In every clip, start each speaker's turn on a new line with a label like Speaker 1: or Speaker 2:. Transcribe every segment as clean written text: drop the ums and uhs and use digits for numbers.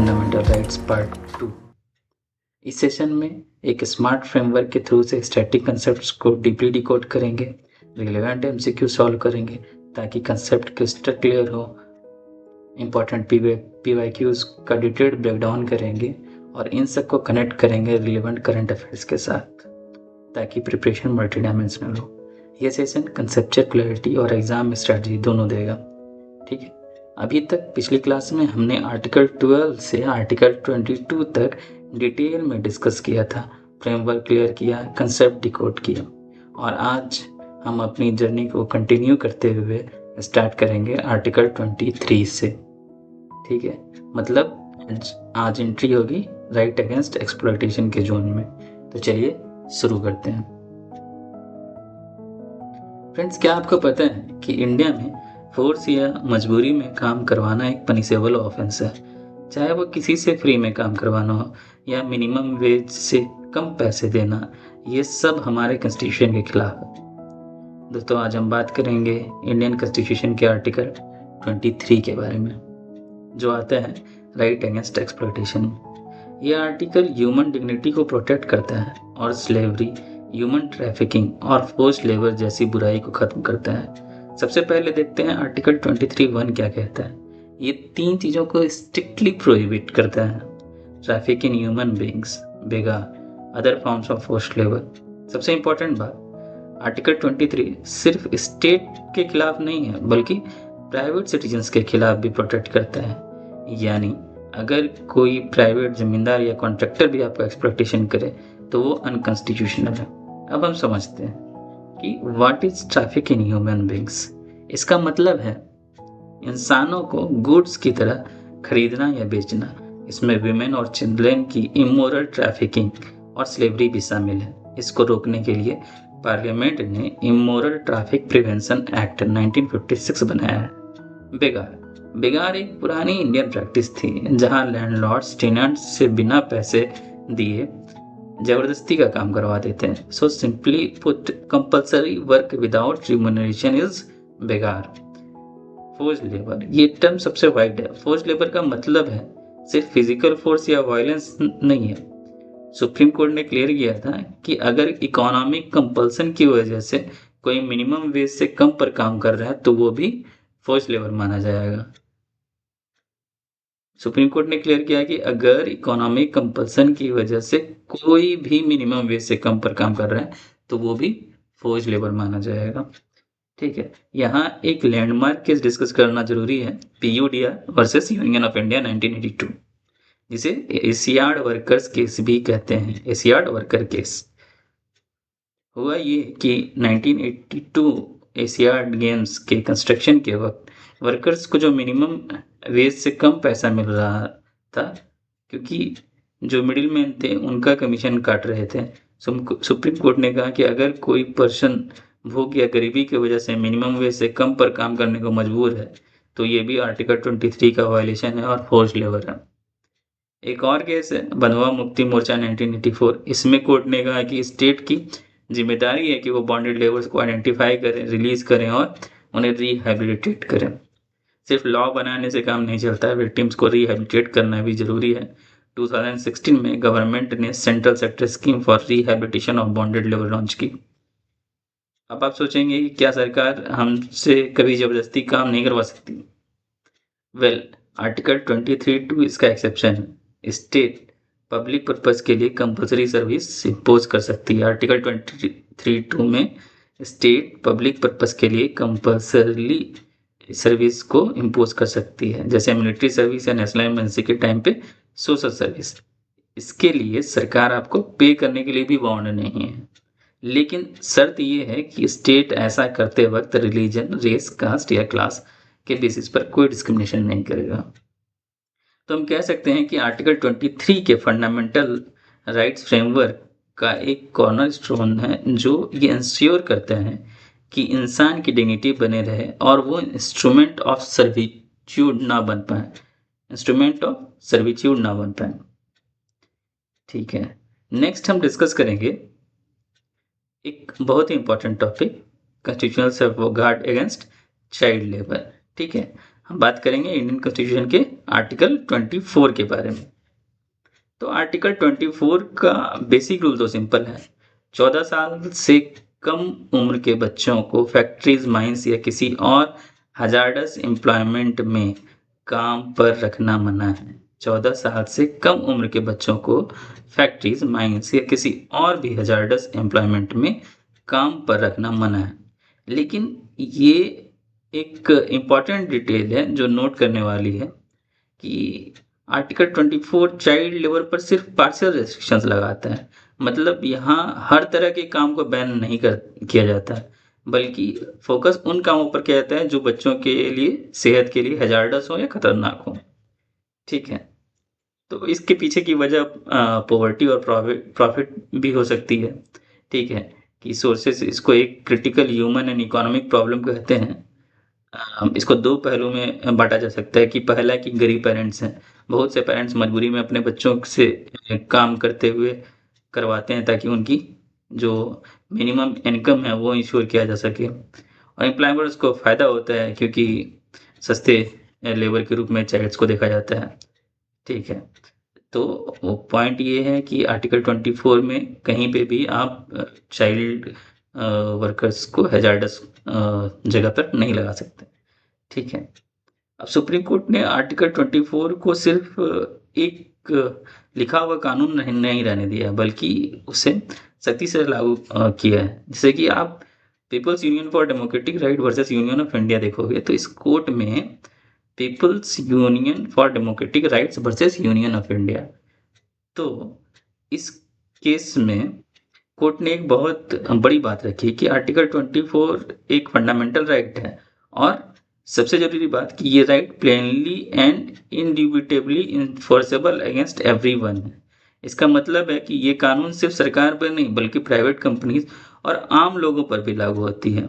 Speaker 1: Fundamental rights part 2। इस session में एक स्मार्ट फ्रेमवर्क के थ्रू से स्टैटिक कंसेप्ट्स को डीपली डिकोड करेंगे, रिलेवेंट एमसीक्यू सॉल्व करेंगे ताकि कंसेप्ट क्रिस्टल क्लियर हो। इंपॉर्टेंट पीवाईक्यूज का डिटेल्ड ब्रेकडाउन करेंगे और इन सब को कनेक्ट करेंगे रिलेवेंट करंट अफेयर्स के साथ ताकि प्रिपरेशन मल्टी डायमेंशनल हो। यह सेशन कंसेप्चुअल क्लैरिटी और एग्जाम स्ट्रेटजी दोनों देगा। ठीक है, अभी तक पिछली क्लास में हमने आर्टिकल 12 से आर्टिकल 22 तक डिटेल में डिस्कस किया था, फ्रेमवर्क क्लियर किया, कंसेप्ट डिकोड किया और आज हम अपनी जर्नी को कंटिन्यू करते हुए स्टार्ट करेंगे आर्टिकल 23 से। ठीक है, मतलब आज एंट्री होगी राइट अगेंस्ट एक्सप्लॉयटेशन के जोन में। तो चलिए शुरू करते हैं। फ्रेंड्स, क्या आपको पता है कि इंडिया में फोर्स या मजबूरी में काम करवाना एक पनिशेबल ऑफेंस है, चाहे वो किसी से फ्री में काम करवाना हो या मिनिमम वेज से कम पैसे देना, ये सब हमारे कॉन्स्टिट्यूशन के खिलाफ है। दोस्तों, आज हम बात करेंगे इंडियन कॉन्स्टिट्यूशन के आर्टिकल 23 के बारे में, जो आता है राइट अगेंस्ट एक्सप्लॉयटेशन। ये आर्टिकल ह्यूमन डिग्निटी को प्रोटेक्ट करता है और स्लेवरी, ह्यूमन ट्रैफिकिंग और फोर्स्ड लेबर जैसी बुराई को खत्म करता है। सबसे पहले देखते हैं आर्टिकल 23(1) क्या कहता है। ये 3 चीज़ों को स्ट्रिक्टली प्रोहिबिट करता है: traffic in human beings, begar, other forms of forced labour. सबसे इंपॉर्टेंट बात, आर्टिकल 23 सिर्फ स्टेट के खिलाफ नहीं है बल्कि प्राइवेट सिटीजन्स के खिलाफ भी प्रोटेक्ट करता है। यानी अगर कोई प्राइवेट जमींदार या कॉन्ट्रैक्टर भी आपका एक्सप्लॉयटेशन करे तो वो अनकॉन्स्टिट्यूशनल है। अब हम समझते हैं कि what is traffic in human beings. इसका मतलब है इंसानों को गुड्स की तरह खरीदना या बेचना। इसमें विमेन और चिल्ड्रन की इमोरल ट्रैफिकिंग और स्लेवरी भी शामिल है। इसको रोकने के लिए पार्लियामेंट ने इमोरल ट्रैफिक प्रिवेंशन एक्ट 1956 बनाया है। बेगार एक पुरानी इंडियन प्रैक्टिस थी जहां लैंडलॉर्ड्स टेनेंट्स से बिना पैसे दिए जबरदस्ती का काम करवा देते हैं। So simply put, compulsory work without remuneration is begar. Forced labour, ये टर्म सबसे वाइड है। फोर्स्ड लेबर का मतलब है सिर्फ फिजिकल फोर्स या वायलेंस नहीं है। सुप्रीम कोर्ट ने क्लियर किया था कि अगर इकोनॉमिक कंपल्सन की वजह से कोई मिनिमम वेज से कम पर काम कर रहा है तो वो भी फोर्स्ड लेबर माना जाएगा। सुप्रीम कोर्ट ने क्लियर किया कि अगर इकोनॉमिक कंपल्सन की वजह से कोई भी मिनिमम वेज से कम पर काम कर रहा है तो वो भी फोर्स्ड लेबर माना जाएगा। ठीक है, यहाँ एक लैंडमार्क केस डिस्कस करना जरूरी है, PUDR versus union of India 1982, जिसे एशियाड वर्कर्स केस भी कहते हैं। एशियाड वर्कर केस हुआ ये कि 1982 एशियाड गेम्स के कंस्ट्रक्शन के वक्त वर्कर्स को जो मिनिमम वेज से कम पैसा मिल रहा था, क्योंकि जो मिडिल मैन थे उनका कमीशन काट रहे थे। सुप्रीम कोर्ट ने कहा कि अगर कोई पर्सन भूख या गरीबी की वजह से मिनिमम वेज से कम पर काम करने को मजबूर है तो ये भी आर्टिकल 23 का वायलेशन है और फोर्स्ड लेबर है। एक और केस है बंधुआ मुक्ति मोर्चा 1984। इसमें कोर्ट ने कहा कि स्टेट की जिम्मेदारी है कि वो बॉन्डेड लेबर्स को आइडेंटिफाई करें, रिलीज करें और उन्हें रिहेबिलिटेट करें। सिर्फ लॉ बनाने से काम नहीं चलता है, विक्टिम्स को रिहेबिलिटेट करना भी जरूरी है। 2016 में गवर्नमेंट ने central sector scheme for rehabilitation of bonded labour launch की। अब आप सोचेंगे कि क्या सरकार हमसे कभी जबरदस्ती काम नहीं करवा सकती? वेल, आर्टिकल 23(2) इसका एक्सेप्शन है। स्टेट पब्लिक पर्पस के लिए कंपल्सरी सर्विस इम्पोज कर सकती है। आर्टिकल 23(2) में स्टेट पब्लिक पर्पस के लिए कंपल्सरी सर्विस को इम्पोज कर सकती है, जैसे मिलिट्री सर्विस या नेशनल इमरजेंसी के टाइम पे सोशल सर्विस। इसके लिए सरकार आपको पे करने के लिए भी बाउंड नहीं है, लेकिन शर्त ये है कि स्टेट ऐसा करते वक्त रिलीजन, रेस, कास्ट या क्लास के बेसिस पर कोई डिस्क्रिमिनेशन नहीं करेगा। तो हम कह सकते हैं कि आर्टिकल 23 के फंडामेंटल राइट्स फ्रेमवर्क का एक कॉर्नरस्टोन है जो ये इंश्योर करता है कि इंसान की डिग्निटी बने रहे और वो इंस्ट्रूमेंट ऑफ सर्विट्यूड ना बन पाए। ठीक है, नेक्स्ट हम डिस्कस करेंगे एक बहुत ही important topic, constitutional safeguard against child labour. ठीक है, हम बात करेंगे इंडियन कॉन्स्टिट्यूशन के आर्टिकल 24 के बारे में। तो आर्टिकल 24 का बेसिक रूल तो सिंपल है। 14 साल से कम उम्र के बच्चों को फैक्ट्रीज, माइंस या किसी और हजार्डस एम्प्लॉयमेंट में काम पर रखना मना है। 14 साल से कम उम्र के बच्चों को फैक्ट्रीज, माइंस या किसी और भी हजार्डस एम्प्लॉयमेंट में काम पर रखना मना है। लेकिन ये एक इम्पॉर्टेंट डिटेल है जो नोट करने वाली है कि आर्टिकल 24 चाइल्ड लेबर पर सिर्फ पार्शियल रेस्ट्रिक्शंस लगाता है। मतलब यहाँ हर तरह के काम को बैन नहीं किया जाता है, बल्कि फोकस उन कामों पर किया जाता है जो बच्चों के लिए, सेहत के लिए हैजार्डस हो या खतरनाक हो। ठीक है, तो इसके पीछे की वजह पॉवर्टी और प्रॉफिट भी हो सकती है। ठीक है, कि सोर्सेस इसको एक critical human and economic problem कहते हैं। इसको दो पहलू में बांटा जा सकता है कि पहला कि गरीब पेरेंट्स हैं। बहुत से पेरेंट्स मजबूरी में अपने बच्चों से काम करते हुए करवाते हैं ताकि उनकी जो मिनिमम इनकम है वो इंश्योर किया जा सके। और एम्प्लॉयमेंट्स को फ़ायदा होता है क्योंकि सस्ते लेबर के रूप में चाइल्ड्स को देखा जाता है। ठीक है, तो वो पॉइंट ये है कि आर्टिकल 24 में कहीं पे भी आप चाइल्ड वर्कर्स को हैजार्डस जगह पर नहीं लगा सकते। ठीक है, अब सुप्रीम कोर्ट ने आर्टिकल 24 को सिर्फ एक लिखा हुआ कानून नहीं रहने दिया, बल्कि उसे सख्ती से लागू किया है। जैसे कि आप people's union for democratic right versus union of India देखोगे तो इस कोर्ट में people's union for democratic rights versus union of India, तो इस केस में कोर्ट ने एक बहुत बड़ी बात रखी कि आर्टिकल 24 एक फंडामेंटल राइट है और सबसे जरूरी बात कि ये right plainly and indubitably enforceable against everyone है। इसका मतलब है कि ये कानून सिर्फ सरकार पर नहीं बल्कि प्राइवेट कंपनीज और आम लोगों पर भी लागू होती है।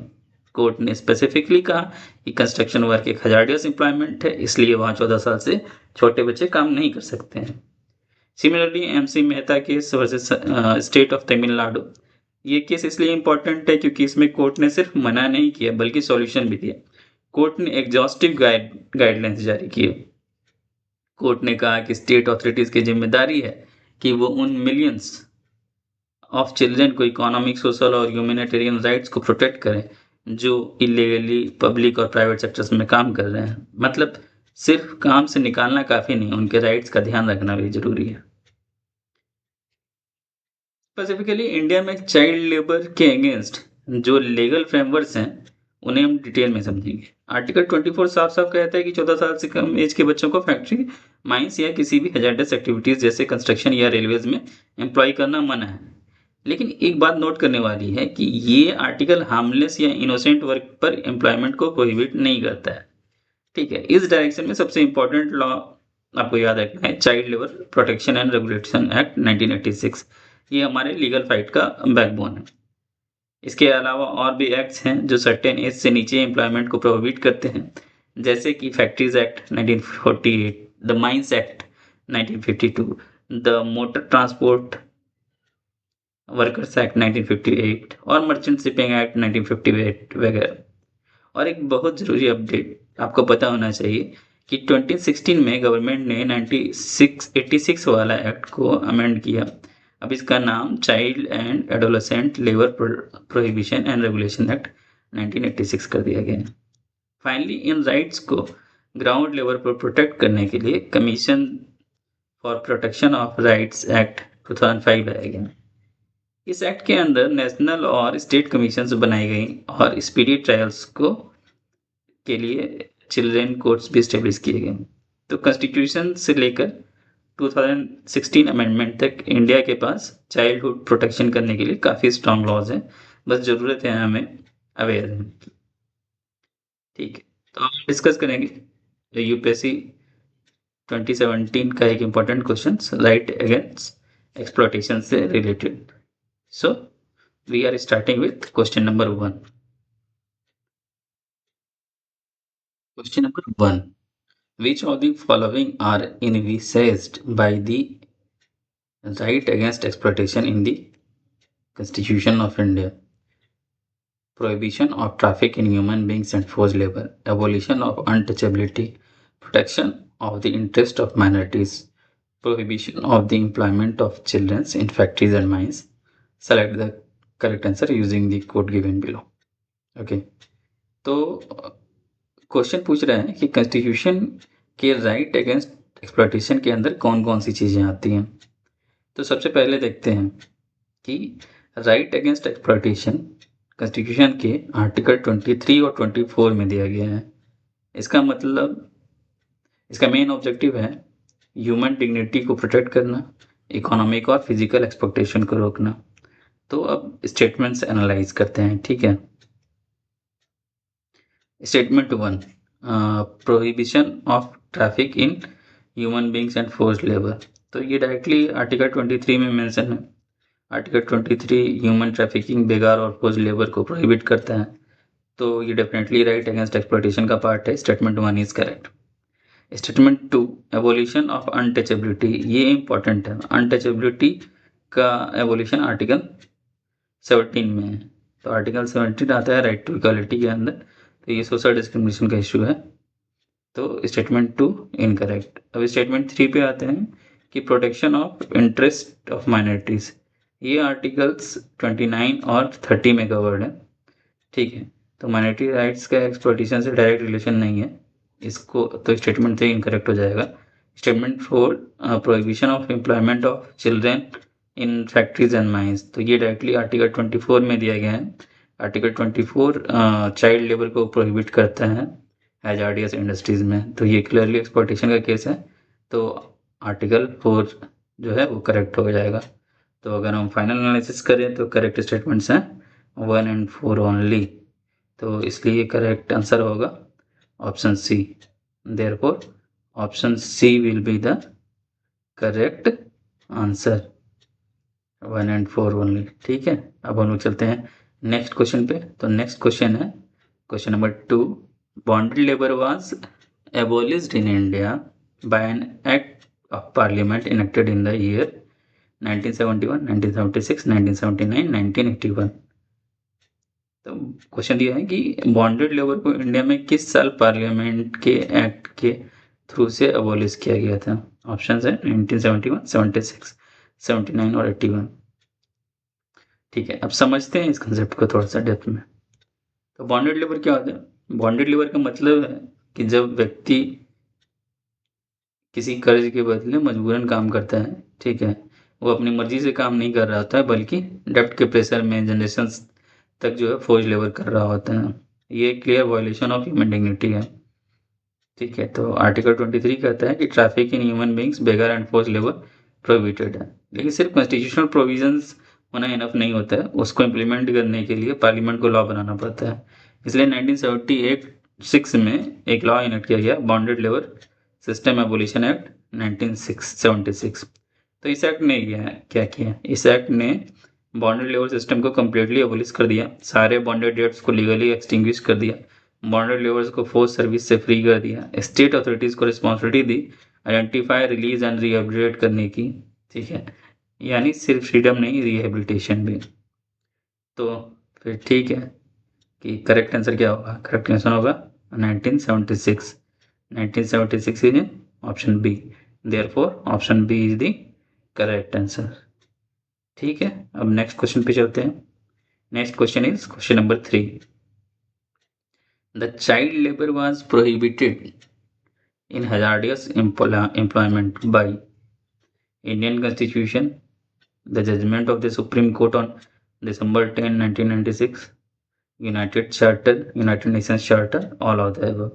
Speaker 1: कोर्ट ने स्पेसिफिकली कहा कि कंस्ट्रक्शन वर्क एक हजार्डियस एम्प्लॉयमेंट है, इसलिए वहाँ 14 साल से छोटे बच्चे काम नहीं कर सकते हैं। Similarly MC Mehta case versus state of Tamil Nadu, ये केस इसलिए इम्पोर्टेंट है क्योंकि इसमें कोर्ट ने सिर्फ मना नहीं किया बल्कि सॉल्यूशन भी दिया। कोर्ट ने एग्जॉस्टिव गाइडलाइंस जारी किए। कोर्ट ने कहा कि स्टेट अथॉरिटीज की जिम्मेदारी है कि वो उन मिलियंस ऑफ चिल्ड्रन को इकोनॉमिक, सोशल और ह्यूमैनिटेरियन राइट्स को प्रोटेक्ट करें जो इलीगली पब्लिक और प्राइवेट सेक्टर्स में काम कर रहे हैं। मतलब सिर्फ काम से निकालना काफ़ी नहीं, उनके राइट्स का ध्यान रखना भी ज़रूरी है। स्पेसिफिकली इंडिया में चाइल्ड लेबर के अगेंस्ट जो लीगल फ्रेमवर्क्स हैं उन्हें हम डिटेल में समझेंगे। आर्टिकल 24 साफ साफ कहता है कि 14 साल से कम एज के बच्चों को फैक्ट्री, माइंस या किसी भी हैजार्डस एक्टिविटीज़ जैसे कंस्ट्रक्शन या रेलवेज में एम्प्लॉय करना मना है। लेकिन एक बात नोट करने वाली है कि ये आर्टिकल हार्मलेस या इनोसेंट वर्क पर एम्प्लॉयमेंट को प्रोहिबिट नहीं करता है। ठीक है, इस डायरेक्शन में सबसे इंपॉर्टेंट लॉ आपको याद रखना है child labour protection and regulation act 1986। ये हमारे लीगल फाइट का बैकबोन है। इसके अलावा और भी एक्ट्स हैं जो सर्टेन एज से नीचे एम्प्लॉयमेंट को प्रोहिबिट करते हैं, जैसे कि factories act 1948, the mines act 1952, the motor transport workers act 1958 और मर्चेंट शिपिंग एक्ट 1958 वगैरह। और एक बहुत ज़रूरी अपडेट आपको पता होना चाहिए कि 2016 में गवर्नमेंट ने 86 वाला एक्ट को अमेंड किया। अब इसका नाम child and adolescent labour prohibition and regulation act 1986 कर दिया गया है। फाइनली इन राइट्स को ग्राउंड लेवल पर प्रोटेक्ट करने के लिए commission for protection of rights act 2005 लाया गया। इस एक्ट के अंदर नेशनल और स्टेट कमीशंस बनाई गई और स्पीडी ट्रायल्स को के लिए चिल्ड्रन कोर्ट्स भी स्टेब्लिश किए गए। तो कॉन्स्टिट्यूशन से लेकर 2016 अमेंडमेंट तक इंडिया के पास चाइल्डहुड प्रोटेक्शन करने के लिए काफ़ी स्ट्रॉन्ग लॉज हैं, बस ज़रूरत है हमें अवेयर रहने की। ठीक है, तो हम डिस्कस करेंगे यूपीएससी 2017 का एक important question right against exploitation से related. So we are starting with question number 1. Question number 1. Which of the following are envisaged by the right against exploitation in the Constitution of India? Prohibition of traffic in human beings and forced labor, abolition of untouchability, protection of the interest of minorities, prohibition of the employment of children in factories and mines. Select the correct answer using the code given below. Okay, तो question पूछ रहे हैं कि constitution के right against exploitation के अंदर कौन कौन सी चीज़ें आती हैं। तो सबसे पहले देखते हैं कि राइट अगेंस्ट एक्सप्लॉयटेशन कॉन्स्टिट्यूशन के आर्टिकल 23 और 24 में दिया गया है। इसका मतलब, इसका मेन ऑब्जेक्टिव है ह्यूमन डिग्निटी को प्रोटेक्ट करना, इकोनॉमिक और फिजिकल एक्सप्लॉयटेशन को रोकना। तो अब स्टेटमेंट्स एनालाइज करते हैं, ठीक है। Statement 1, prohibition of traffic in human beings and forced labour. तो ये डायरेक्टली आर्टिकल 23 में मेंशन है। आर्टिकल 23 ह्यूमन ट्रैफिकिंग, बेगार और फोर्स्ड लेबर को प्रोहिबिट करता है। तो ये डेफिनेटली राइट अगेंस्ट एक्सप्लॉयटेशन का पार्ट है। Statement 1 is correct. Statement 2, evolution of untouchability. ये इंपॉर्टेंट है। अनटचेबिलिटी का एवोल्यूशन आर्टिकल 17 में है। तो आर्टिकल 17 आता है राइट टू इक्वालिटी के अंदर। तो ये सोशल डिस्क्रिमिनेशन का इशू है। तो स्टेटमेंट 2 इनकरेक्ट। अब स्टेटमेंट 3 पे आते हैं कि protection of interest of minorities. ये आर्टिकल्स 29 और 30 में कवर्ड है, ठीक है। तो माइनॉरिटी राइट्स का एक्सप्लॉयटेशन से डायरेक्ट रिलेशन नहीं है इसको, तो स्टेटमेंट 3 इनकरेक्ट हो जाएगा। Statement 4, prohibition of employment of children in factories and mines. तो ये डायरेक्टली आर्टिकल 24 में दिया गया है। आर्टिकल 24 चाइल्ड लेबर को प्रोहिबिट करता है हैजार्डियस इंडस्ट्रीज में। तो ये क्लियरली एक्सप्लॉयटेशन का केस है। तो आर्टिकल 4 जो है वो करेक्ट हो जाएगा। तो अगर हम फाइनल एनालिसिस करें तो करेक्ट स्टेटमेंट्स हैं 1 and 4 ओनली। तो इसलिए करेक्ट आंसर होगा option C. Therefore option C will be the correct answer, 1 and 4 only, ठीक है। अब हम लोग चलते हैं नेक्स्ट क्वेश्चन पे। तो नेक्स्ट क्वेश्चन है question number 2, bonded labour was एबोलिश्ड in India by an act of parliament enacted in the year 1971, 1976, 1979, 1981। तो क्वेश्चन दिया है कि बॉन्डेड लेबर को इंडिया में किस साल पार्लियामेंट के एक्ट के थ्रू से अबॉलिश किया गया था। ऑप्शन है 1971, 76, 79 और 81। ठीक है, अब समझते हैं इस कंसेप्ट को थोड़ा सा डेप्थ में। तो बॉन्डेड लेबर क्या होता है? बॉन्डेड लेबर का मतलब है कि जब व्यक्ति किसी कर्ज के बदले मजबूरन काम करता है, ठीक है, वो अपनी मर्जी से काम नहीं कर रहा होता है बल्कि डेब्ट के प्रेशर में जनरेशंस तक जो है फोर्ज लेबर कर रहा होता है। ये clear violation of human dignity है, ठीक है। तो आर्टिकल 23 कहता है कि traffic in human beings, beggar and force labour prohibited है। लेकिन सिर्फ कॉन्स्टिट्यूशनल प्रोविजंस होना इनफ नहीं होता है, उसको इम्प्लीमेंट करने के लिए पार्लियामेंट को लॉ बनाना पड़ता है। इसलिए 1976 में एक लॉ इनेक्ट किया गया, bonded labour system abolition act 1976। तो इस एक्ट ने क्या किया? इस एक्ट ने बॉन्डेड लेबर सिस्टम को कम्प्लीटली एबोलिश कर दिया, सारे बॉन्डेड डेट्स को लीगली एक्सटिंग्विश कर दिया, बॉन्डेड लेबर्स को फोर्स सर्विस से फ्री कर दिया, स्टेट अथॉरिटीज़ को responsibility the identify, release and rehabilitate करने की, ठीक है। यानी सिर्फ फ्रीडम नहीं, रिहेबिलिटेशन भी। तो फिर ठीक है कि करेक्ट आंसर क्या होगा? करेक्ट आंसर होगा 1976। 1976 is option B. Therefore option B is the correct answer, ठीक है। अब नेक्स्ट क्वेश्चन पे चलते हैं। Next question is question number 3, the child labour was prohibited in hazardous employment by Indian Constitution, the judgment of the Supreme Court on December 10, 1996, United Charter, United Nations Charter, all of the above,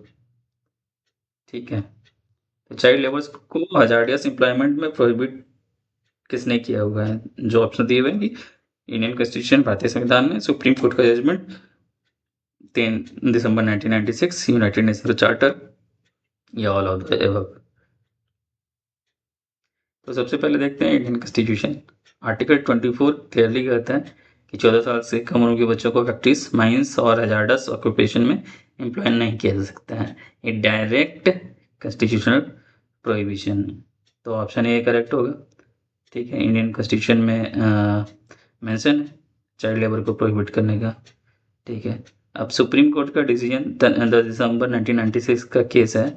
Speaker 1: ठीक है। तो child labours को hazardous employment में prohibit किसने किया हुआ है? जो ऑप्शन दिए हुए हैं कि इंडियन कॉन्स्टिट्यूशन, भारतीय संविधान में, सुप्रीम कोर्ट का जजमेंट 10 दिसंबर 1996, यूनाइटेड नेशन चार्टर, या ऑल ऑफ द एबव। तो सबसे पहले देखते हैं इंडियन कॉन्स्टिट्यूशन। आर्टिकल 24 क्लियरली कहता है कि 14 साल से कम उम्र के बच्चों को फैक्ट्रीज, माइंस और हजार्डस ऑक्यूपेशन में एम्प्लॉय नहीं किया जा सकता है। ये डायरेक्ट कॉन्स्टिट्यूशनल प्रोहिबिशन। तो ऑप्शन ए करेक्ट होगा, ठीक है। इंडियन कॉन्स्टिट्यूशन में मेंशन है चाइल्ड लेबर को प्रोहिबिट करने का, ठीक है। अब सुप्रीम कोर्ट का डिसीजन 10 दिसंबर 1996 का केस है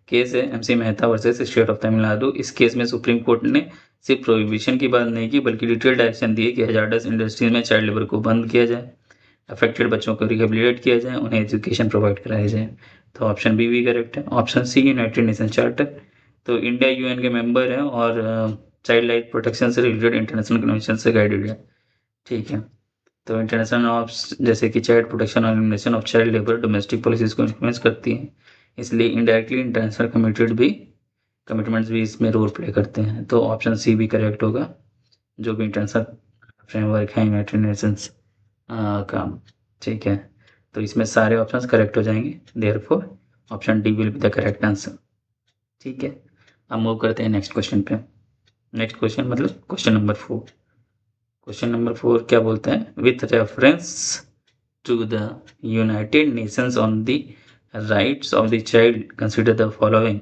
Speaker 1: केस है MC Mehta versus state of Tamil Nadu. इस केस में सुप्रीम कोर्ट ने सिर्फ प्रोहिबिशन की बात नहीं की, बल्कि डिटेल डायरेक्शन दिए कि हजार्डस इंडस्ट्रीज में चाइल्ड लेबर को बंद किया जाए, अफेक्टेड बच्चों को रिहेबिलिटेट किया जाए, उन्हें एजुकेशन प्रोवाइड कराया जाए। तो ऑप्शन बी भी करेक्ट है। Option C United Nation charter. तो इंडिया UN के मेंबर है और चाइल्ड राइट प्रोटेक्शन से रिलेटेड इंटरनेशनल कन्वेंशन से गाइडेड है। ठीक है, तो इंटरनेशनल नॉर्म्स जैसे कि चाइल्ड प्रोटेक्शन और elimination of child labour domestic policies को इन्फ्लुएंस करती हैं, इसलिए इनडायरेक्टली इंटरनेशनल कमिटमेंट्स भी इसमें रोल प्ले करते हैं। तो ऑप्शन सी भी करेक्ट होगा, जो भी इंटरनेशनल फ्रेमवर्क है यूनाइटेड नेशंस का। ठीक है, तो इसमें सारे ऑप्शंस करेक्ट हो जाएंगे, therefore option D will be the correct answer. ठीक है, अब मूव करते हैं नेक्स्ट क्वेश्चन पे। नेक्स्ट क्वेश्चन मतलब क्वेश्चन नंबर 4। क्वेश्चन नंबर 4 क्या बोलते हैं? With reference to the United Nations on the rights of the child consider the following: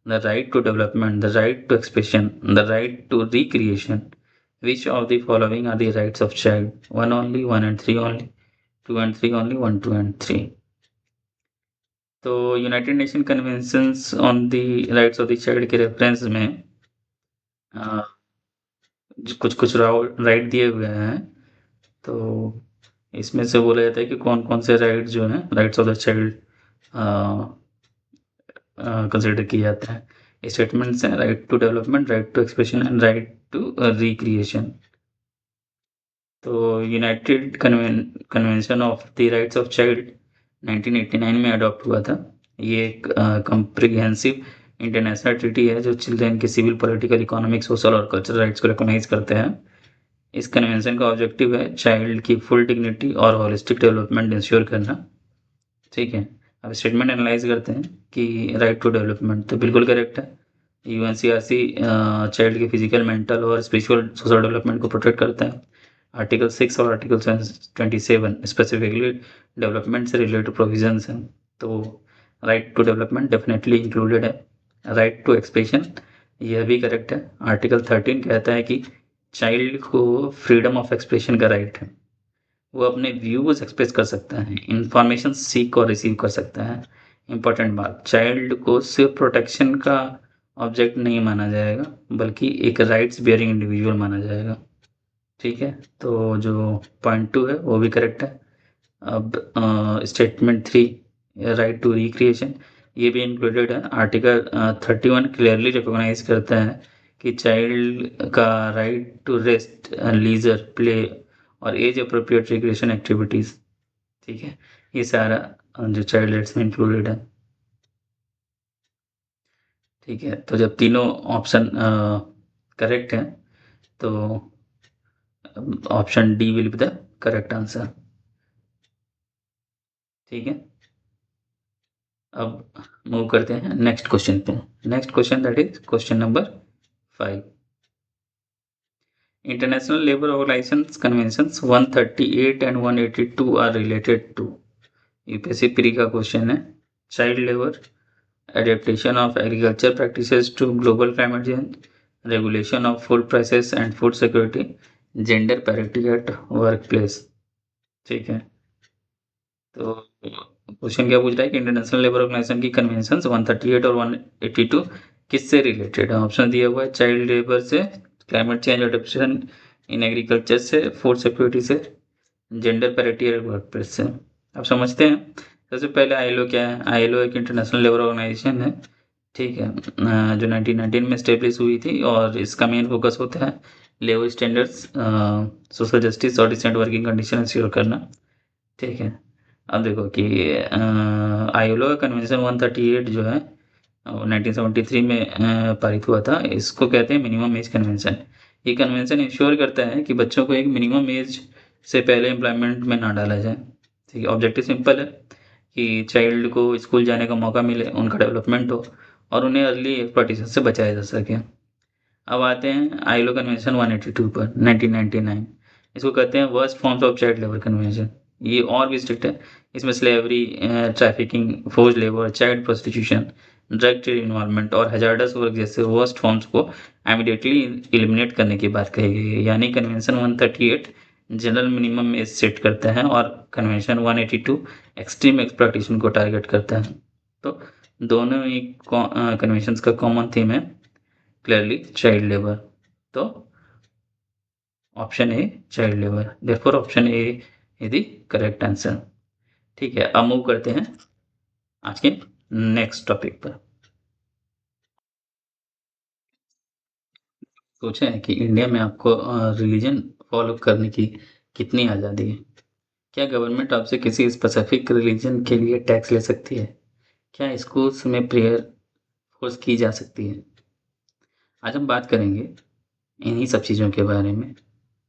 Speaker 1: the right to development, the right to expression, the right to recreation. Which of the following are the rights of child? 1 only, 1 and 3 only, 2 and 3 only, 1, 2 and 3. तो United nation conventions on the rights of the child के reference में कुछ कुछ right दिए हुए हैं। तो इसमें से बोला जाता है कि कौन कौन से राइट जो हैं rights of the child consider किए जाते हैं। स्टेटमेंट्स हैं: right to development, right to expression and right to recreation. तो united convention of the rights of child 1989 में अडॉप्ट हुआ था। ये एक कम्प्रिहेंसिव इंटरनेशनल ट्रीटी है जो चिल्ड्रन के सिविल, पॉलिटिकल, इकोनॉमिक, सोशल और कल्चरल राइट्स को रिकॉग्नाइज करते हैं। इस कन्वेंशन का ऑब्जेक्टिव है चाइल्ड की फुल डिग्निटी और होलिस्टिक डेवलपमेंट इंश्योर करना। ठीक है, अब स्टेटमेंट एनालाइज करते हैं कि राइट टू डेवलपमेंट तो बिल्कुल करेक्ट है। UNCRC चाइल्ड के फिजिकल, मेंटल और स्पिरिचुअल सोशल डेवलपमेंट को प्रोटेक्ट करता है। आर्टिकल 6 और आर्टिकल 27 स्पेसिफिकली डेवलपमेंट से रिलेटेड प्रोविजंस हैं। तो right to development definitely included है। राइट टू एक्सप्रेशन यह भी करेक्ट है। आर्टिकल 13 कहता है कि चाइल्ड को फ्रीडम ऑफ एक्सप्रेशन का राइट है, वो अपने व्यूज एक्सप्रेस कर सकता है, इंफॉर्मेशन सीख और रिसीव कर सकता है। इंपॉर्टेंट बात, चाइल्ड को सिर्फ प्रोटेक्शन का ऑब्जेक्ट नहीं माना जाएगा, बल्कि एक राइट्स बियरिंग इंडिविजुअल माना जाएगा। ठीक है, तो जो पॉइंट 2 है वो भी करेक्ट है। अब स्टेटमेंट 3 राइट टू रिक्रिएशन ये भी इंक्लूडेड है। आर्टिकल 31 क्लियरली रिकॉग्नाइज करता है कि चाइल्ड का right to rest, leisure, play और एज अप्रोप्रिएट रिक्रिएशन एक्टिविटीज़। ठीक है, ये सारा जो चाइल्ड राइट्स में इंक्लूडेड है। ठीक है, तो जब तीनों ऑप्शन करेक्ट हैं तो option D will be the correct answer. ठीक है, अब मूव करते हैं नेक्स्ट क्वेश्चन पे। Next question that is question number 5। International labour organization conventions 138 and 182 are related to. UPSC pre का क्वेश्चन है। Child labour, adaptation of agriculture practices to global climate change, regulation of food prices and food security, gender parity at workplace। ठीक है, तो question क्या पूछ रहा है कि इंटरनेशनल लेबर ऑर्गेनाइजेशन की कन्वेंशन 138 और 182 किससे रिलेटेड है। ऑप्शन दिया हुआ है चाइल्ड लेबर से, climate change adaptation in agriculture से, फूड सिक्योरिटी से, gender parity at work place से। अब समझते हैं। सबसे पहले ILO क्या है? ILO एक इंटरनेशनल लेबर ऑर्गेनाइजेशन है। ठीक है, जो 1919 में स्टेब्लिश हुई थी और इसका मेन फोकस होता है लेबर स्टैंडर्ड्स, सोशल जस्टिस और डिसेंट वर्किंग कंडीशन इंश्योर करना। ठीक है, अब देखो कि ILO का कन्वेंशन 138 जो है 1973 में पारित हुआ था। इसको कहते हैं मिनिमम एज कन्वेंशन। ये कन्वेंशन इंश्योर करता है कि बच्चों को एक मिनिमम एज से पहले एम्प्लॉयमेंट में ना डाला जाए। ठीक है, ऑब्जेक्टिव सिंपल है कि चाइल्ड को स्कूल जाने का मौका मिले, उनका डेवलपमेंट हो और उन्हें अर्ली एक्सप्लॉयटेशन से बचाया जा सके। अब आते हैं ILO कन्वेंशन 182 पर 1999। इसको कहते हैं worst forms of child labour convention. ये और भी स्ट्रिक्ट है। इसमें slavery, trafficking, force labour, child prostitution, drug trade involvement और हजार्डस वर्क जैसे वर्स्ट फॉर्म्स को इमीडिएटली एलिमिनेट करने की बात कही गई है। यानी convention 138 general minimum age set करता है और कन्वेंशन 182 एक्सट्रीम एक्सप्लॉयटेशन को टारगेट करता है। तो दोनों ही कन्वेंशंस का कॉमन थीम है क्लियरली चाइल्ड लेबर। तो option a child labour, therefore option A is the correct answer. ठीक है, अब मूव करते हैं आज के नेक्स्ट टॉपिक पर। सोचा है कि इंडिया में आपको रिलीजन फॉलो करने की कितनी आज़ादी है? क्या गवर्नमेंट आपसे किसी स्पेसिफिक रिलीजन के लिए टैक्स ले सकती है? क्या स्कूल्स में प्रेयर फोर्स की जा सकती है? आज हम बात करेंगे इन्हीं सब चीज़ों के बारे में।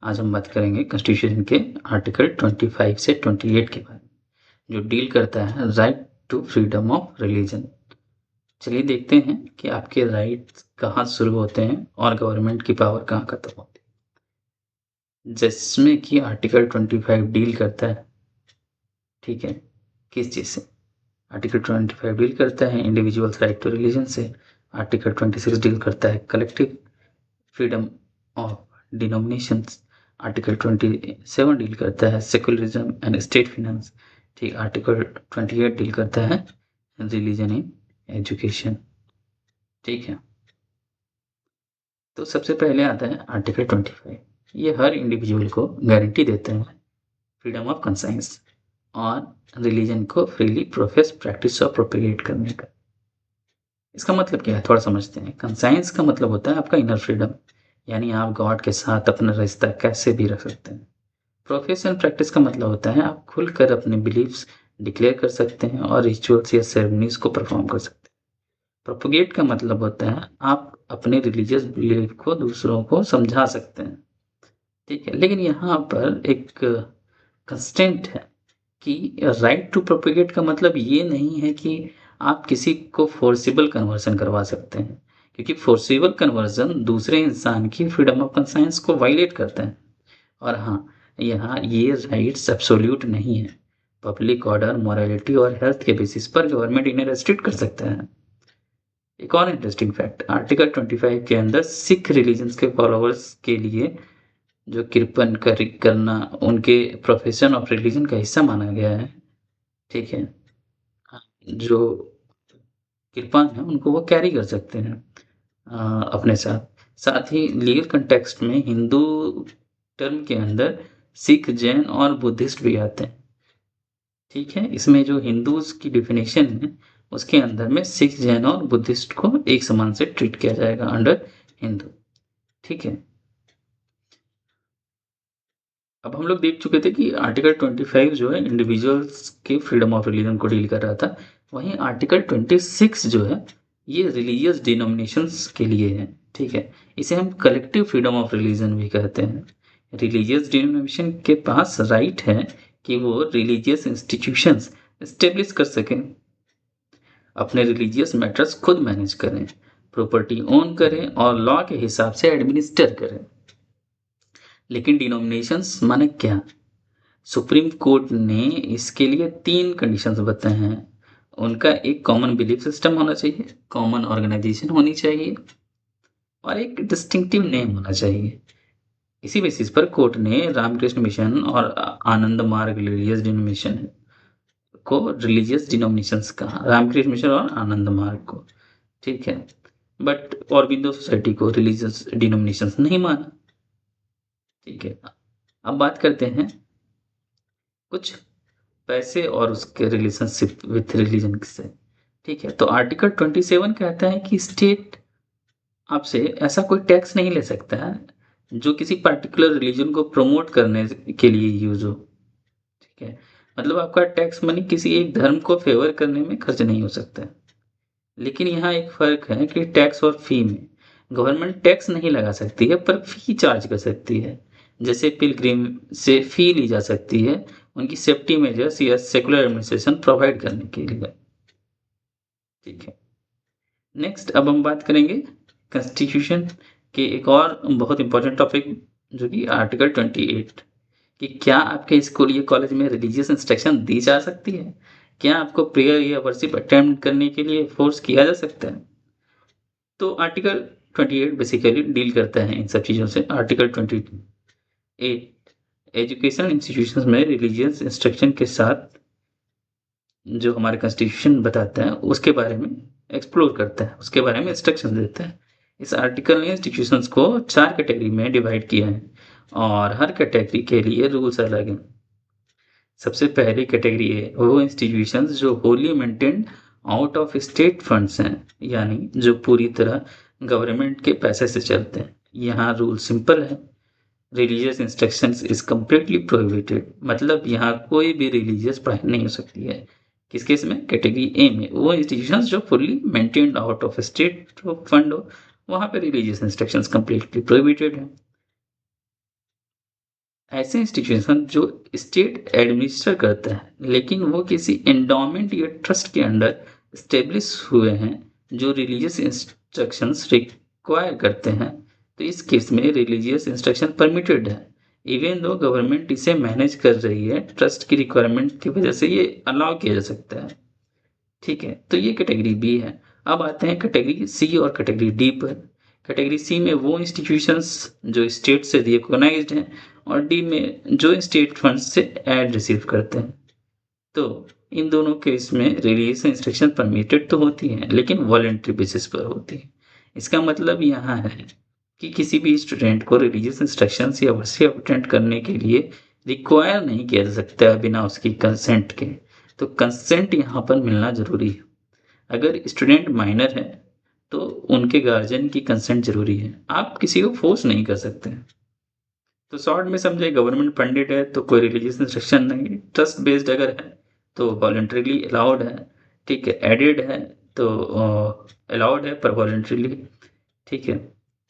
Speaker 1: आज हम बात करेंगे कॉन्स्टिट्यूशन के आर्टिकल 25 से 28 के बारे में, जो डील करता है right to freedom of religion. चलिए देखते हैं कि आपके राइट्स कहाँ शुरू होते हैं और गवर्नमेंट की पावर कहाँ खत्म होती है। जिसमें कि आर्टिकल 25 डील करता है, ठीक है, किस चीज़ से? आर्टिकल 25 डील करता है इंडिविजुअल्स राइट टू रिलीजन से। आर्टिकल 26 डील करता है collective freedom of denominations. Article 27 deal करता है सेकुलरिज्म एंड स्टेट फिनेंस। ठीक, आर्टिकल 28 डील करता है रिलीजन इन एजुकेशन। ठीक है, तो सबसे पहले आता है आर्टिकल 25। ये हर इंडिविजुअल को गारंटी देते हैं फ्रीडम ऑफ कंसाइंस और रिलीजन को फ्रीली प्रोफेस, प्रैक्टिस और प्रोपेगेट करने का। इसका मतलब क्या है, थोड़ा समझते हैं। कंसाइंस का मतलब होता है आपका इनर फ्रीडम, यानी आप गॉड के साथ अपना रिश्ता कैसे भी रख सकते हैं। प्रोफेस एंड प्रैक्टिस का मतलब होता है आप खुलकर अपने बिलीफ्स डिक्लेयर कर सकते हैं और रिचुअल्स या सेरेमनीज को परफॉर्म कर सकते हैं। प्रोपोगेट का मतलब होता है आप अपने रिलीजियस बिलीफ को दूसरों को समझा सकते हैं। ठीक है, लेकिन यहाँ पर एक कंस्टेंट है कि राइट टू प्रोपेगेट का मतलब ये नहीं है कि आप किसी को फोर्सिबल कन्वर्सन करवा सकते हैं, क्योंकि फोर्सिबल कन्वर्सन दूसरे इंसान की फ्रीडम ऑफ कंसाइंस को वायलेट करता है। और हाँ, यहाँ ये राइट्स एब्सोल्यूट नहीं है। पब्लिक ऑर्डर, मोरालिटी और हेल्थ के बेसिस पर गवर्नमेंट इन्हें रेस्ट्रिक्ट कर सकता है। एक और इंटरेस्टिंग फैक्ट, आर्टिकल 25 के अंदर सिख रिलीजन्स के फॉलोअर्स के लिए जो कृपन करना उनके प्रोफेशन ऑफ रिलीजन का हिस्सा माना गया है। ठीक है, हाँ, जो कृपान है उनको वो कैरी कर सकते हैं अपने साथ। साथ ही लीगल कंटेक्स्ट में हिंदू टर्म के अंदर सिख, जैन और बुद्धिस्ट भी आते हैं। ठीक है, इसमें जो हिंदूज की डेफिनेशन है उसके अंदर में सिख, जैन और बुद्धिस्ट को एक समान से ट्रीट किया जाएगा अंडर हिंदू। ठीक है, अब हम लोग देख चुके थे कि आर्टिकल 25 जो है इंडिविजुअल्स के फ्रीडम ऑफ रिलीजन को डील कर रहा था। वहीं आर्टिकल 26 जो है ये रिलीजियस डिनोमिनेशंस के लिए है। ठीक है, इसे हम कलेक्टिव फ्रीडम ऑफ रिलीजन भी कहते हैं। रिलीजियस डिनोमिनेशन के पास राइट है कि वो रिलीजियस इंस्टीट्यूशंस एस्टेब्लिश कर सकें, अपने रिलीजियस मैटर्स खुद मैनेज करें, प्रॉपर्टी ओन करें और लॉ के हिसाब से एडमिनिस्टर करें। लेकिन डिनोमिनेशंस माने क्या? सुप्रीम कोर्ट ने इसके लिए 3 कंडीशंस बताए हैं। उनका एक कॉमन बिलीफ सिस्टम होना चाहिए, कॉमन ऑर्गेनाइजेशन होनी चाहिए और एक डिस्टिंक्टिव नेम होना चाहिए। इसी बेसिस पर कोर्ट ने रामकृष्ण मिशन और आनंद मार्ग रिलीजियस डिनोमिनेशन को रिलीजियस डिनोमिनेशंस कहा, रामकृष्ण मिशन और आनंद मार्ग को। ठीक है, बट औरबिंदो सोसाइटी को रिलीजियस डिनोमिनेशंस नहीं माना। ठीक है, अब बात करते हैं कुछ पैसे और उसके रिलेशनशिप विथ रिलीजन से। ठीक है, तो आर्टिकल 27 कहता है कि स्टेट आपसे ऐसा कोई टैक्स नहीं ले सकता है जो किसी पर्टिकुलर रिलीजन को प्रमोट करने के लिए यूज हो। ठीक है, मतलब आपका टैक्स मनी किसी एक धर्म को फेवर करने में खर्च नहीं हो सकता है। लेकिन यहाँ एक फ़र्क है कि टैक्स और फ़ी में गवर्नमेंट टैक्स नहीं लगा सकती है पर फ़ी चार्ज कर सकती है। जैसे पिलग्रिम से फ़ी ली जा सकती है उनकी सेफ्टी मेजर्स या सेकुलर एडमिनिस्ट्रेशन प्रोवाइड करने के लिए। ठीक है, नेक्स्ट अब हम बात करेंगे कॉन्स्टिट्यूशन के एक और बहुत इंपॉर्टेंट टॉपिक जो कि आर्टिकल 28 कि क्या आपके स्कूल या कॉलेज में रिलीजियस इंस्ट्रक्शन दी जा सकती है? क्या आपको प्रेयर या वर्शिप अटेम्प्ट करने के लिए फोर्स किया जा सकता है? तो आर्टिकल 28 बेसिकली डील करता है इन सब चीज़ों से। आर्टिकल 28 एजुकेशन इंस्टीट्यूशंस में रिलीजियस इंस्ट्रक्शन के साथ जो हमारे कॉन्स्टिट्यूशन बताता है उसके बारे में एक्सप्लोर करता है, उसके बारे में इंस्ट्रक्शन देता है। इस आर्टिकल ने इंस्टीट्यूशंस को 4 कैटेगरी में डिवाइड किया है और हर कैटेगरी के लिए रूल्स अलग हैं। सबसे पहली कैटेगरी है वो इंस्टीट्यूशंस जो Holi maintained out of state funds हैं, यानी जो पूरी तरह गवर्नमेंट के पैसे से चलते हैं। यहाँ रूल सिंपल है, religious instructions is completely prohibited, मतलब यहाँ कोई भी रिलीजियस पढ़ाई नहीं हो सकती है। किस केस में? कैटेगरी ए में वो इंस्टीट्यूशंस जो fully maintained out of state fund हो, वहाँ पे रिलीजियस इंस्ट्रक्शंस कम्प्लीटली प्रोहिबिटेड है। ऐसे इंस्टीट्यूशन जो स्टेट एडमिनिस्टर करता है लेकिन वो किसी एंडोमेंट या ट्रस्ट के अंडर स्टेब्लिश हुए हैं, जो रिलीजियस इंस्ट्रक्शंस रिक्वायर करते हैं, तो इस केस में रिलीजियस इंस्ट्रक्शन परमिटेड है। इवन दो गवर्नमेंट इसे मैनेज कर रही है, ट्रस्ट की रिक्वायरमेंट की वजह से ये अलाउ किया जा सकता है। ठीक है, तो ये कैटेगरी बी है। अब आते हैं कैटेगरी सी और कैटेगरी डी पर। कैटेगरी सी में वो इंस्टीट्यूशंस जो स्टेट से रिकॉग्नाइज्ड हैं और डी में जो स्टेट फंड से एड रिसीव करते हैं। तो इन दोनों केस में रिलीजियस इंस्ट्रक्शन परमिटेड तो होती हैं लेकिन वॉलंटरी बेसिस पर होती है। इसका मतलब यहाँ है कि किसी भी स्टूडेंट को रिलीजियस इंस्ट्रक्शंस या वर्शिप अटेंड करने के लिए रिक्वायर नहीं किया जा सकता है बिना उसकी कंसेंट के। तो कंसेंट यहाँ पर मिलना ज़रूरी है। अगर स्टूडेंट माइनर है तो उनके गार्जियन की कंसेंट ज़रूरी है, आप किसी को फोर्स नहीं कर सकते। तो शॉर्ट में समझे, गवर्नमेंट फंडेड है तो कोई रिलीजियस इंस्ट्रक्शन नहीं, ट्रस्ट बेस्ड अगर है तो वॉलंटरीली अलाउड है। ठीक है, एडेड है तो अलाउड है पर वॉलंटरीली। ठीक है,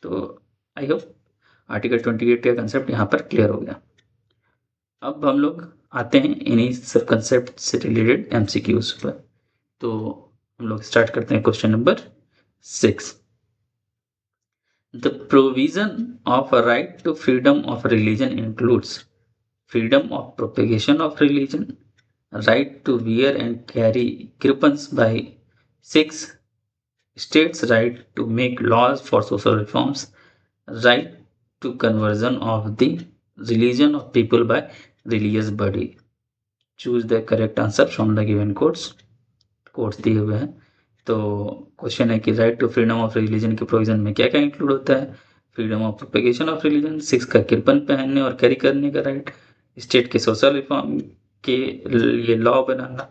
Speaker 1: तो आई होप आर्टिकल 28 का कंसेप्ट यहाँ पर क्लियर हो गया। अब हम लोग आते हैं इन्हीं सब कंसेप्ट से रिलेटेड एमसीक्यूज पर। तो हम लोग स्टार्ट करते हैं question number 6। The provision of a right to freedom of religion includes freedom of propagation of religion, right to wear and carry kirpans by 6, states' right to make laws for social reforms, right to conversion of the religion of people by religious body. Choose the correct answer from the given codes दिए हुए हैं। तो question है कि right to freedom of religion के provision में क्या क्या इंक्लूड होता है? Freedom of propagation of religion, 6 का किरपन पहनने और कैरी करने का राइट, स्टेट के सोशल रिफॉर्म के लिए लॉ बनाना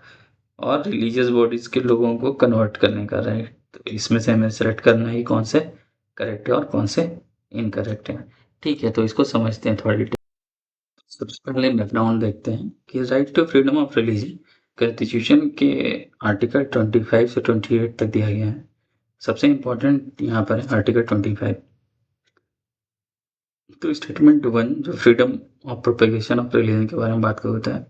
Speaker 1: और रिलीजियस बॉडीज के लोगों को कन्वर्ट करने का राइट। तो इसमें से हमें सेलेक्ट करना है कौन से करेक्ट है और कौन से इनकरेक्ट है। ठीक है, तो इसको समझते हैं थोड़ा डिटेल। सबसे पहले बैकग्राउंड देखते हैं कि right to freedom of religion constitution के आर्टिकल 25 से 28 तक दिया गया है। सबसे इम्पोर्टेंट यहाँ पर है आर्टिकल 25। तो स्टेटमेंट 1 जो freedom of propagation of religion के बारे में बात करता है,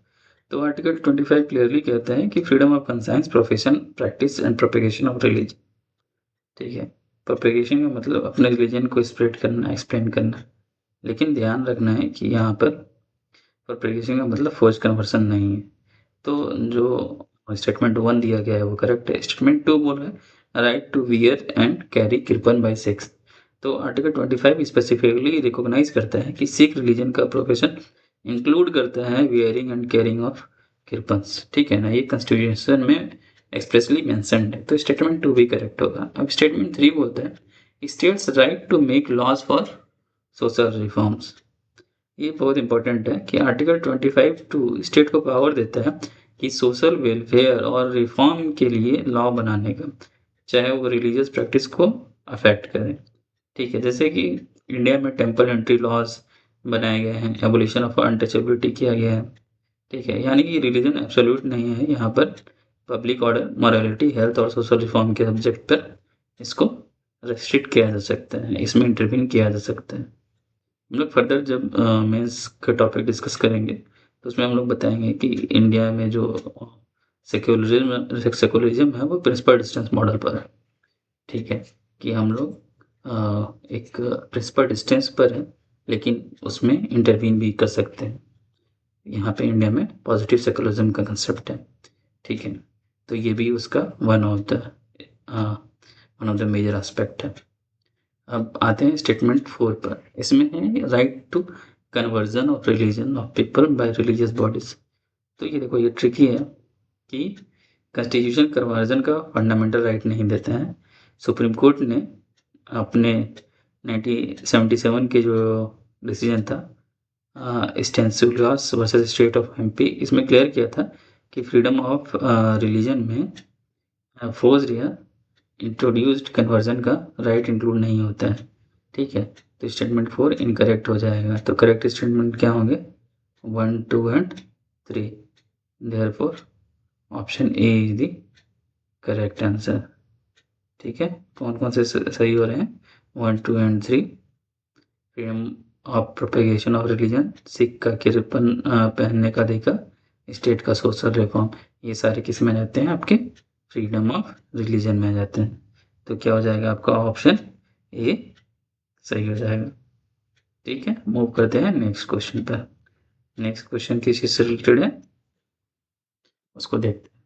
Speaker 1: तो आर्टिकल 25 क्लियरली कहता है कि freedom of conscience, profession, practice and propagation of religion. ठीक है, प्रोपेगेशन का मतलब अपने रिलीजन को स्प्रेड करना, एक्सप्लेन करना, लेकिन ध्यान रखना है कि यहाँ पर प्रोपेगेशन का मतलब फोर्स कन्वर्सन नहीं है। तो जो स्टेटमेंट 1 दिया गया है वो करेक्ट है। स्टेटमेंट 2 बोल रहा है right to wear and carry kirpan by Sikhs. तो आर्टिकल 25 स्पेसिफिकली रिकॉग्नाइज करता है कि सिख रिलीजन का प्रोफेशन इंक्लूड करता है wearing and carrying of kirpans. ठीक है ना, ये कॉन्स्टिट्यूशन में एक्सप्रेसली मेंशन्ड है। तो स्टेटमेंट 2 भी करेक्ट होगा। अब स्टेटमेंट 3 बोलता है states right to make laws for social reforms. ये बहुत इंपॉर्टेंट है कि आर्टिकल 25 टू स्टेट को पावर देता है कि सोशल वेलफेयर और रिफॉर्म के लिए लॉ बनाने का, चाहे वो रिलीजियस प्रैक्टिस को अफेक्ट करे। ठीक है, जैसे कि इंडिया में टेम्पल एंट्री लॉज बनाए गए हैं, एबोलिशन ऑफ अनटचेबिलिटी किया गया है। ठीक है, यानी कि रिलीजन एब्सोल्यूट नहीं है। यहाँ पर पब्लिक ऑर्डर, मोरालिटी, हेल्थ और सोशल रिफॉर्म के सब्जेक्ट पर इसको रेस्ट्रिक्ट किया जा सकता है, इसमें इंटरवीन किया जा सकता है। हम लोग फर्दर जब मेंस का टॉपिक डिस्कस करेंगे तो उसमें हम लोग बताएंगे कि इंडिया में जो सेकुलरिज्म है वो प्रिंसिपल डिस्टेंस मॉडल पर है। ठीक है, कि हम लोग एक प्रिंसिपल डिस्टेंस पर है लेकिन उसमें इंटरवीन भी कर सकते हैं। यहाँ पे इंडिया में पॉजिटिव सेकुलरिज्म का कंसेप्ट है। ठीक है, तो ये भी उसका one of the major aspect है। अब आते हैं स्टेटमेंट 4 पर। इसमें है right to conversion of religion of people by religious bodies. तो ये देखो, ये ट्रिकी है कि कॉन्स्टिट्यूशन कन्वर्जन का फंडामेंटल राइट नहीं देते हैं। सुप्रीम कोर्ट ने अपने 1977 के जो डिसीजन था स्टेनिस्लास वर्सेस स्टेट ऑफ एमपी, इसमें क्लियर किया था कि फ्रीडम ऑफ रिलीजन में फोर्स्ड या इंट्रोड्यूस्ड कन्वर्जन का राइट इंक्लूड नहीं होता है। ठीक है, तो स्टेटमेंट 4 इनकरेक्ट हो जाएगा। तो करेक्ट स्टेटमेंट क्या होंगे? 1, 2 and 3। Therefore option A is the correct answer. ठीक है, कौन कौन से सही हो रहे हैं? 1, 2 and 3। Freedom of propagation of religion, Sikh का किरपन पहनने का अधिकार, स्टेट का सोशल रिफॉर्म, ये सारे किस में जाते हैं? आपके फ्रीडम ऑफ रिलीजन में आ जाते हैं। तो क्या हो जाएगा आपका? ऑप्शन ए सही हो जाएगा। ठीक है, मूव करते हैं नेक्स्ट क्वेश्चन पर। नेक्स्ट क्वेश्चन किस से रिलेटेड है उसको देखते हैं।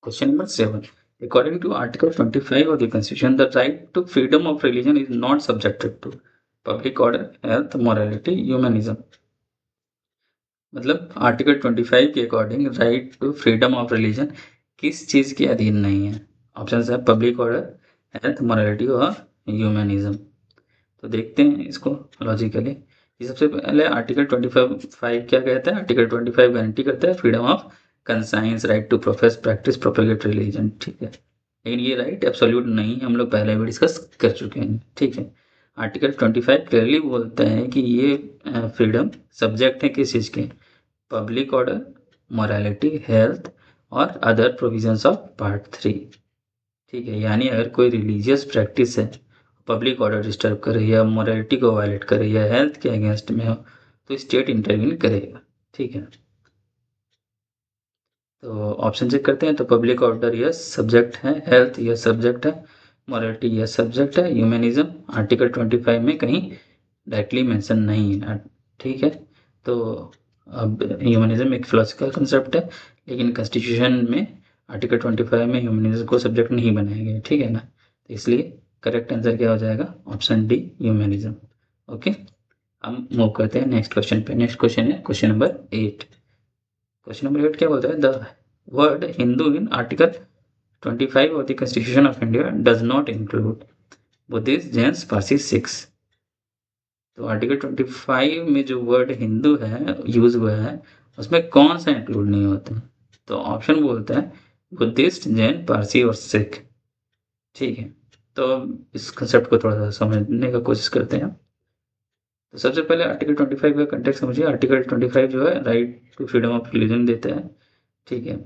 Speaker 1: Question number 7, according to article 25 of the constitution, the right to freedom of religion is not subjected to public order, health, morality, humanism। मतलब आर्टिकल 25 के according right to freedom of religion किस चीज के अधीन नहीं है? ऑप्शन है public order, health, morality और ह्यूमनिज्म। तो देखते हैं इसको लॉजिकली। सबसे पहले आर्टिकल 25 क्या कहता है? आर्टिकल 25 गारंटी करता है freedom of conscience, right to profess, practice, propagate religion. ठीक है, लेकिन ये राइट एब्सोल्यूट नहीं है, हम लोग पहले भी डिस्कस कर चुके हैं। ठीक है, आर्टिकल 25 क्लियरली बोलता है कि ये फ्रीडम सब्जेक्ट है किस चीज़ के? पब्लिक ऑर्डर, मोरालिटी, हेल्थ और अदर प्रोविजंस ऑफ पार्ट 3। ठीक है, यानी अगर कोई रिलीजियस प्रैक्टिस है, पब्लिक ऑर्डर डिस्टर्ब करे या मोरालिटी को वायलेट करे या हेल्थ के अगेंस्ट में हो, तो स्टेट इंटरवीन करेगा। ठीक है, तो ऑप्शन चेक करते हैं। तो पब्लिक ऑर्डर यस सब्जेक्ट है, हेल्थ यस सब्जेक्ट है, मोरालिटी यस सब्जेक्ट है, ह्यूमनिज्म आर्टिकल 25 में कहीं डायरेक्टली मेंशन नहीं है। ठीक है, तो अब ह्यूमनिज्म एक फिलोसफिकल कंसेप्ट है, लेकिन कॉन्स्टिट्यूशन में आर्टिकल 25 में ह्यूमनिज्म को सब्जेक्ट नहीं बनाया गया। ठीक है ना, तो इसलिए करेक्ट आंसर क्या हो जाएगा? Option D, humanism. ओके, हम मूव करते हैं नेक्स्ट क्वेश्चन पे। नेक्स्ट क्वेश्चन है क्वेश्चन नंबर 8। क्वेश्चन नंबर 8 क्या बोलता है? The word Hindu in article 25 of the constitution of India does not include Buddhist, Jains, Parsi, Sikhs. तो आर्टिकल 25 में जो वर्ड हिंदू है यूज हुआ है, उसमें कौन सा इंक्लूड नहीं होता? तो ऑप्शन बोलता है बुद्धिस्ट, जैन, पारसी और सिख। ठीक है, तो इस कंसेप्ट को थोड़ा सा समझने का कोशिश करते हैं। तो सबसे पहले आर्टिकल 25 का कंटेक्स्ट समझिए। आर्टिकल 25 जो है right to freedom of religion देता है। ठीक है,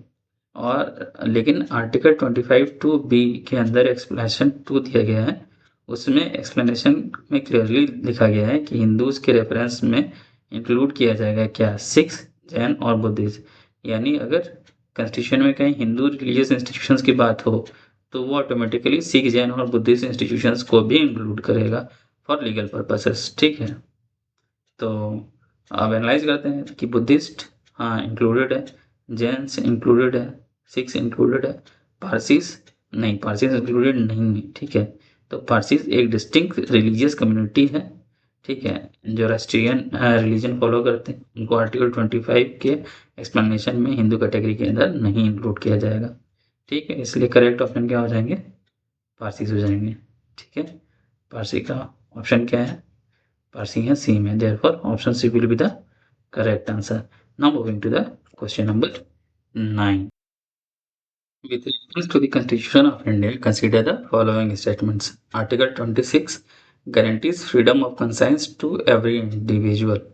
Speaker 1: और लेकिन आर्टिकल 25(2)(b) के अंदर एक्सप्लेनेशन 2 दिया गया है। उसमें एक्सप्लेनेशन में क्लियरली लिखा गया है कि हिंदूज के रेफरेंस में इंक्लूड किया जाएगा क्या? सिख्स, जैन और बुद्धिस्ट। यानी अगर कॉन्स्टिट्यूशन में कहीं हिंदू रिलीजियस इंस्टीट्यूशंस की बात हो, तो वो ऑटोमेटिकली सिख, जैन और बुद्धिस्ट इंस्टीट्यूशंस को भी इंक्लूड करेगा फॉर लीगल पर्पसेस। ठीक है, तो अब एनालाइज करते हैं कि बुद्धिस्ट हाँ इंक्लूडेड है, जैन्स इंक्लूडेड है, सिख्स इंक्लूडेड है, पारसीस नहीं, पारसीस इंक्लूडेड नहीं है। ठीक है, तो पारसीस एक डिस्टिंक्ट रिलीजियस कम्युनिटी है। ठीक है, जो राष्ट्रीयन रिलीजन फॉलो करते हैं, उनको आर्टिकल 25 के एक्सप्लेनेशन में हिंदू कैटेगरी के अंदर नहीं इंक्लूड किया जाएगा। ठीक है, इसलिए करेक्ट ऑप्शन क्या हो जाएंगे? पारसीस हो जाएंगे। ठीक है, पारसी का ऑप्शन क्या है? Parsi है, C में। Therefore, option C will be the correct answer. Now moving to the question number 9. With reference to the Constitution of India, consider the following statements. Article 26 guarantees freedom of conscience to every individual.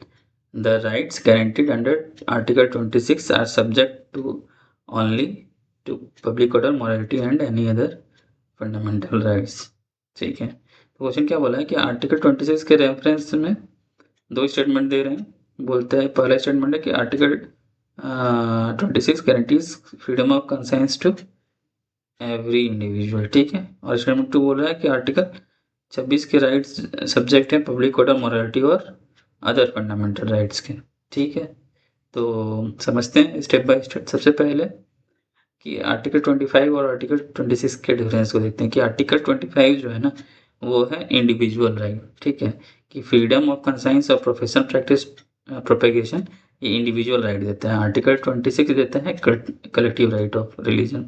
Speaker 1: The rights guaranteed under Article 26 are subject to only to public order, morality and any other fundamental rights. ठीक है, तो question क्या बोला है कि article 26 के reference में दो स्टेटमेंट दे रहे हैं। बोलते हैं पहला स्टेटमेंट है कि article 26 guarantees freedom of conscience to every individual. ठीक है, और स्टेटमेंट 2 बोल रहा है कि आर्टिकल 26 के राइट्स सब्जेक्ट हैं पब्लिक ऑर्डर, मोरालिटी और अदर फंडामेंटल राइट्स के। ठीक है, तो समझते हैं स्टेप बाय स्टेप। सबसे पहले कि आर्टिकल 25 और आर्टिकल 26 के डिफरेंस को देखते हैं कि आर्टिकल 25 जो है ना, वो है इंडिविजुअल राइट। ठीक है, कि फ्रीडम ऑफ कंसाइंस और प्रोफेशनल प्रैक्टिस, प्रोपेगेशन ये इंडिविजुअल राइट देता है। आर्टिकल 26 देता है कलेक्टिव राइट ऑफ रिलीजन,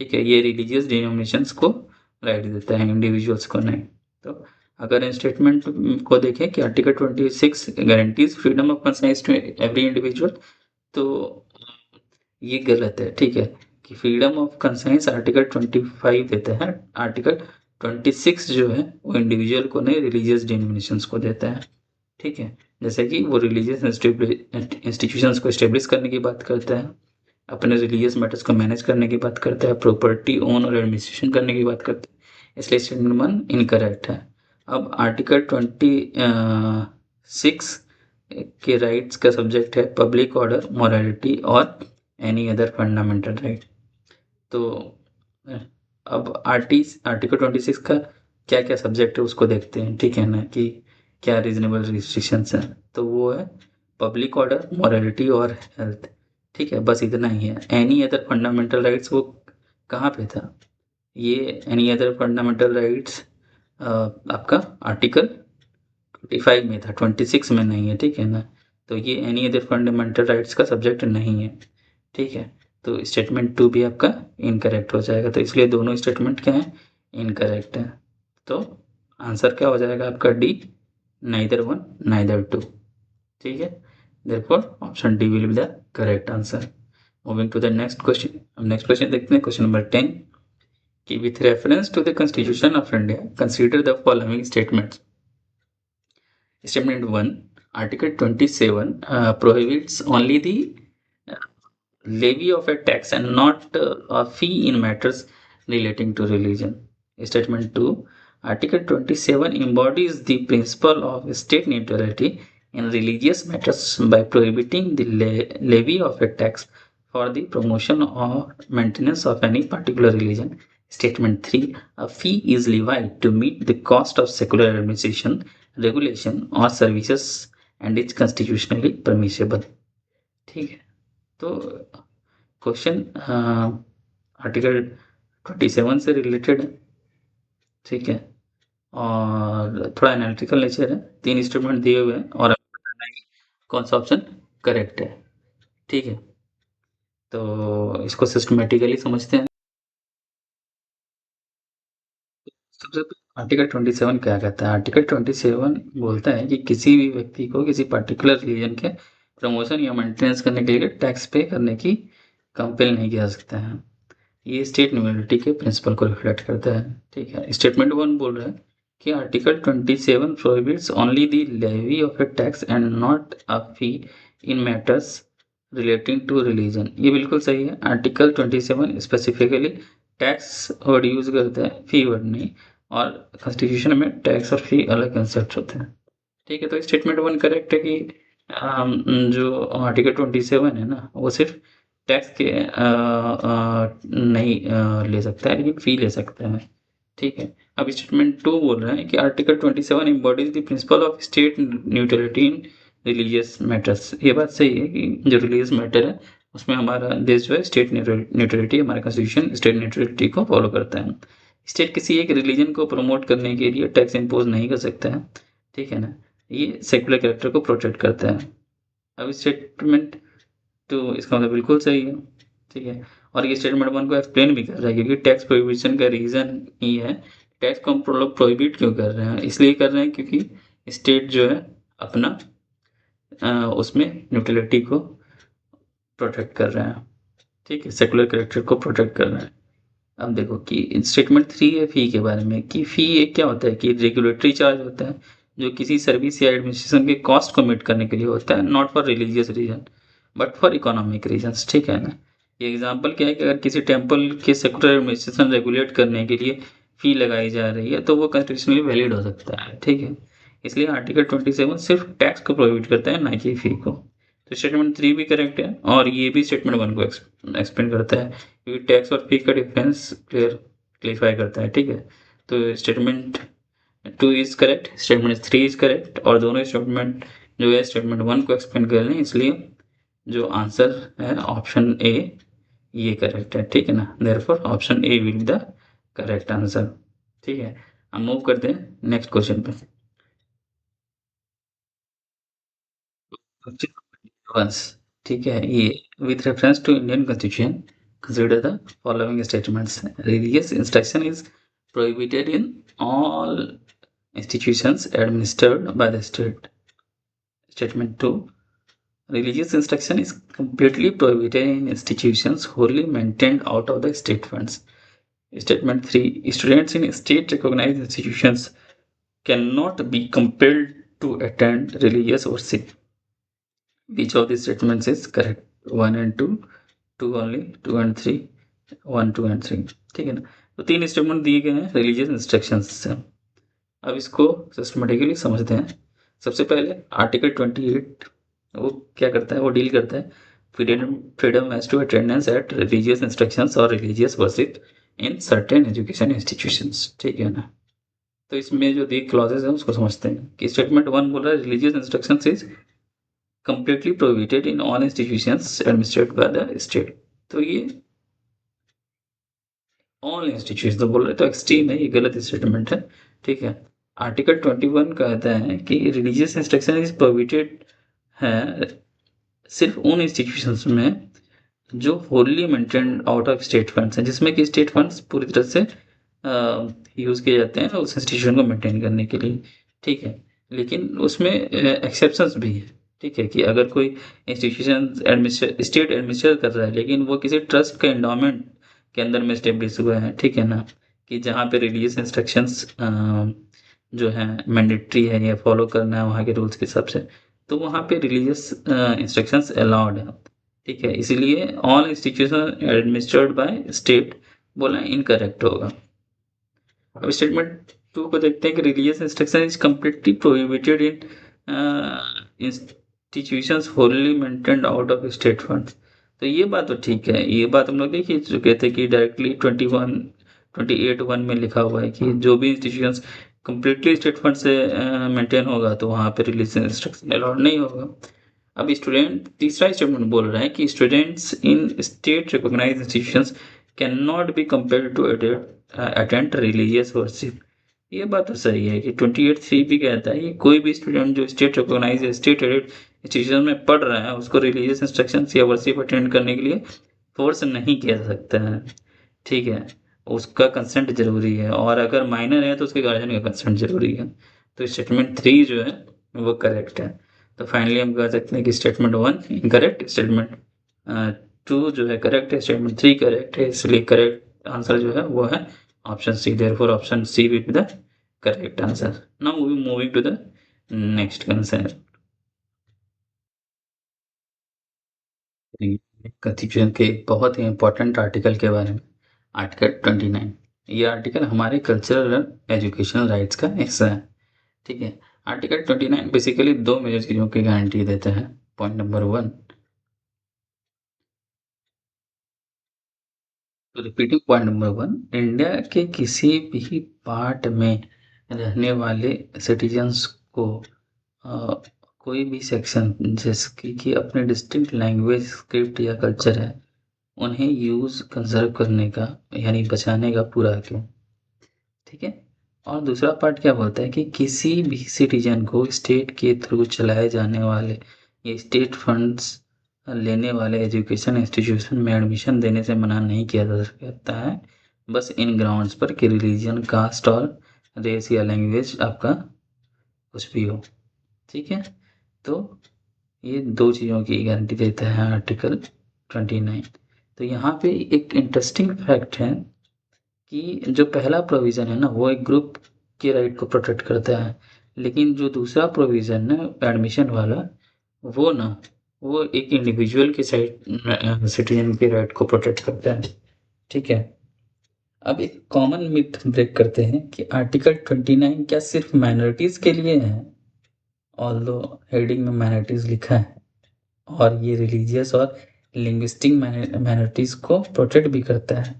Speaker 1: ठीक है, ये रिलीजियस डिनोमिनेशंस को राइट देता है, इंडिविजुअल्स को नहीं। तो अगर इन स्टेटमेंट को देखें कि article 26 guarantees freedom of conscience to every individual, तो ये गलत है, ठीक है, कि फ्रीडम ऑफ कंसाइंस आर्टिकल 25 देता है, आर्टिकल 26 जो है वो इंडिविजुअल को नहीं, रिलीजियस डिनोमिनेशंस को देता है, ठीक है। जैसे कि वो रिलीजियस इंस्टीट्यूशंस को एस्टेब्लिश करने की बात करता है, अपने रिलीजियस मैटर्स को मैनेज करने की बात करता है, प्रॉपर्टी ओन और एडमिनिस्ट्रेशन करने की बात करता है, इसलिए स्टेटमेंट 1 इनकरेक्ट है। अब आर्टिकल 26 के राइट्स का सब्जेक्ट है पब्लिक ऑर्डर, मोरालिटी और एनी अदर फंडामेंटल राइट। तो अब आर्टिकल 26 का क्या क्या सब्जेक्ट है उसको देखते हैं, ठीक है ना, कि क्या रीजनेबल रिस्ट्रिक्शंस हैं। तो वो है पब्लिक ऑर्डर, मोरालिटी और हेल्थ, ठीक है, बस इतना ही है। एनी अदर फंडामेंटल राइट्स वो कहाँ पे था, ये एनी अदर फंडामेंटल राइट्स आपका आर्टिकल 25 में था, 26 में नहीं है, ठीक है ना। तो ये एनी अदर फंडामेंटल राइट्स का सब्जेक्ट नहीं है, ठीक है। तो स्टेटमेंट 2 भी आपका इनकरेक्ट हो जाएगा। तो इसलिए दोनों स्टेटमेंट क्या हैं, इनकरेक्ट है। तो आंसर क्या हो जाएगा आपका डी, नाइदर 1 नाइदर 2, ठीक है। Therefore option D will be the correct answer. Moving to the next question. अब नेक्स्ट क्वेश्चन देखते हैं, क्वेश्चन नंबर 10 कि with reference to the constitution of India consider the following statements. Statement 1, Article 27 prohibits only the levy of a tax and not a fee in matters relating to religion. Statement 2, Article 27 embodies the principle of state neutrality in religious matters by prohibiting the levy of a tax for the promotion or maintenance of any particular religion. Statement 3, a fee is levied to meet the cost of secular administration, regulation or services and is constitutionally permissible, ठीक है। तो question article 27 से related है, ठीक है, और थोड़ा analytical nature है। 3 स्टेटमेंट दिए हुए हैं और आपको बताना है कि कौन सा ऑप्शन करेक्ट है, ठीक है। तो इसको सिस्टमेटिकली समझते हैं। सबसे पहले आर्टिकल 27 क्या कहता है। आर्टिकल 27 बोलता है कि किसी भी व्यक्ति को किसी पर्टिकुलर रिलीजन के प्रमोशन या मेंटेनेंस करने के लिए टैक्स पे करने की कंपेल नहीं किया जा सकता है। ये स्टेट न्यूट्रलिटी के प्रिंसिपल को रिफ्लेक्ट करता है, ठीक है। स्टेटमेंट 1 बोल रहा है कि article 27 prohibits only the levy of a tax and not a fee in matters relating to religion. ये बिल्कुल सही है। Article 27 specifically tax word use करता है, फी वर्ड नहीं, और कॉन्स्टिट्यूशन में टैक्स और फी अलग कंसेप्ट होते हैं, ठीक है। तो स्टेटमेंट 1 करेक्ट है कि जो आर्टिकल 27 है ना वो सिर्फ टैक्स के नहीं ले सकता है, लेकिन फी ले सकता है, ठीक है। अब स्टेटमेंट 2 बोल रहा है कि article 27 embodies the principle of state neutrality in religious matters. ये बात सही है कि जो रिलीजियस मैटर है उसमें हमारा देश जो है स्टेट न्यूट्रलिटी, हमारा कॉन्स्टिट्यूशन स्टेट न्यूट्रलिटी को फॉलो करता है। स्टेट किसी एक रिलीजन को प्रमोट करने के लिए टैक्स इम्पोज नहीं कर सकता है, ठीक है ना। ये सेकुलर कैरेक्टर को प्रोटेक्ट करता है। अब स्टेटमेंट 2 इसका मतलब बिल्कुल सही है, ठीक है। और ये स्टेटमेंट 1 को एक्सप्लेन भी कर रहा है, क्योंकि टैक्स प्रोहिबिशन का रीज़न ये है, टैक्स को हम लोग प्रोहिबिट क्यों कर रहे हैं, इसलिए कर रहे हैं क्योंकि स्टेट जो है अपना उसमें न्यूट्रलिटी को प्रोटेक्ट कर रहे हैं, ठीक है, सेकुलर कैरेक्टर को प्रोटेक्ट कर रहे हैं। अब देखो कि स्टेटमेंट 3 है फ़ी के बारे में, कि फ़ी एक क्या होता है कि रेगुलेटरी चार्ज होता है जो किसी सर्विस या एडमिनिस्ट्रेशन के कॉस्ट को मीट करने के लिए होता है, not for religious reason but for economic reasons, ठीक है ना। ये एग्जांपल क्या है कि अगर किसी टेम्पल के सेकुलर एडमिनिस्ट्रेशन रेगुलेट करने के लिए फ़ी लगाई जा रही है तो वो कॉन्स्टिट्यूशनली वैलिड हो सकता है, ठीक है। इसलिए आर्टिकल 27 सिर्फ टैक्स को प्रोहिबिट करता है, ना कि फ़ी को। तो स्टेटमेंट 3 भी करेक्ट है और ये भी स्टेटमेंट 1 को एक्सप्लेन करता है, क्योंकि टैक्स और फी का डिफरेंस क्लियरफाई करता है, ठीक है। तो statement 2 is correct, statement 3 is correct, और दोनों स्टेटमेंट जो है स्टेटमेंट 1 को एक्सप्लेन कर रहे हैं, इसलिए जो आंसर है ऑप्शन ए ये करेक्ट है, ठीक है ना। Therefore option A will be the correct answer, ठीक है। हम मूव करते हैं नेक्स्ट क्वेश्चन पे। वंस ठीक है ये with reference to Indian constitution consider the following statements religious instruction is prohibited in all institutions administered by the state. Statement 2. Religious instruction is completely prohibited in institutions wholly maintained out of the state funds. Statement 3. Students in state recognized institutions cannot be compelled to attend religious worship. Which of these statements is correct? 1 and 2, 2 only, 2 and 3, 1, 2 and 3. ठीक है ना? तो 3 statement दिए गए हैं religious instructions से। अब इसको सिस्टमेटिकली समझते हैं। सबसे पहले आर्टिकल 28 वो क्या करता है, वो डील करता है freedom as to attendance at religious instructions or religious worship in certain education institutions. ठीक है ना? तो इसमें जो दी क्लॉजेज हैं उसको समझते हैं कि स्टेटमेंट 1 बोल रहा है religious instructions is completely prohibited in all institutions administrated by the state. तो ये ऑल इंस्टीट्यूशन तो बोल रहे, तो एक्सट्रीम है, ये गलत स्टेटमेंट है। ठीक है? आर्टिकल 21 कहता है कि रिलीजियस इंस्ट्रक्शन इज प्रोहिबिटेड है सिर्फ उन इंस्टीट्यूशंस में जो Holi maintained out of state funds हैं, जिसमें कि स्टेट फंड्स पूरी तरह से यूज़ किए जाते हैं उस इंस्टीट्यूशन को मेंटेन करने के लिए। ठीक है? लेकिन उसमें एक्सेप्शंस भी है। ठीक है? कि अगर कोई इंस्टीट्यूशन स्टेट एडमिनिस्टर कर रहा है लेकिन वो किसी ट्रस्ट का एंडोमेंट के अंदर में स्टेब्लिश हुआ है। ठीक है ना? कि जहाँ पे रिलीजियस इंस्ट्रक्शंस जो है मैंडेटरी है या फॉलो करना है वहाँ के रूल्स के हिसाब से, तो वहाँ पे रिलीजियस इंस्ट्रक्शंस अलाउड है। ठीक है? इसीलिए all institution administered by state बोला इनकरेक्ट होगा। अब स्टेटमेंट 2 को देखते हैं कि religious instruction is completely prohibited in institutions Holi maintained out of state funds. तो ये बात तो ठीक है, ये बात हम लोग देख ही चुके थे कि डायरेक्टली 28(1) में लिखा हुआ है कि जो भी इंस्टीट्यूशंस कंप्लीटली स्टेट फंड से मेंटेन होगा तो वहाँ पे रिलीजियस इंस्ट्रक्शन अलाउड नहीं होगा। अब स्टूडेंट तीसरा स्टेटमेंट बोल रहा है कि students in state recognised institutions can not be compared to attend religious worship. ये बात तो सही है कि 28(3) भी कहता है कि कोई भी स्टूडेंट जो state recognised state aided institution में पढ़ रहा है उसको रिलीजियस इंस्ट्रक्शंस या वर्शिप अटेंड करने के लिए फोर्स नहीं किया जा सकता है। ठीक है? उसका कंसेंट ज़रूरी है और अगर माइनर है तो उसके गार्जियन का कंसेंट ज़रूरी है। तो स्टेटमेंट 3 जो है वो करेक्ट है। तो फाइनली हम कह सकते हैं कि स्टेटमेंट 1 इनकरेक्ट, स्टेटमेंट 2 जो है करेक्ट है, स्टेटमेंट 3 करेक्ट है, इसलिए करेक्ट आंसर जो है वो है option C. Therefore option C will be the correct answer. Now we moving to the next concern. Constitution के एक बहुत ही इम्पोर्टेंट आर्टिकल के बारे में, आर्टिकल 29। ये आर्टिकल हमारे कल्चरल और एजुकेशनल राइट्स का हिस्सा है। ठीक है? आर्टिकल 29 बेसिकली 2 मेजर चीज़ों की गारंटी देता है। पॉइंट नंबर 1, तो रिपीटिंग पॉइंट नंबर 1, इंडिया के किसी भी पार्ट में रहने वाले सिटीजन्स को अ, कोई भी सेक्शन जिसकी कि अपने डिस्टिंक्ट लैंग्वेज, स्क्रिप्ट या कल्चर है, उन्हें यूज़ कंज़र्व करने का यानी बचाने का पूरा हक है। ठीक है? और दूसरा पार्ट क्या बोलता है कि किसी भी सिटीजन को स्टेट के थ्रू चलाए जाने वाले या स्टेट फंड्स लेने वाले एजुकेशन इंस्टीट्यूशन में एडमिशन देने से मना नहीं किया जा सकता है, बस इन ग्राउंड्स पर कि रिलीजन, कास्ट और रेस या लैंग्वेज आपका कुछ भी हो। ठीक है? तो ये 2 चीज़ों की गारंटी देता है आर्टिकल 29। तो यहाँ पे एक इंटरेस्टिंग फैक्ट है कि जो पहला प्रोविज़न है ना, वो एक ग्रुप के राइट को प्रोटेक्ट करता है, लेकिन जो दूसरा प्रोविज़न है एडमिशन वाला, वो ना, वो एक इंडिविजुअल के साइड सिटीजन के राइट को प्रोटेक्ट करता है। ठीक है? अब एक कॉमन मिथ ब्रेक करते हैं कि आर्टिकल 29 क्या सिर्फ माइनॉरिटीज़ के लिए है? ऑल्दो हेडिंग में माइनॉरिटीज़ लिखा है और ये रिलीजियस और लिंग्विस्टिक माइनॉरिटीज़ को प्रोटेक्ट भी करता है।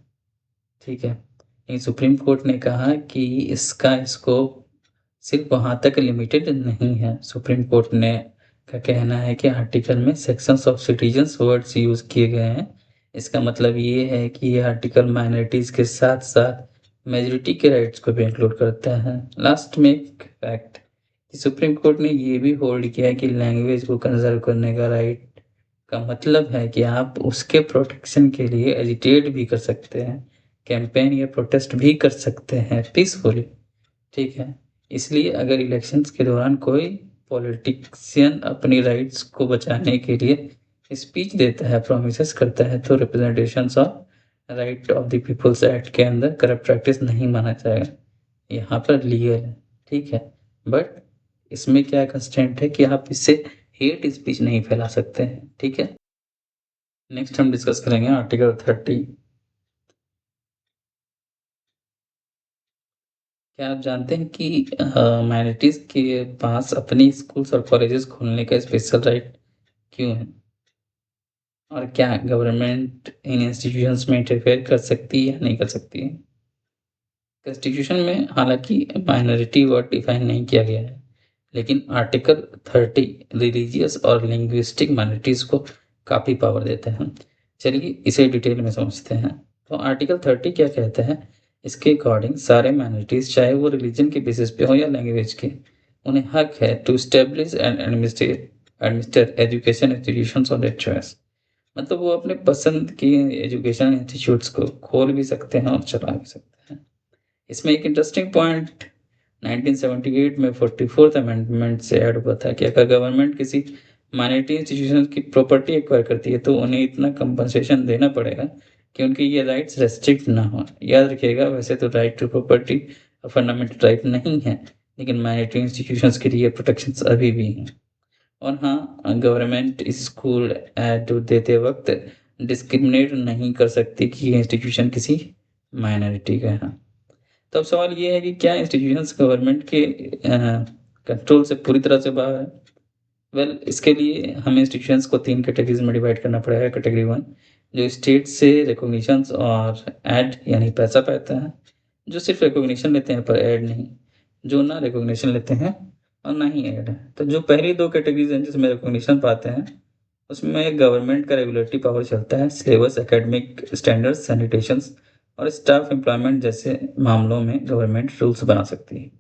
Speaker 1: ठीक है? लेकिन सुप्रीम कोर्ट ने कहा कि इसका स्कोप सिर्फ वहाँ तक लिमिटेड नहीं है। सुप्रीम कोर्ट ने का कहना है कि आर्टिकल में sections of citizens words use किए गए हैं। इसका मतलब ये है कि ये आर्टिकल माइनॉरिटीज़ के साथ-साथ मेजॉरिटी के राइट्स को भी इंक्लूड करता है। लास्ट में एक फैक्ट, सुप्रीम कोर्ट ने ये भी होल्ड किया है कि लैंग्वेज को कंज़र्व करने का राइट का मतलब है कि आप उसके प्रोटेक्शन के लिए एजिटेट भी कर सकते हैं, कैंपेन या प्रोटेस्ट भी कर सकते हैं पीसफुली, ठीक है? इसलिए अगर इलेक्शंस के दौरान कोई पॉलिटिशियन अपनी राइट्स को बचाने के लिए स्पीच देता है, प्रोमिसेस करता है, तो representations of right of the people's act के अंदर करप्ट प्रैक्टिस नहीं माना जाएगा। यहाँ पर लीगल है, ठीक है? बट इसमें क्या कंस्ट्रेंट है कि आप इससे हेट स्पीच नहीं फैला सकते हैं, ठीक है? नेक्स्ट हम डिस्कस करेंगे आर्टिकल 30। क्या आप जानते हैं कि माइनॉरिटीज़ के पास अपनी स्कूल्स और कॉलेजेस खोलने का स्पेशल राइट क्यों है? और क्या गवर्नमेंट इन इंस्टीट्यूशंस में इंटरफेयर कर सकती है या नहीं कर सकती है? कॉन्स्टिट्यूशन में हालाँकि माइनॉरिटी वर्ड डिफाइन नहीं किया गया है, लेकिन आर्टिकल 30 रिलीजियस और लिंग्विस्टिक माइनॉरिटीज़ को काफ़ी पावर देता है। चलिए इसे डिटेल में समझते हैं। तो आर्टिकल 30 क्या कहता है? इसके अकॉर्डिंग सारे माइनॉरिटीज़ चाहे वो रिलीजन के बेसिस पे हो या लैंग्वेज के, उन्हें हक है to establish and administer education institutions of their choice. मतलब वो अपने पसंद की एजुकेशन इंस्टीट्यूट्स को खोल भी सकते हैं और चला भी सकते हैं। इसमें एक इंटरेस्टिंग पॉइंट 1978 में 44th अमेंडमेंट से ऐड हुआ था कि अगर गवर्नमेंट किसी माइनॉरिटी इंस्टीट्यूशन की प्रॉपर्टी एक्वायर करती है तो उन्हें इतना कंपनसेशन देना पड़ेगा कि उनके ये राइट्स रेस्ट्रिक्ट ना हो। याद रखिएगा, वैसे तो right to property fundamental right नहीं है, लेकिन माइनॉरिटी इंस्टीट्यूशंस के लिए प्रोटेक्शंस अभी भी हैं। और हाँ, गवर्नमेंट स्कूल ऐड देते वक्त डिस्क्रिमिनेट नहीं कर सकती कि ये इंस्टीट्यूशन किसी माइनॉरिटी का है। तो अब सवाल ये है कि क्या इंस्टीट्यूशंस गवर्नमेंट के कंट्रोल से पूरी तरह से बाहर है? वेल, इसके लिए हमें इंस्टीट्यूशंस को 3 कैटेगरीज़ में डिवाइड करना पड़ेगा। कैटेगरी 1 जो स्टेट से रिकॉग्निशंस और ऐड यानी पैसा पाता है, जो सिर्फ़ रिकॉग्निशन लेते हैं पर ऐड नहीं, जो ना रिकॉग्निशन लेते हैं और ना ही ऐड है। तो जो पहली 2 कैटेगरीज़ हैं जिसमें रिकॉग्निशन पाते हैं, उसमें गवर्नमेंट का रेगुलेटरी पावर चलता है। सिलेबस, एकेडमिक स्टैंडर्ड्स, सैनिटेशंस और स्टाफ एम्प्लॉयमेंट जैसे मामलों में गवर्नमेंट रूल्स बना सकती है।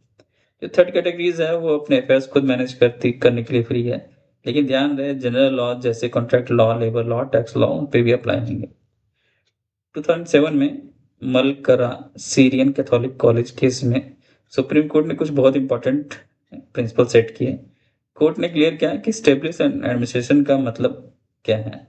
Speaker 1: जो थर्ड कैटेगरीज़ है वो अपने अफेयर्स खुद मैनेज करने के लिए फ्री है। लेकिन ध्यान रहे, जनरल लॉ जैसे contract law, labour law, tax law उन पे भी अप्लाई होंगे। 2007 में मलकरा सीरियन कैथोलिक कॉलेज केस में सुप्रीम कोर्ट ने कुछ बहुत इंपॉर्टेंट प्रिंसिपल सेट किए। कोर्ट ने क्लियर किया कि स्टेब्लिश एंड एडमिनिस्ट्रेशन का मतलब क्या है।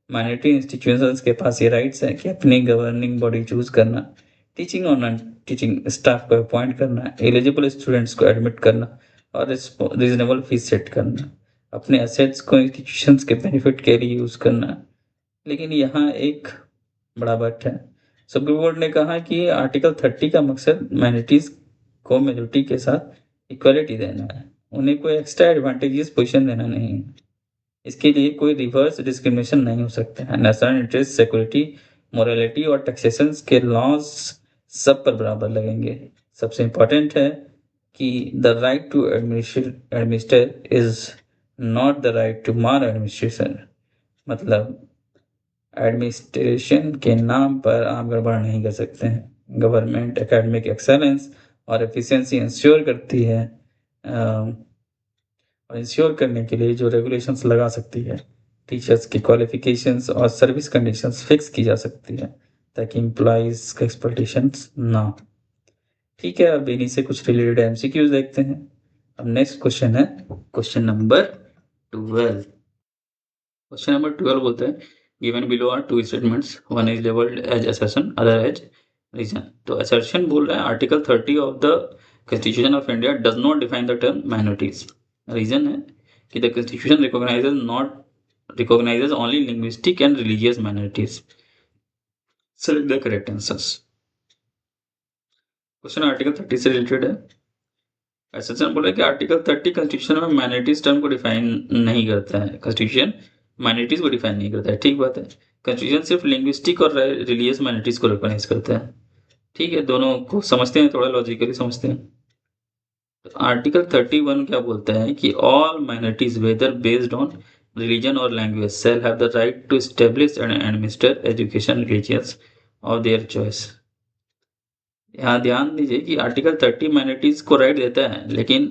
Speaker 1: माइनॉरिटी इंस्टीट्यूशंस के पास ये राइट्स हैं कि अपनी गवर्निंग बॉडी चूज़ करना, टीचिंग और नॉन टीचिंग स्टाफ को अपॉइंट करना, एलिजिबल स्टूडेंट्स को एडमिट करना और रीजनेबल फीस सेट करना, अपने एसेट्स को इंस्टीट्यूशंस के बेनिफिट के लिए यूज़ करना। लेकिन यहाँ एक बड़ा बट है। सुप्रीम कोर्ट ने कहा कि आर्टिकल 30 का मकसद माइनॉरिटीज़ को मेजॉरिटी के साथ इक्वालिटी देना है, उन्हें कोई एक्स्ट्रा एडवांटेजेस पोजीशन देना नहीं है। इसके लिए कोई रिवर्स डिस्क्रिमिनेशन नहीं हो सकता है। नेशनल इंटरेस्ट, सिक्योरिटी, मोरालिटी और टैक्सेशंस के लॉज़ सब पर बराबर लगेंगे। सबसे इम्पोर्टेंट है कि the right to administer is not the right to maladministration. मतलब एडमिनिस्ट्रेशन के नाम पर आप गड़बड़ नहीं कर सकते हैं। गवर्नमेंट एकेडमिक एक्सेलेंस और एफिशिएंसी इंश्योर करती है और इंश्योर करने के लिए जो रेगुलेशंस लगा सकती है, टीचर्स की क्वालिफिकेशंस और सर्विस कंडीशंस फिक्स की जा सकती है ताकि एम्प्लॉइज़ का एक्सप्लॉयटेशंस ना हो। ठीक है, अब इन्हीं से कुछ रिलेटेड एमसीक्यूज़ देखते हैं। अब नेक्स्ट क्वेश्चन है क्वेश्चन नंबर 12। क्वेश्चन नंबर 12 बोलते हैं given below are two statements, one is labelled as assertion, other as reason. तो असर्शन बोल रहा है article 30 of the constitution of India does not define the term minorities. Reason है कि the constitution recognises only linguistic and religious minorities. Select the correct answers. Question article 30 से related है। Assertion बोल रहा है कि आर्टिकल 30 कॉन्स्टिट्यूशन में minorities term को डिफाइन नहीं करता है। कॉन्स्टिट्यूशन माइनॉरिटीज को डिफाइन नहीं करता है, ठीक बात है। कॉन्स्टिट्यूशन सिर्फ लिंग्विस्टिक और रिलीजियस माइनॉरिटीज को रिकॉग्नाइज करता है। ठीक है, दोनों को समझते हैं, थोड़ा लॉजिकली समझते हैं। तो आर्टिकल 31 क्या बोलता है कि all minorities whether based on religion or language shall have the right to establish and administer education religious of their choice. यहाँ ध्यान दीजिए कि आर्टिकल 30 माइनॉरिटीज को राइट देता है, लेकिन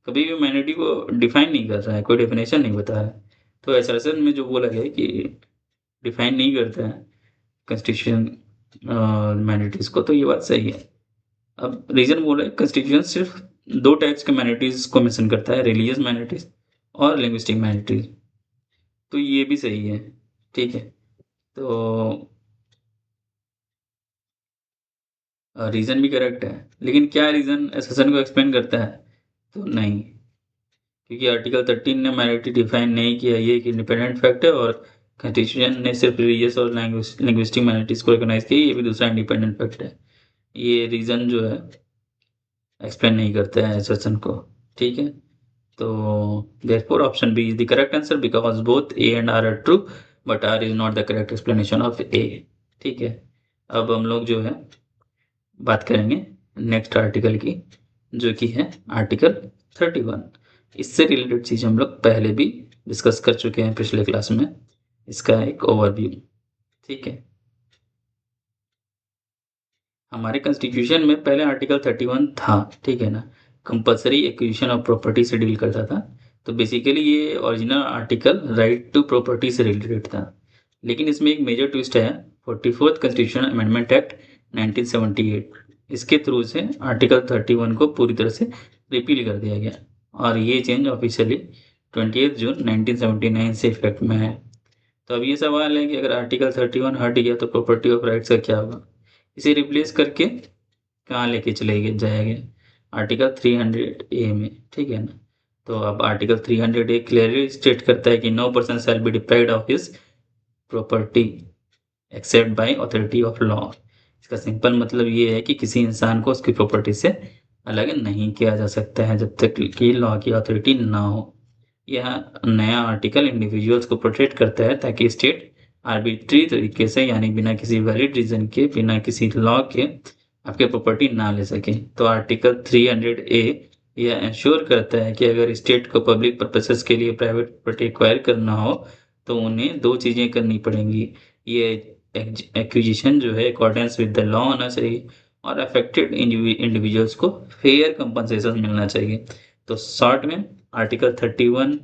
Speaker 1: कभी भी माइनॉरिटी को डिफाइन नहीं कर रहा है, कोई डेफिनेशन नहीं बता रहा है। तो एसर्शन में जो बोला गया है कि डिफाइन नहीं करता है कॉन्स्टिट्यूशन माइनॉरिटीज़ को, तो ये बात सही है। अब रीज़न बोला है कॉन्स्टिट्यूशन सिर्फ 2 टाइप्स के माइनॉरिटीज़ को मेंशन करता है, रिलीजियस माइनॉरिटीज़ और लिंग्विस्टिक माइनॉरिटीज़। तो ये भी सही है, ठीक है। तो रीज़न भी करेक्ट है, लेकिन क्या रीज़न एसर्शन को एक्सप्लेन करता है? तो नहीं, क्योंकि आर्टिकल 13 ने माइनॉरिटी डिफाइन नहीं किया, ये एक इंडिपेंडेंट फैक्ट है, और कॉन्स्टिट्यूशन ने सिर्फ रिलीजियस और लिंग्विस्टिक माइनॉरिटीज़ को रिकॉग्नाइज़ किया, ये भी दूसरा इंडिपेंडेंट फैक्ट है। ये रीज़न जो है एक्सप्लेन नहीं करता है एसर्शन को, ठीक है। तो therefore option B is the correct answer because both A and R are true, but R is not the correct explanation of A, ठीक है। अब हम लोग जो है बात करेंगे नेक्स्ट आर्टिकल की, जो कि है आर्टिकल 31। इससे रिलेटेड चीज़ हम लोग पहले भी डिस्कस कर चुके हैं पिछले क्लास में, इसका एक ओवरव्यू, ठीक है। हमारे कॉन्स्टिट्यूशन में पहले आर्टिकल 31 था, ठीक है ना, कंपल्सरी एक्विजिशन ऑफ प्रॉपर्टी से डील करता था। तो बेसिकली ये original article right to property से रिलेटेड था, लेकिन इसमें एक मेजर ट्विस्ट है, 44th कॉन्स्टिट्यूशन अमेंडमेंट एक्ट 1978। इसके थ्रू से आर्टिकल 31 को पूरी तरह से रिपील कर दिया गया, और ये चेंज ऑफिशियली 28 जून 1979 से इफेक्ट में है। तो अब ये सवाल है कि अगर आर्टिकल 31 हट गया तो प्रॉपर्टी ऑफ राइट्स का क्या होगा? इसे रिप्लेस करके कहाँ लेके चले जाएंगे? आर्टिकल 300 ए में, ठीक है ना। तो अब आर्टिकल 300 ए क्लियरली स्टेट करता है कि no person shall be deprived of his property except by authority of law. इसका सिंपल मतलब ये है कि किसी इंसान को उसकी प्रॉपर्टी से अलग नहीं किया जा सकता है जब तक कि लॉ की अथॉरिटी ना हो। यह नया आर्टिकल इंडिविजुअल्स को प्रोटेक्ट करता है ताकि स्टेट आर्बिट्री तरीके से, यानी बिना किसी वैलिड रीजन के, बिना किसी लॉ के आपके प्रॉपर्टी ना ले सके। तो आर्टिकल 300 ए यह इंश्योर करता है कि अगर स्टेट को पब्लिक पर्पसेस के लिए प्राइवेट प्रॉपर्टी एक्वायर करना हो तो उन्हें 2 चीज़ें करनी पड़ेंगी। ये एक्विजिशन जो है अकॉर्डेंस विद द लॉ होना चाहिए, और अफेक्टेड इंडिविजुअल्स को फेयर कंपनसेशन मिलना चाहिए। तो शॉर्ट में आर्टिकल 31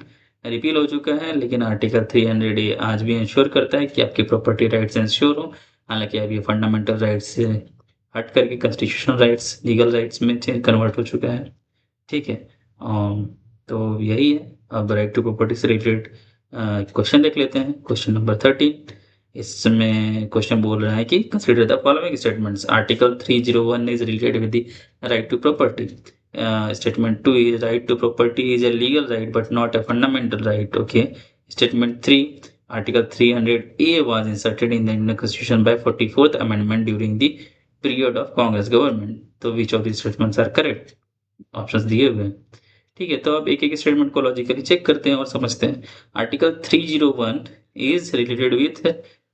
Speaker 1: रिपील हो चुका है, लेकिन आर्टिकल 300 ए आज भी इंश्योर करता है कि आपकी प्रॉपर्टी राइट्स इंश्योर हो। हालांकि अब ये फंडामेंटल राइट्स से हट करके कॉन्स्टिट्यूशनल राइट्स, लीगल राइट्स में कन्वर्ट हो चुका है, ठीक है। तो यही है। अब राइट टू प्रॉपर्टी से रिलेटेड क्वेश्चन देख लेते हैं। क्वेश्चन नंबर 13, इसमें क्वेश्चन बोल रहा है कि consider the following statements. Article 301 is related with the right to property. Statement 2 is right to property is a legal right but not a fundamental right. Okay. Statement 3, Article 300A was inserted in the Indian Constitution by 44th Amendment during the period of Congress government. तो which of these statements are correct? Options दिए हुए हैं, ठीक है। तो अब एक एक स्टेटमेंट को लॉजिकली चेक करते हैं और समझते हैं। Article 301 is related with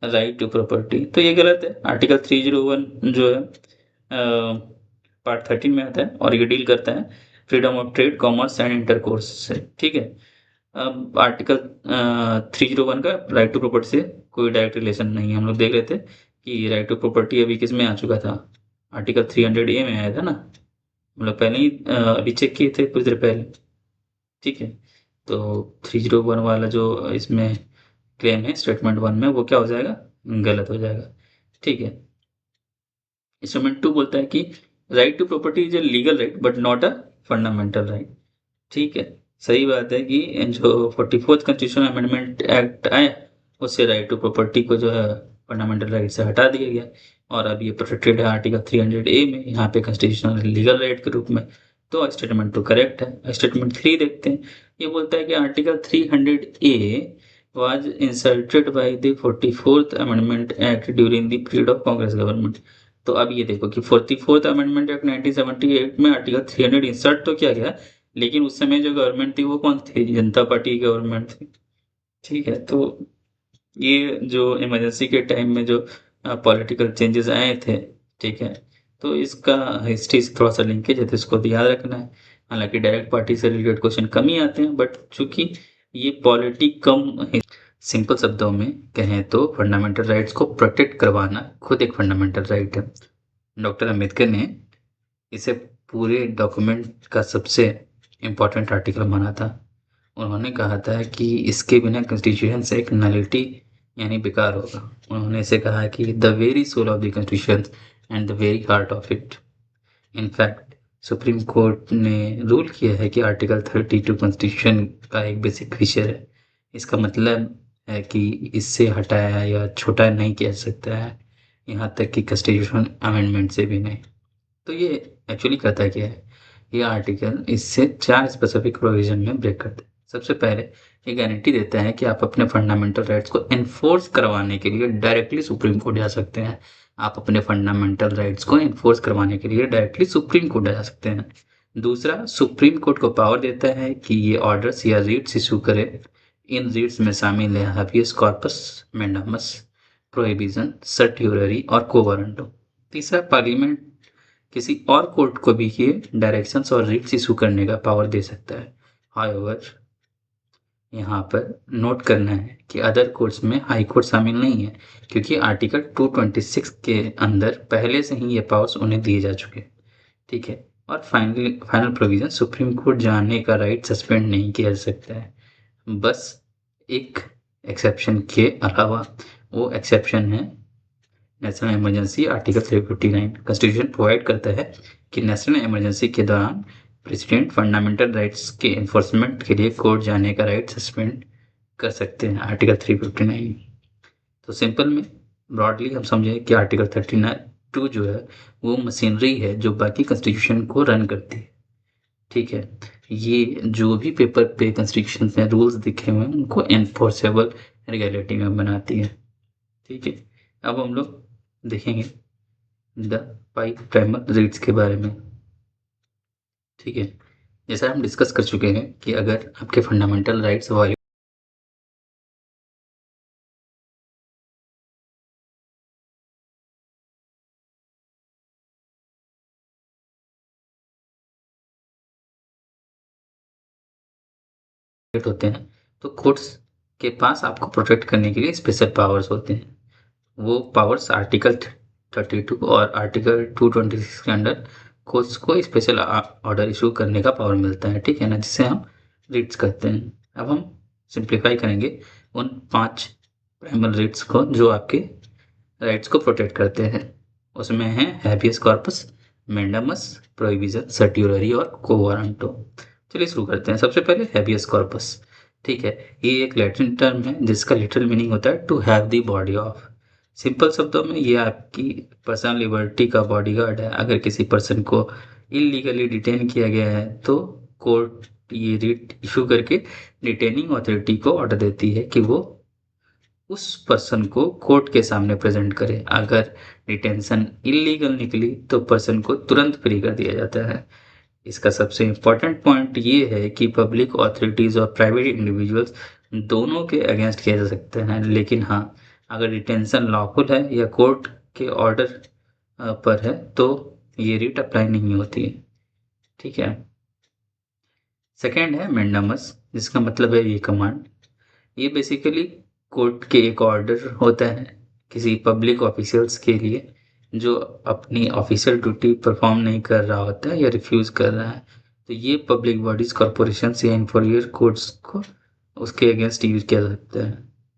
Speaker 1: right to property, तो ये गलत है। आर्टिकल 301 जो है पार्ट 13 में आता है, और ये डील करता है freedom of trade, commerce and intercourse से, ठीक है। अब आर्टिकल 301 का राइट टू प्रॉपर्टी से कोई डायरेक्ट रिलेशन नहीं है। हम लोग देख रहे थे कि राइट टू प्रॉपर्टी अभी किस में आ चुका था, आर्टिकल 300 ए में आया था ना, हम लोग पहले ही अभी चेक किए थे कुछ देर पहले, ठीक है। तो 301 वाला जो इसमें क्लेम है स्टेटमेंट 1 में, वो क्या हो जाएगा? गलत हो जाएगा, ठीक है। स्टेटमेंट 2 बोलता है कि right to property is a legal right but not a fundamental right, ठीक है। सही बात है कि जो 44th कॉन्स्टिट्यूशनल अमेंडमेंट एक्ट आया उससे राइट टू प्रॉपर्टी को जो है फंडामेंटल राइट से हटा दिया गया, और अब ये प्रोटेक्टेड है आर्टिकल 300 ए में, यहाँ पे कॉन्स्टिट्यूशनल लीगल राइट के रूप में। तो स्टेटमेंट तो करेक्ट है। स्टेटमेंट 3 देखते हैं। ये बोलता है कि article 300 A was inserted by the 44th Amendment Act during the period of Congress government। तो अब ये देखो कि 44th अमेंडमेंट एक्ट 1978 में आर्टिकल 300 इंसर्ट तो किया गया, लेकिन उस समय जो गवर्नमेंट थी वो कौन थी? जनता पार्टी की गवर्नमेंट थी, ठीक है। तो ये जो इमरजेंसी के टाइम में जो पॉलिटिकल चेंजेस आए थे, ठीक है, तो इसका हिस्ट्री से थोड़ा सा लिंकेज है, तो इसको याद रखना है। हालांकि डायरेक्ट पार्टी से रिलेटेड क्वेश्चन कम ही आते हैं, बट चूंकि ये पॉलिटी कम, सिंपल शब्दों में कहें तो फंडामेंटल राइट्स को प्रोटेक्ट करवाना खुद एक फंडामेंटल राइट है। डॉक्टर अम्बेडकर ने इसे पूरे डॉक्यूमेंट का सबसे इम्पोर्टेंट आर्टिकल माना था। उन्होंने कहा था कि इसके बिना कॉन्स्टिट्यूशन से एक नलिटी यानी बेकार होगा। उन्होंने इसे कहा कि the very soul of the constitution and the very heart of it. In fact supreme court ने रूल किया है कि आर्टिकल 32 कॉन्स्टिट्यूशन का एक बेसिक फीचर है। इसका मतलब है कि इससे हटाया या छोटा नहीं किया सकता है, यहाँ तक कि कॉन्स्टिट्यूशन अमेंडमेंट से भी नहीं। तो ये एक्चुअली करता क्या है, ये आर्टिकल इससे 4 स्पेसिफिक प्रोविज़न में ब्रेक करता है। सबसे पहले ये गारंटी देता है कि आप अपने फंडामेंटल राइट्स को एनफोर्स करवाने के लिए डायरेक्टली सुप्रीम कोर्ट जा सकते हैं। आप अपने फंडामेंटल राइट्स को एनफोर्स करवाने के लिए डायरेक्टली सुप्रीम कोर्ट जा सकते हैं। दूसरा, सुप्रीम कोर्ट को पावर देता है कि ये ऑर्डर्स या रीट्स इशू करे। इन रीट्स में शामिल है हाबियस कॉर्पस, मैंडामस, प्रोहिबिशन, सर्ट्यूररी और को वारंटो। तीसरा, पार्लियामेंट किसी और कोर्ट को भी ये डायरेक्शंस और रिट्स इशू करने का पावर दे सकता है। हाउएवर, यहाँ पर नोट करना है कि अदर कोर्ट्स में हाई कोर्ट शामिल नहीं है, क्योंकि आर्टिकल 226 के अंदर पहले से ही ये पावर्स उन्हें दिए जा चुके हैं। ठीक है। और फाइनल प्रोविजन, सुप्रीम कोर्ट जाने का राइट सस्पेंड नहीं किया जा सकता है, बस एक एक्सेप्शन के अलावा। वो एक्सेप्शन है national emergency. Article 359 constitution provide करता है कि नेशनल इमरजेंसी के दौरान प्रेसिडेंट फंडामेंटल राइट्स के इन्फोर्समेंट के लिए कोर्ट जाने का राइट सस्पेंड कर सकते हैं, आर्टिकल 359। तो सिंपल में ब्रॉडली हम समझें कि आर्टिकल 39 जो है वो मशीनरी है जो बाकी कॉन्स्टिट्यूशन को रन करती है। ठीक है। ये जो भी पेपर पे कॉन्स्टिट्यूशन में रूल्स दिखे हुए हैं उनको एनफोर्सेबल रियलिटी में बनाती है। ठीक है। अब हम लोग देखेंगे द 5 प्राइमल राइट्स के बारे में। ठीक है। जैसा हम डिस्कस कर चुके हैं कि अगर आपके फंडामेंटल राइट्स वायलेट होते हैं तो कोर्ट्स के पास आपको प्रोटेक्ट करने के लिए स्पेशल पावर्स होते हैं। वो पावर्स आर्टिकल 32 और आर्टिकल 226 के अंडर कोर्ट्स को स्पेशल ऑर्डर इशू करने का पावर मिलता है। ठीक है ना, जिसे हम रीड्स कहते हैं। अब हम सिंप्लीफाई करेंगे उन 5 प्राइमल राइट्स को जो आपके राइट्स को प्रोटेक्ट करते हैं। उसमें है हैबियस कॉर्पस, मेंडामस, प्रोहिबिशन, सर्ट्यूररी और को वारंटो। चलिए शुरू करते हैं। सबसे पहले हैबियस कॉर्पस। ठीक है। ये एक लैटिन टर्म है जिसका लिटरल मीनिंग होता है to have the body of. Simple शब्दों में ये आपकी पर्सनल लिबर्टी का बॉडीगार्ड है। अगर किसी पर्सन को इलीगली डिटेन किया गया है तो कोर्ट ये रिट इशू करके डिटेनिंग अथॉरिटी को ऑर्डर देती है कि वो उस पर्सन को कोर्ट के सामने प्रेजेंट करे। अगर डिटेंशन इलीगल निकली तो पर्सन को तुरंत फ्री कर दिया जाता है। इसका सबसे इम्पोर्टेंट पॉइंट ये है कि पब्लिक अथॉरिटीज़ और प्राइवेट इंडिविजुअल्स दोनों के अगेंस्ट किया जा सकते हैं, लेकिन हाँ, अगर डिटेंशन लॉफुल है या कोर्ट के ऑर्डर पर है तो ये रिट अप्लाई नहीं होती है। ठीक है। सेकेंड है मेंडामस, जिसका मतलब है ये कमांड। ये बेसिकली कोर्ट के एक ऑर्डर होता है किसी पब्लिक ऑफिशियल्स के लिए जो अपनी ऑफिशियल ड्यूटी परफॉर्म नहीं कर रहा होता है या रिफ्यूज़ कर रहा है। तो ये पब्लिक बॉडीज, कॉरपोरेशन या इंफीरियर कोर्ट्स को उसके अगेंस्ट यूज किया जा सकता है।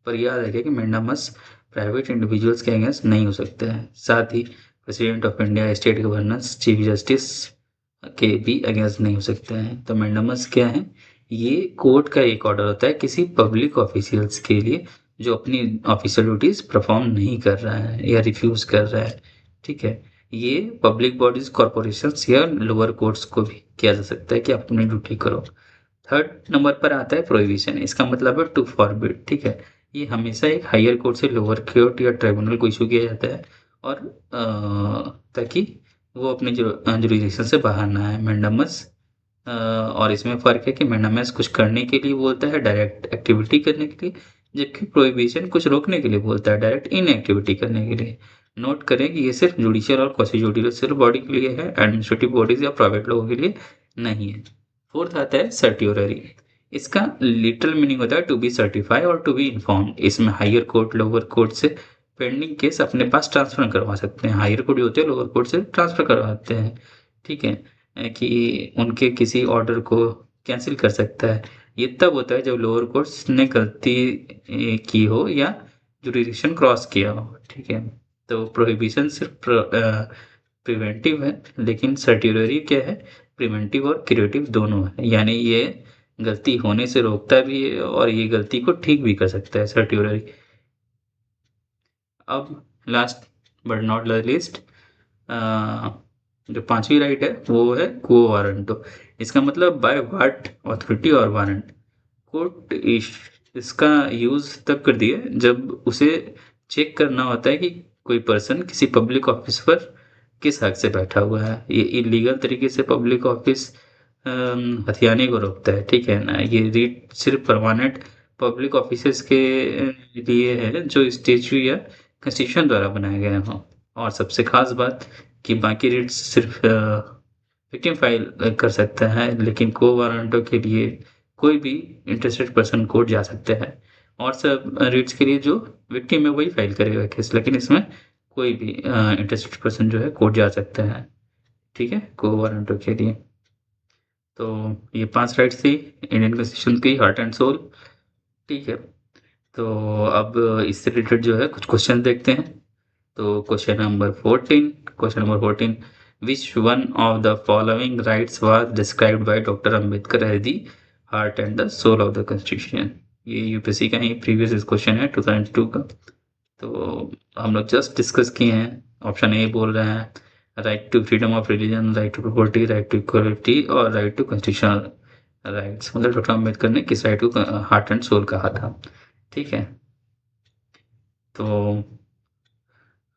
Speaker 1: पर याद रखिए कि मैंडामस प्राइवेट इंडिविजुअल्स के अगेंस्ट नहीं हो सकता है। साथ ही President of India, state governors, chief justice के भी अगेंस्ट नहीं हो सकते हैं। तो मैंडामस क्या है, ये कोर्ट का एक ऑर्डर होता है किसी पब्लिक ऑफिशियल्स के लिए जो अपनी ऑफिशियल ड्यूटीज परफॉर्म नहीं कर रहा है या रिफ्यूज कर रहा है। ठीक है। ये पब्लिक बॉडीज, कॉरपोरेशंस या लोअर कोर्ट्स को भी किया जा सकता है कि आप अपनी ड्यूटी करो। थर्ड नंबर पर आता है प्रोहिबिशन। इसका मतलब है टू फॉरबिड। ठीक है। ये हमेशा एक हायर कोर्ट से लोअर कोर्ट या ट्राइब्यूनल को इशू किया जाता है और ताकि वो अपने जो जुरिडिक्शन से बाहर ना आए। मैंडामस और इसमें फ़र्क है कि मैंडामस कुछ करने के लिए बोलता है, डायरेक्ट एक्टिविटी करने के लिए, जबकि प्रोहिबिशन कुछ रोकने के लिए बोलता है, डायरेक्ट इनएक्टिविटी करने के लिए। नोट करें कि ये सिर्फ जुडिशियल और क्वासी जुडिशियल बॉडी के लिए है, एडमिनिस्ट्रेटिव बॉडीज या प्राइवेट लोगों के लिए नहीं है। फोर्थ आता है सर्ट्यूररी। इसका लिटरल मीनिंग होता है टू बी सर्टिफाई और टू बी इन्फॉर्म्ड। इसमें हायर कोर्ट, लोअर कोर्ट से पेंडिंग केस अपने पास ट्रांसफर करवा सकते हैं। हायर कोर्ट जो होते हैं लोअर कोर्ट से ट्रांसफर करवाते हैं। ठीक है। कि उनके किसी ऑर्डर को कैंसिल कर सकता है। ये तब होता है जब लोअर कोर्ट्स ने गलती की हो या जुरिडिक्शन क्रॉस किया हो, ठीक है। तो प्रोहिबिशन सिर्फ प्रिवेंटिव है, लेकिन सर्टिलरी क्या है, प्रिवेंटिव और क्रिएटिव दोनों है। यानी ये गलती होने से रोकता भी है और ये गलती को ठीक भी कर सकता है, सर्टिलरी। अब last but not the least, जो पांचवी राइट है वो है को वारंटो। इसका मतलब बाय व्हाट ऑथोरिटी और वारंट। कोर्ट इसका यूज तब कर दिया जब उसे चेक करना होता है कि कोई पर्सन किसी पब्लिक ऑफिस पर किस हक से बैठा हुआ है। ये इलीगल तरीके से पब्लिक ऑफिस हथियाने को रोकता है, ठीक है ना। ये रीट सिर्फ परमानेंट पब्लिक ऑफिसेस के लिए है जो स्टेचू या कॉन्स्टिट्यूशन द्वारा बनाए गए हों। और सबसे खास बात कि बाकी रीट्स सिर्फ विक्टिम फाइल कर सकता है, लेकिन को वारंटो के लिए कोई भी इंटरेस्टेड पर्सन कोर्ट जा सकता है। और सब रीट्स के लिए जो विक्टिम है वही फाइल करेगा केस, लेकिन इसमें कोई भी इंटरेस्टेड पर्सन जो है कोर्ट जा सकता है, ठीक है, को वारंटो के लिए। तो ये 5 राइट्स थी इंडियन कॉन्स्टिट्यूशन की, हार्ट एंड सोल, ठीक है। तो अब इससे रिलेटेड जो है कुछ क्वेश्चन देखते हैं। तो question number 14, which one of the following rights was described by doctor Ambedkar as the heart and the soul of the constitution. ये यूपीएससी का ही प्रीवियस क्वेश्चन है 2002 का। तो हम लोग जस्ट डिस्कस किए हैं। ऑप्शन ए बोल रहे हैं right to freedom of religion, right to property, right to equality और राइट टू कॉन्स्टिट्यूशनल राइट्स। मतलब डॉक्टर अम्बेडकर ने किस राइट को हार्ट एंड सोल कहा था, ठीक है। तो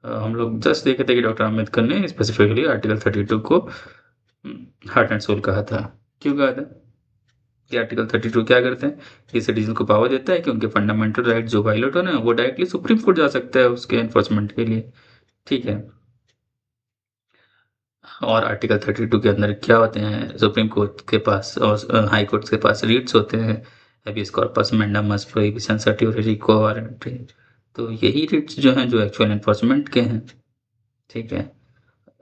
Speaker 1: हम लोग जस्ट देखे थे कि डॉक्टर अम्बेडकर ने स्पेसिफिकली आर्टिकल 32 को हार्ट एंड सोल कहा था। क्यों कहा था? कि आर्टिकल 32 क्या करते हैं, ये सिटीजन को पावर देता है कि उनके फंडामेंटल राइट जो वायलेट हो ना वो डायरेक्टली सुप्रीम कोर्ट जा सकता है उसके एनफोर्समेंट के लिए, ठीक है। और आर्टिकल 32 के अंदर क्या होते हैं, सुप्रीम कोर्ट के पास और हाई कोर्ट के पास रीट्स होते हैं, हैबियस कॉर्पस, मैंडामस, प्रोहिबिशन, सर्टिलरी, को वारंटी। तो यही रीट्स जो हैं जो एक्चुअल एनफोर्समेंट के हैं, ठीक है।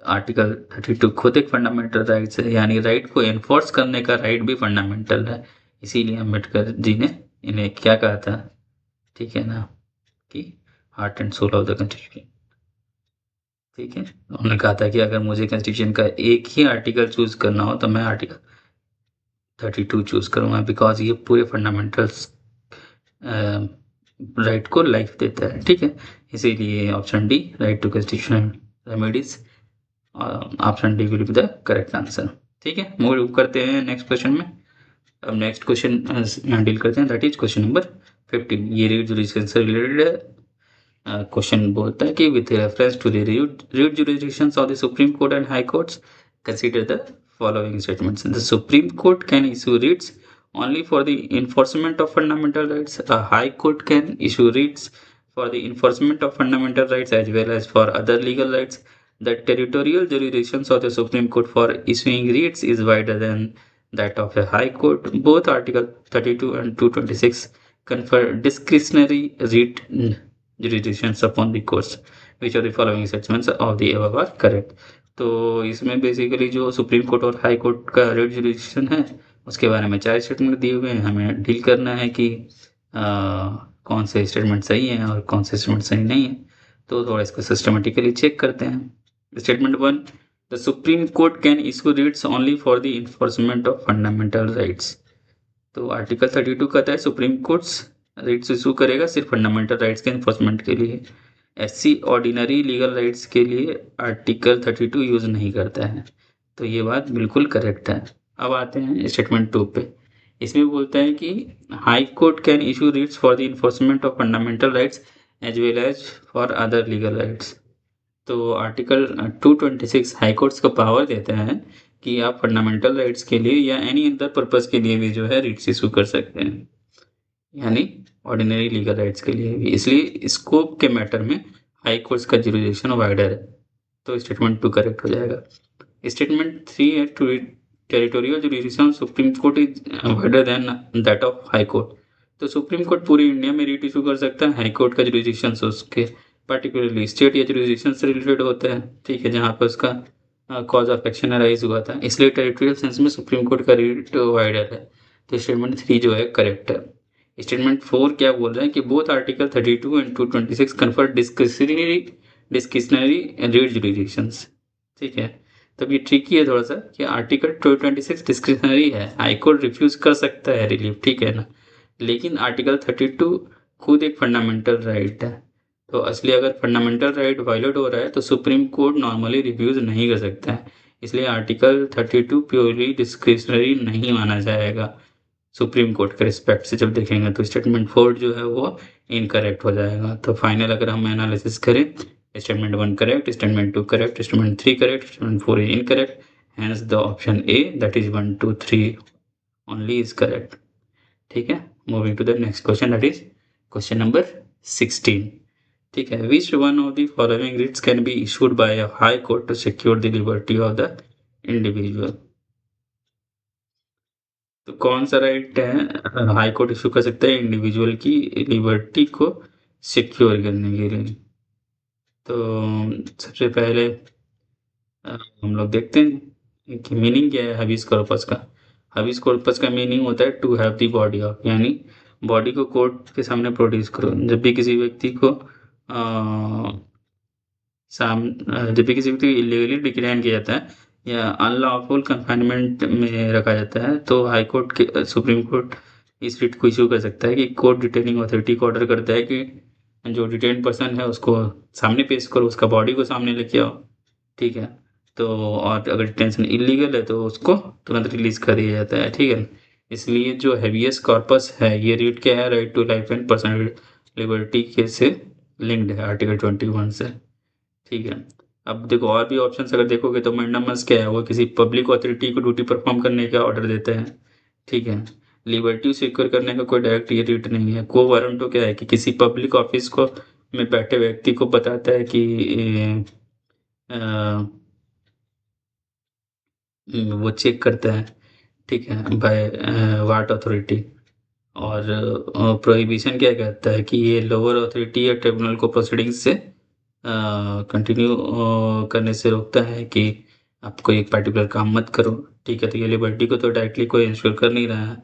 Speaker 1: आर्टिकल 32 खुद एक फंडामेंटल राइट्स है, यानी राइट को एनफोर्स करने का राइट भी फंडामेंटल है। इसीलिए अम्बेडकर जी ने इन्हें क्या कहा था, ठीक है ना, कि heart and soul of the constitution, ठीक है। उन्होंने कहा था कि अगर मुझे कॉन्स्टिट्यूशन का एक ही आर्टिकल चूज करना हो तो मैं आर्टिकल 32 चूज करूंगा, बिकॉज ये पूरे फंडामेंटल्स राइट को लाइफ देता है, ठीक है। इसीलिए option D right to constitutional remedies, option D will be the correct answer, ठीक है। मूव करते हैं नेक्स्ट क्वेश्चन में। अब नेक्स्ट क्वेश्चन डील करते हैं, दैट इज क्वेश्चन नंबर 15। ये रीड जुरिडिक्शन से रिलेटेड है। क्वेश्चन बोलता है कि with reference to the writ jurisdictions of the Supreme Court and High Courts, consider the following statements. The Supreme Court can issue writs only for the enforcement of fundamental rights. A High Court can issue writs for the enforcement of fundamental rights as well as for other legal rights. The territorial jurisdictions of the Supreme Court for issuing writs is wider than that of a High Court. Both Article 32 and 226 confer discretionary writ jurisdictions upon the courts. Which of the following statements of the above are correct? तो इसमें basically जो supreme court और high court का rate jurisdiction है उसके बारे में 4 statement दिए हुए हैं। हमें डील करना है कि कौन से स्टेटमेंट सही हैं और कौन से स्टेटमेंट सही नहीं है। तो थोड़ा इसको सिस्टमेटिकली चेक करते हैं। Statement 1, the Supreme court can issue Ritz only for the enforcement of fundamental rights. तो आर्टिकल 32 कहता है सुप्रीम कोर्ट्स रिट्स इशू करेगा सिर्फ फंडामेंटल राइट्स के इन्फोर्समेंट के लिए। एससी ऑर्डिनरी लीगल राइट्स के लिए आर्टिकल 32 यूज नहीं करता है। तो ये बात बिल्कुल करेक्ट है। अब आते हैं स्टेटमेंट 2 पे। इसमें बोलता है कि high court can issue writs for the enforcement of fundamental rights as well as for other legal rights. तो आर्टिकल 226 हाई कोर्ट्स को पावर देता है कि आप फंडामेंटल राइट्स के लिए या एनी अदर पर्पस के लिए भी जो है रिट्स इशू कर सकते हैं, यानी ऑर्डिनरी लीगल राइट्स के लिए भी। इसलिए स्कोप के मैटर में हाई कोर्ट्स का जुरिडिक्शन वाइडर है। तो स्टेटमेंट 2 करेक्ट हो जाएगा। स्टेटमेंट 3 है to territorial jurisdiction supreme court is wider than that of high court. तो सुप्रीम कोर्ट पूरी इंडिया में रिट इशू कर सकता है, हाई कोर्ट का जुरिडिक्शन उसके पर्टिकुलरली स्टेट या जुरिडिक्शन से रिलेटेड होता है, ठीक है, जहाँ पर उसका कॉज ऑफ एक्शन अराइज हुआ था। इसलिए टेरिटोरियल सेंस में सुप्रीम कोर्ट का रिट वाइडर है। तो स्टेटमेंट 3 जो है करेक्ट है। स्टेटमेंट 4 क्या बोल रहा है कि both article 32 and 226 confer discretionary writ jurisdictions. ठीक है, तब ये ट्रिकी है थोड़ा सा कि आर्टिकल 226 डिस्क्रिशनरी है, हाई कोर्ट रिफ्यूज कर सकता है रिलीफ, ठीक है ना, लेकिन आर्टिकल 32 खुद एक फंडामेंटल राइट है। तो असली अगर फंडामेंटल राइट वायलेट हो रहा है तो सुप्रीम कोर्ट नॉर्मली रिफ्यूज नहीं कर सकता है, इसलिए आर्टिकल 32 प्योरली डिस्क्रिशनरी नहीं माना जाएगा सुप्रीम कोर्ट के रिस्पेक्ट से। जब देखेंगे तो स्टेटमेंट 4 जो है वो इनकरेक्ट हो जाएगा। तो फाइनल अगर हम एनालिसिस करें, statement 1 correct, statement 2 correct, statement 3 correct, statement 4 is incorrect, hence the option A that is 1 2 3 only is correct. ठीक है, moving to the next question, that is question number 16। ठीक है, which one of the following writs can be issued by a high court to secure the liberty of the individual. तो कौन सा right है high court issue कर सकता है individual की लिबर्टी को सिक्योर करने के लिए। तो सबसे पहले हम लोग देखते हैं कि मीनिंग क्या है हबीस कॉर्पस का। हबीस कॉर्पस का मीनिंग होता है to have the body of, यानी बॉडी को कोर्ट के सामने प्रोड्यूस करो। जब भी किसी व्यक्ति को जब भी किसी व्यक्ति को इलीगली डिटेन किया जाता है या अनलॉफुल कन्फाइनमेंट में रखा जाता है तो हाई कोर्ट के सुप्रीम कोर्ट इस रिट को इशू कर सकता है कि कोर्ट डिटेनिंग अथॉरिटी को ऑर्डर करता है कि जो डिटेन पर्सन है उसको सामने पेश करो, उसका बॉडी को सामने लेके आओ। ठीक है, तो और अगर डिटेंशन इलीगल है तो उसको तुरंत रिलीज कर दिया जाता है। ठीक है, इसलिए जो हैबियस कॉर्पस है ये रिट क्या है, right to life and personal liberty के से लिंक्ड है आर्टिकल 21 से। ठीक है, अब देखो और भी ऑप्शंस अगर देखोगे तो मैंडामस क्या है, वो किसी पब्लिक अथॉरिटी को ड्यूटी परफॉर्म करने का ऑर्डर देते हैं। ठीक है, लिबर्टी सिक्योर करने का कोई डायरेक्ट ये रीट नहीं है। को वारंटो क्या है कि किसी पब्लिक ऑफिस को में बैठे व्यक्ति को बताता है कि वो चेक करता है, ठीक है, बाय वाट अथॉरिटी। और प्रोहिबिशन क्या कहता है कि ये लोअर अथॉरिटी या ट्रिब्यूनल को प्रोसीडिंग्स से कंटिन्यू करने से रोकता है कि आप कोई एक पर्टिकुलर काम मत करो। ठीक है, तो ये लिबर्टी को तो डायरेक्टली कोई इंश्योर कर नहीं रहा है।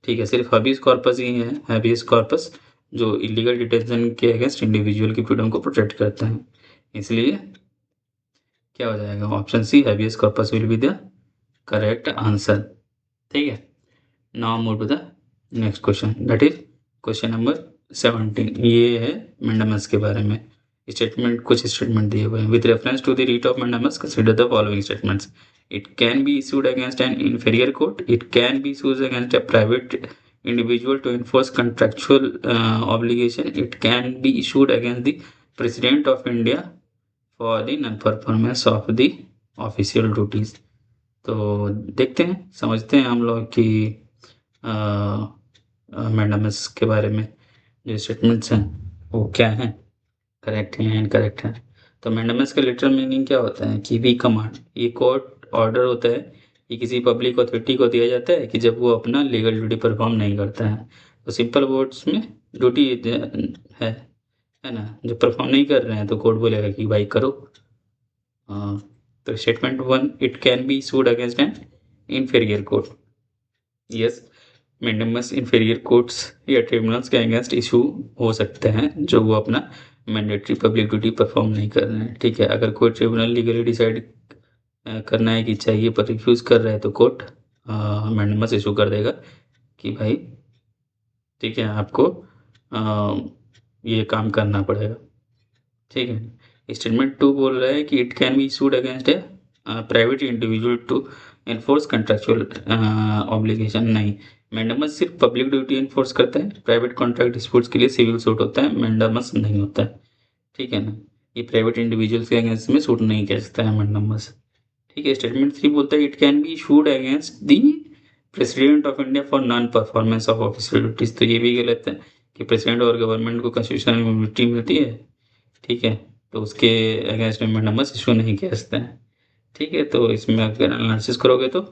Speaker 1: ठीक है, सिर्फ हबीज कॉर्पस ही है, हबीज कॉर्पस जो इलीगल डिटेंशन के अगेंस्ट इंडिविजुअल की फ्रीडम को प्रोटेक्ट करता है। इसलिए क्या हो जाएगा, option C habeas corpus will be the correct answer. ठीक है, now move to the next question, that is question number 17। ये है मैंडामस के बारे में। स्टेटमेंट कुछ स्टेटमेंट दिए हुए हैं। With reference to the writ of mandamus consider the following statements. It can be issued against an inferior court, it can be issued against a private individual to enforce contractual obligation, it can be issued against the president of India for the non-performance of the official duties। तो देखते हैं, समझते हैं हम लोग कि mandamus के बारे में जो स्टेटमेंट्स हैं वो क्या हैं, करेक्ट हैं या इनकरेक्ट हैं। तो मैंडामस का लिटरल मीनिंग क्या होता है कि वी कमांड, ये कोर्ट ऑर्डर होता है कि किसी पब्लिक अथॉरिटी को दिया जाता है कि जब वो अपना लीगल ड्यूटी परफॉर्म नहीं करता है। तो सिंपल वर्ड्स में ड्यूटी है ना, जो परफॉर्म नहीं कर रहे हैं तो कोर्ट बोलेगा कि भाई करो। तो statement 1, it can be issued against N inferior court. Yes, mandamus inferior courts या ट्रिब्यूनल्स के अगेंस्ट इशू हो सकते हैं जो वो अपना मैंडेटरी पब्लिक ड्यूटी परफॉर्म नहीं कर रहे हैं। ठीक है, अगर कोई ट्रिब्यूनल लीगली डिसाइड करना है कि चाहिए पर रिफ्यूज कर रहा है तो कोर्ट मैंडामस इशू कर देगा कि भाई ठीक है आपको ये काम करना पड़ेगा। ठीक है, स्टेटमेंट 2 बोल रहा है कि it can be issued against a private individual to enforce contractual obligation. नहीं, मैंडामस सिर्फ पब्लिक ड्यूटी एनफोर्स करता है, प्राइवेट कॉन्ट्रैक्ट डिस्प्यूट्स के लिए सिविल सूट होता है, मैंडामस नहीं होता है। ठीक है ना, ये प्राइवेट इंडिविजुअल्स के अगेंस्ट में सूट नहीं कर सकता है मैंडामस। ठीक है, स्टेटमेंट 3 बोलता है it can be issued against the president of India for non performance of official duties. तो ये भी गलत है कि प्रेसिडेंट और गवर्नमेंट को कॉन्स्टिट्यूशनल इम्यूनिटी मिलती है। ठीक है, तो उसके अगेंस्ट में नंबर्स इशू नहीं किया सकते हैं। ठीक है, तो इसमें अगर एनालिसिस करोगे तो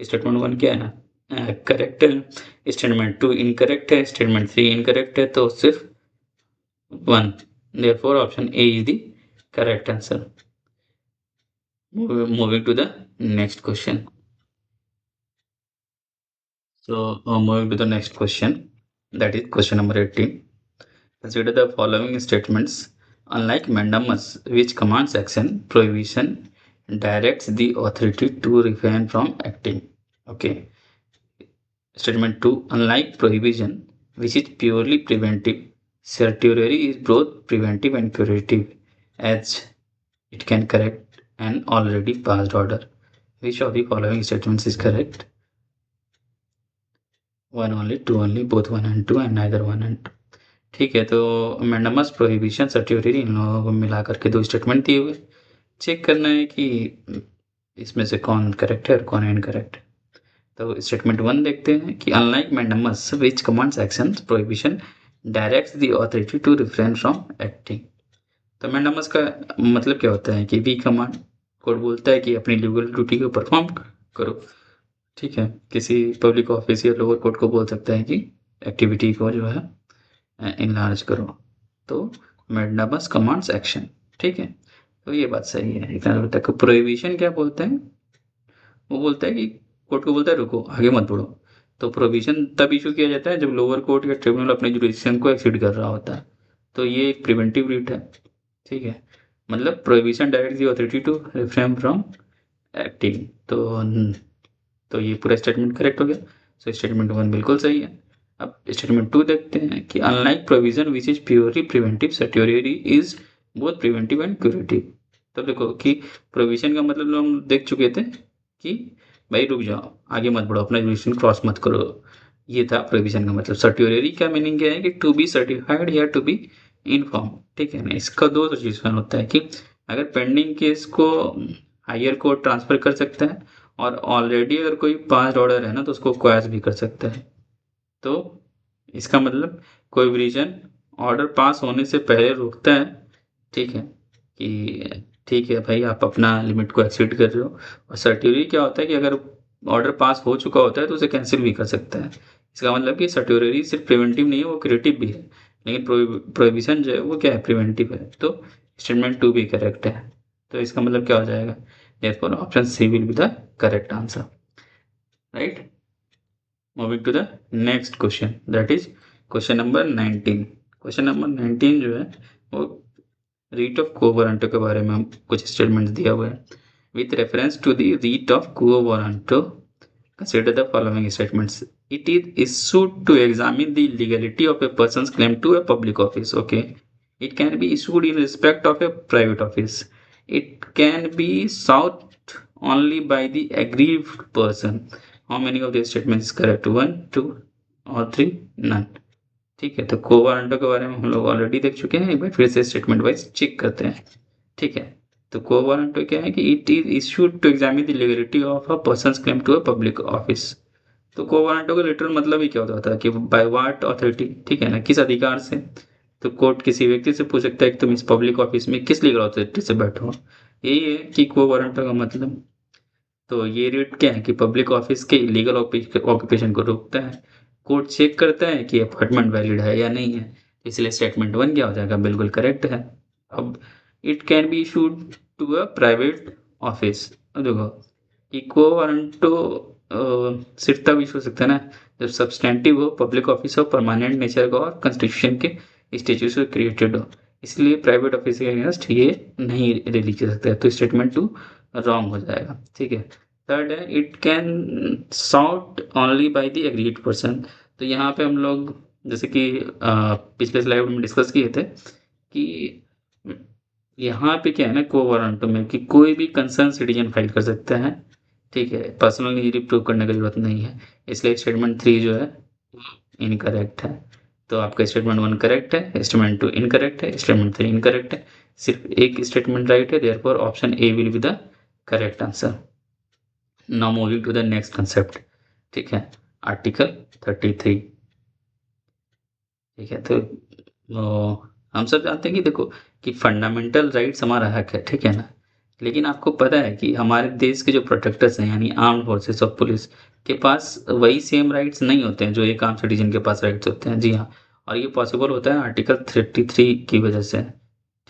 Speaker 1: स्टेटमेंट 1 क्या है, करेक्ट है, स्टेटमेंट 2 इनकरेक्ट है, स्टेटमेंट 3 इनकरेक्ट है, तो सिर्फ 1, therefore option A is the correct answer. Moving to the next question. So moving to the next question, that is question number 18. Consider the following statements. Unlike mandamus, which commands action, prohibition directs the authority to refrain from acting. Okay. Statement 2. Unlike prohibition, which is purely preventive, certiorari is both preventive and curative, as it can correct an already passed order. Which of the following statements is correct? 1 only, 2 only, both 1 and 2 and neither 1 and 2. ठीक है, तो mandamus, prohibition, सर्टियोरी, इन लोगों को मिला करके 2 statement दिए हुए। Check करना है कि इसमें से कौन करेक्ट है और कौन इनकरेक्ट है। तो स्टेटमेंट 1 देखते हैं कि unlike mandamus which commands actions, prohibition directs the authority to refrain from acting. तो मैंडामस का मतलब क्या होता है कि बी कमांड कोर्ट बोलता है कि अपनी लीगल ड्यूटी को परफॉर्म करो। ठीक है, किसी पब्लिक ऑफिस या लोअर कोर्ट को बोल सकता है कि एक्टिविटी को जो है इनलार्ज करो। तो मैंडामस कमांड्स एक्शन। ठीक है, तो ये बात सही है। इतना तक प्रोहिबिशन क्या बोलते हैं, वो बोलता है कि कोर्ट को बोलता है रुको, आगे मत बढ़ो। तो प्रोहिबिशन तब इशू किया जाता है जब लोअर कोर्ट या ट्रिब्यूनल अपने जुरिडिक्शन को एक्सीड कर रहा होता है। तो ये एक प्रिवेंटिव रीट है। ठीक है, मतलब prohibition direct the authority to refrain from acting. तो ये पूरा स्टेटमेंट करेक्ट हो गया। सो स्टेटमेंट 1 बिल्कुल सही है। अब स्टेटमेंट 2 देखते हैं कि unlike provision which is purely preventive, certiorari is both preventive and curative. तो देखो कि प्रोविजन का मतलब हम देख चुके थे कि भाई रुक जाओ, आगे मत बढ़ो, अपना जुरिडिक्शन क्रॉस मत करो, ये था प्रोविजन का मतलब। सर्टियोरी का मीनिंग क्या है कि टू बी सर्टिफाइड या टू बी इन्फॉर्म। ठीक है ना, इसका 2 सिचुएशन होता है कि अगर पेंडिंग केस को हायर कोर्ट ट्रांसफर कर सकता है और ऑलरेडी अगर कोई पास ऑर्डर है ना तो उसको क्वाश भी कर सकता है। तो इसका मतलब कोई भी रीजन ऑर्डर पास होने से पहले रोकता है। ठीक है, कि ठीक है भाई आप अपना लिमिट को एक्सीड कर रहे हो। और सर्टियोरी क्या होता है कि अगर ऑर्डर पास हो चुका होता है तो उसे कैंसिल भी कर सकता है। इसका मतलब कि सर्टियोरी सिर्फ प्रिवेंटिव नहीं है, वो क्रिएटिव भी है। लेकिन प्रोहिबिशन जो है वो क्या है, प्रिवेंटिव है। तो स्टेटमेंट 2 भी करेक्ट है। तो इसका मतलब क्या हो जाएगा, therefore option C will be the correct answer, right? Moving to the next question, that is question number 19. Question number 19 जो है वो रीट ऑफ quo warranto के बारे में हम कुछ स्टेटमेंट्स दिया हुआ है। With reference to the writ of quo warranto, consider the following statements. It is issued to examine the legality of a person's claim to a public office. Okay, it can be issued in respect of a private office. It can be sought only by the aggrieved person. How many of these statements is correct? 1, 2 or 3? None. ठीक है, तो quo warranto के बारे में हम लोग already देख चुके हैं। एक बार फिर से स्टेटमेंट वाइज चेक करते हैं। ठीक है, तो को वारंटो क्या है कि it is issued to examine the legality of a person's claim to a public office. तो को वारंटो का लिटरल मतलब ही क्या होता है कि बाय व्हाट अथॉरिटी। ठीक है ना, किस अधिकार से। तो कोर्ट किसी व्यक्ति से पूछ सकता है कि तुम इस पब्लिक ऑफिस में किस लीगल अथॉरिटी से बैठो। यही है कि को वारंटो का मतलब। तो ये रेट क्या है कि पब्लिक ऑफिस के इलीगल ऑक्यूपेशन को रोकता है। कोर्ट चेक करता है कि अपॉइंटमेंट वैलिड है या नहीं है। इसलिए स्टेटमेंट 1 क्या हो जाएगा, बिल्कुल करेक्ट है। अब it can be issued to a private office. अब देखो कि को वारंटो सिर्फ तब इशू हो सकता है ना जब सब्सटेंटिव हो, पब्लिक ऑफिस हो, परमानेंट नेचर का और कॉन्स्टिट्यूशन के स्टेचू से क्रिएटेड हो। इसलिए प्राइवेट ऑफिस के अगेंस्ट ये नहीं रिलीज कर सकता है। तो स्टेटमेंट 2 रॉन्ग हो जाएगा। ठीक है, थर्ड है it can sought only by the aggrieved person. तो यहाँ पे हम लोग जैसे कि पिछले स्लाइड में डिस्कस किए थे कि यहाँ पे क्या है ना को वारंटो में कि कोई भी कंसर्न सिटीजन फाइल कर सकता है। ठीक है, पर्सनल इंजरी प्रूव करने की जरूरत नहीं है। इसलिए स्टेटमेंट 3 जो है इनकरेक्ट है। तो आपका स्टेटमेंट 1 करेक्ट है, स्टेटमेंट 2 इनकरेक्ट है, स्टेटमेंट 3 इनकरेक्ट है। सिर्फ एक स्टेटमेंट राइट है, therefore option A will be the correct answer. Now moving to the next concept. ठीक है, आर्टिकल 33। ठीक है, तो हम सब जानते हैं कि देखो कि फंडामेंटल राइट्स हमारा हक है। ठीक है ना, लेकिन आपको पता है कि हमारे देश के जो प्रोटेक्टर्स हैं यानी आर्म्ड फोर्सेस ऑफ पुलिस के पास वही सेम राइट्स नहीं होते हैं जो एक आम सिटीजन के पास राइट्स होते हैं। जी हाँ, और ये पॉसिबल होता है आर्टिकल 33 की वजह से।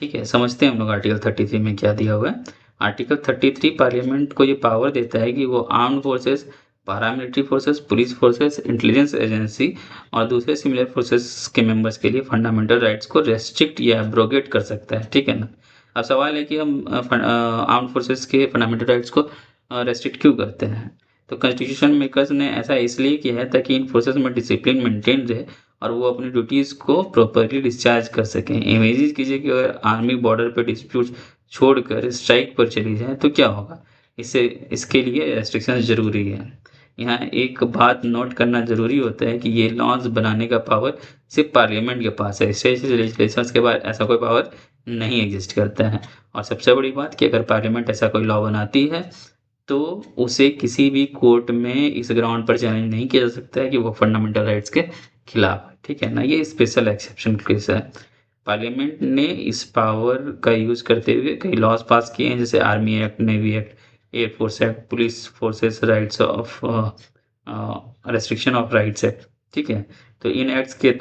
Speaker 1: ठीक है, समझते हैं हम लोग आर्टिकल 33 में क्या दिया हुआ है। आर्टिकल 33 पार्लियामेंट को ये पावर देता है कि वो armed forces paramilitary forces, police forces, intelligence agency और दूसरे सिमिलर फोर्सेस के मेंबर्स के लिए फंडामेंटल राइट्स को रेस्ट्रिक्ट या एब्रोगेट कर सकता है, ठीक है ना? अब सवाल है कि हम आर्म्ड फोर्सेस के फंडामेंटल राइट्स को रेस्ट्रिक्ट क्यों करते हैं? तो कॉन्स्टिट्यूशन मेकर्स ने ऐसा इसलिए किया है ताकि इन फोर्सेस में डिसिप्लिन मेंटेन रहे और वो अपनी ड्यूटीज़ को प्रॉपर्ली डिस्चार्ज कर सकें। इमेजिन कीजिए कि अगर आर्मी बॉर्डर पे डिस्प्यूट छोड़कर स्ट्राइक पर चली जाए तो क्या होगा? इससे इसके लिए रेस्ट्रिक्शंस ज़रूरी है। यहाँ एक बात नोट करना ज़रूरी होता है कि ये लॉज़ बनाने का पावर सिर्फ़ पार्लियामेंट के पास है। स्टेट लेजिस्लेशंस के बाद ऐसा कोई पावर नहीं एग्ज़िस्ट करता है। और सबसे बड़ी बात कि अगर पार्लियामेंट ऐसा कोई लॉ बनाती है, तो उसे किसी भी कोर्ट में इस ग्राउंड पर चैलेंज नहीं किया जा सकता है कि वो फंडामेंटल राइट्स के खिलाफ है, ठीक है ना? ये स्पेशल एक्सेप्शन केस है। पार्लियामेंट ने इस पावर का यूज़ करते हुए कई लॉज़ पास किए हैं, जैसे army act, navy act, air force act, police forces rights of restriction of rights act, ठीक है? तो इन एक्ट्स के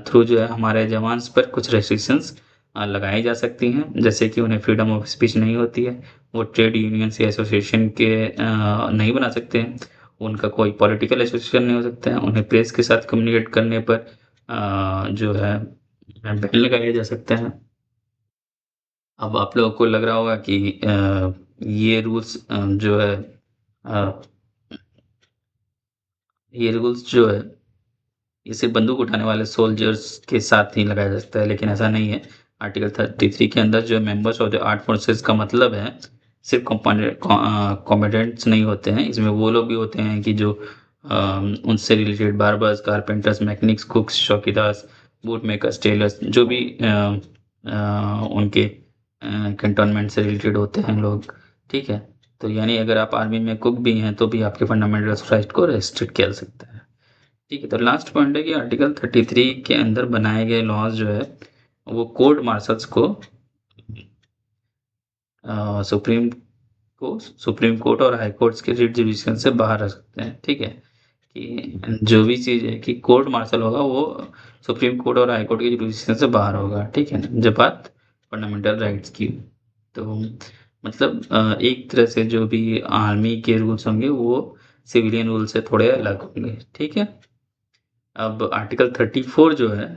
Speaker 1: थ्रू जो है हमारे जवान्स पर कुछ रेस्ट्रिक्शंस लगाई जा सकती हैं, जैसे कि उन्हें फ्रीडम ऑफ स्पीच नहीं होती है, वो ट्रेड यूनियन या एसोसिएशन के नहीं बना सकते हैं, उनका कोई पॉलिटिकल एसोसिएशन नहीं हो सकता है, उन्हें प्रेस के साथ कम्युनिकेट करने पर जो है बैन लगाया जा सकता है। अब आप लोगों को लग रहा होगा कि ये रूल्स जो है अ, ये रूल्स जो है, ये सिर्फ़ बंदूक उठाने वाले सोल्जर्स के साथ ही लगाया जा सकता है, लेकिन ऐसा नहीं है। आर्टिकल 33 के अंदर जो members of the armed forces का मतलब है, सिर्फ़ कॉम्बैटेंट्स नहीं होते हैं, इसमें वो लोग भी होते हैं कि जो उनसे रिलेटेड बार्बर्स, कारपेंटर्स, मैकेनिक्स, कुक्स, चौकीदार, बूट मेकर्स, टेलर्स जो भी उनके कैंटोनमेंट से रिलेटेड होते हैं लोग, ठीक है? तो यानी अगर आप आर्मी में कुक भी हैं, तो भी आपके फंडामेंटल राइट को रेस्ट्रिक्ट किया जा सकता है। ठीक है, तो लास्ट पॉइंट है कि आर्टिकल 33 के अंदर बनाए गए लॉज़ जो है, वो कोर्ट मार्शल्स को सुप्रीम कोर्ट और हाई कोर्ट्स के जुरिडिक्शन से बाहर रख सकते हैं, ठीक है? कि जो भी चीज़ है कि कोर्ट मार्शल होगा वो सुप्रीम कोर्ट और हाई कोर्ट के जुरिडिक्शन से बाहर होगा, ठीक है? जब बात फंडामेंटल राइट्स की। तो मतलब एक तरह से जो भी आर्मी के रूल्स होंगे वो सिविलियन रूल से थोड़े अलग होंगे, ठीक है? अब आर्टिकल 34 जो है,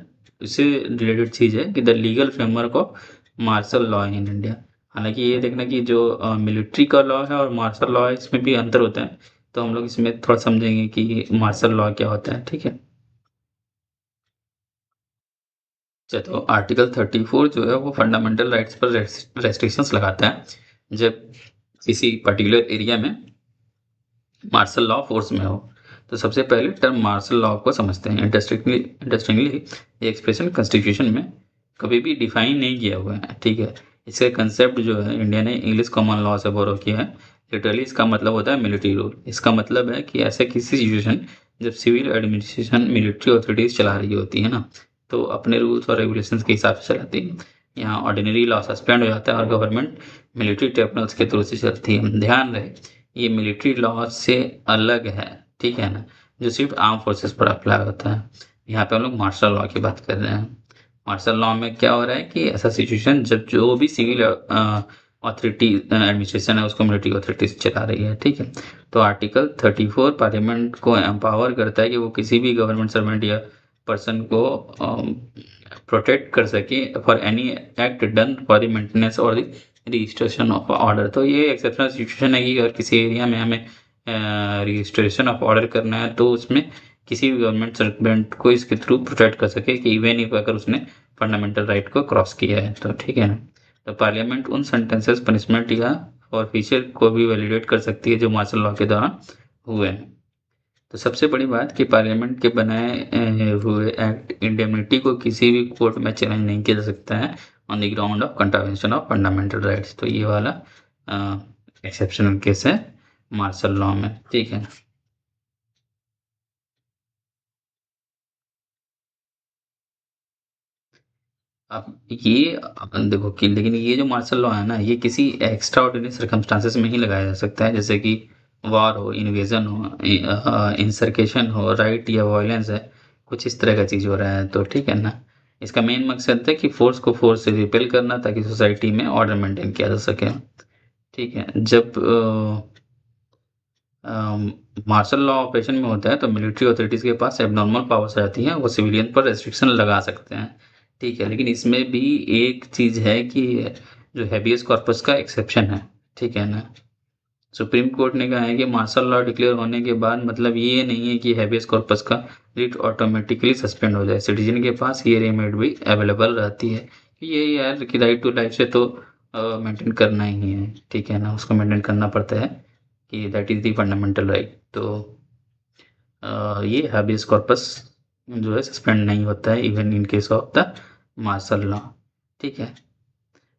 Speaker 1: इससे रिलेटेड चीज़ है कि the legal framework of martial law in India. हालाँकि ये देखना कि जो मिलिट्री का लॉ है और मार्शल लॉ है, इसमें भी अंतर होता है। तो हम लोग इसमें थोड़ा समझेंगे कि मार्शल लॉ क्या होता है, ठीक है? अच्छा, तो आर्टिकल 34 जो है वो फंडामेंटल राइट्स पर रेस्ट्रिक्शंस लगाता है, जब किसी पर्टिकुलर एरिया में मार्शल लॉ फोर्स में हो। तो सबसे पहले टर्म मार्शल लॉ को समझते हैं। इंटरेस्टिंगली ये एक्सप्रेशन कॉन्स्टिट्यूशन में कभी भी डिफाइन नहीं किया हुआ है, ठीक है? इसका कंसेप्ट जो है इंडिया ने इंग्लिश कॉमन लॉ से बोरो किया है। लिटरली इसका मतलब होता है मिलिट्री रूल। इसका मतलब है कि ऐसे किसी सिचुएशन जब सिविल एडमिनिस्ट्रेशन मिलिट्री ऑथोरिटीज़ चला रही होती है ना, तो अपने रूल्स और रेगुलेशंस के हिसाब से चलाती है। यहाँ ऑर्डिनरी लॉ सस्पेंड हो जाता है और गवर्नमेंट मिलिट्री ट्रिब्यूनल्स के थ्रू से चलती है। ध्यान रहे, ये मिलिट्री लॉ से अलग है, ठीक है ना? जो सिर्फ़ आर्म फोर्सेस पर अप्लाई होता है। यहाँ पे हम लोग मार्शल लॉ की बात कर रहे हैं। मार्शल लॉ में क्या हो रहा है कि ऐसा सिचुएशन जब जो भी सिविल अथॉरिटी एडमिनिस्ट्रेशन है उसको मिलिट्री अथॉरिटीज़ चला रही है, ठीक है? तो आर्टिकल 34 पार्लियामेंट को एम्पावर करता है कि वो किसी भी गवर्नमेंट सर्वेंट या पर्सन को प्रोटेक्ट कर सके for any act done for the maintenance और द रजिस्ट्रेशन ऑफ ऑर्डर। तो ये एक्सेप्शनल सिचुएशन है कि अगर किसी एरिया में हमें रजिस्ट्रेशन ऑफ ऑर्डर करना है, तो उसमें किसी भी गवर्नमेंट सर्वेंट को इसके थ्रू प्रोटेक्ट कर सके कि इवन इफ अगर उसने फंडामेंटल राइट को क्रॉस किया है, तो ठीक है ना? तो पार्लियामेंट उन सेंटेंसेस, पनिशमेंट या और फीचर को भी वैलिडेट कर सकती है जो मार्शल लॉ के दौरान हुए हैं। तो सबसे बड़ी बात कि पार्लियामेंट के बनाए हुए एक्ट इंडेमनिटी को किसी भी कोर्ट में चैलेंज नहीं किया जा सकता है on the ground of contravention of fundamental rights. तो ये वाला एक्सेप्शनल केस है मार्शल लॉ में, ठीक है? अब ये देखो कि लेकिन ये जो मार्शल लॉ है ना, ये किसी एक्स्ट्रा ऑर्डिनरी सर्कमस्टांसेस में ही लगाया जा सकता है, जैसे कि वॉर हो, इन्वेजन हो, इंसर्केशन हो, राइट या वायलेंस है, कुछ इस तरह का चीज़ हो रहा है, तो ठीक है ना? इसका मेन मकसद है कि फोर्स को फोर्स से रिपेल करना ताकि सोसाइटी में ऑर्डर मेंटेन किया जा सके, ठीक है? जब मार्शल लॉ ऑपरेशन में होता है तो मिलिट्री अथॉरिटीज़ के पास एब्नॉर्मल पावर्स रहती हैं, वो सिविलियन पर रेस्ट्रिक्शन लगा सकते हैं, ठीक है? लेकिन इसमें भी एक चीज़ है कि जो हैबेस कॉर्पस का एक्सेप्शन है, ठीक है ना? सुप्रीम कोर्ट ने कहा है कि मार्शल लॉ डिक्लेयर होने के बाद मतलब ये नहीं है कि हैबेस कॉर्पस का रिट ऑटोमेटिकली सस्पेंड हो जाए। सिटीजन के पास ये रेमेडी भी अवेलेबल रहती है कि ये यार कि राइट टू लाइफ से तो मेंटेन करना ही है, ठीक है ना? उसको मेंटेन करना पड़ता है कि that is the fundamental right. तो ये हैबेस कॉर्पस जो है सस्पेंड नहीं होता है even in case of the martial law, ठीक है?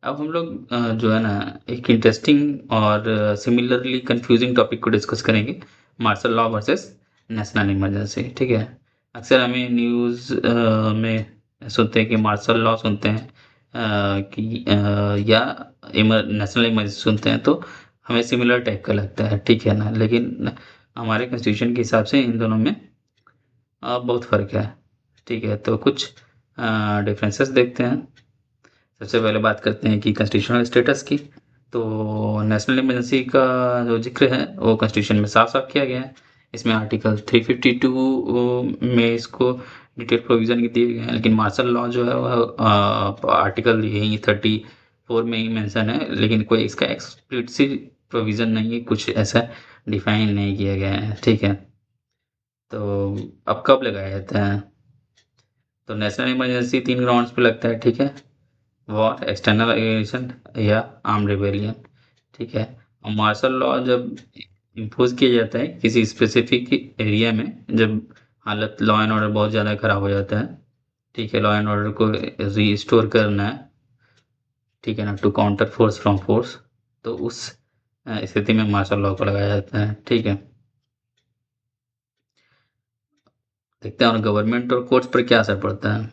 Speaker 1: अब हम लोग जो है ना एक इंटरेस्टिंग और सिमिलरली कंफ्यूजिंग टॉपिक को डिस्कस करेंगे, martial law versus national emergency, ठीक है? अक्सर हमें न्यूज़ में सुनते हैं कि मार्शल लॉ सुनते हैं कि या नेशनल इमरजेंसी सुनते हैं तो हमें सिमिलर टाइप का लगता है, ठीक है ना? लेकिन हमारे कॉन्स्टिट्यूशन के हिसाब से इन दोनों में बहुत फ़र्क है, ठीक है? तो कुछ डिफरेंसेस देखते हैं। सबसे पहले बात करते हैं कि कॉन्स्टिट्यूशनल स्टेटस की। तो नेशनल इमरजेंसी का जो ज़िक्र है वो कॉन्स्टिट्यूशन में साफ-साफ किया गया है। इसमें आर्टिकल 352 में इसको डिटेल प्रोविज़न दिए गए हैं, लेकिन मार्शल लॉ जो है वह आर्टिकल यही 34 में ही मेंशन है, लेकिन कोई इसका एक्सप्लिसिट प्रोविज़न नहीं है, कुछ ऐसा डिफ़ाइन नहीं किया गया है, ठीक है? तो अब कब लगाया जाता है? तो नेशनल इमरजेंसी 3 ग्राउंड्स पे लगता है, ठीक है? वॉर, एक्सटर्नल एग्रेशन या आर्म्ड रिबेलियन, ठीक है? और मार्शल लॉ जब इम्पोज़ किया जाता है किसी स्पेसिफिक एरिया में, जब हालत लॉ एंड ऑर्डर बहुत ज़्यादा ख़राब हो जाता है, ठीक है? लॉ एंड ऑर्डर को रिस्टोर करना है, ठीक है ना? To counter force from force, तो उस स्थिति में मार्शल लॉ को लगाया जाता है, ठीक है? देखते हैं और गवर्नमेंट और कोर्ट्स पर क्या असर पड़ता है,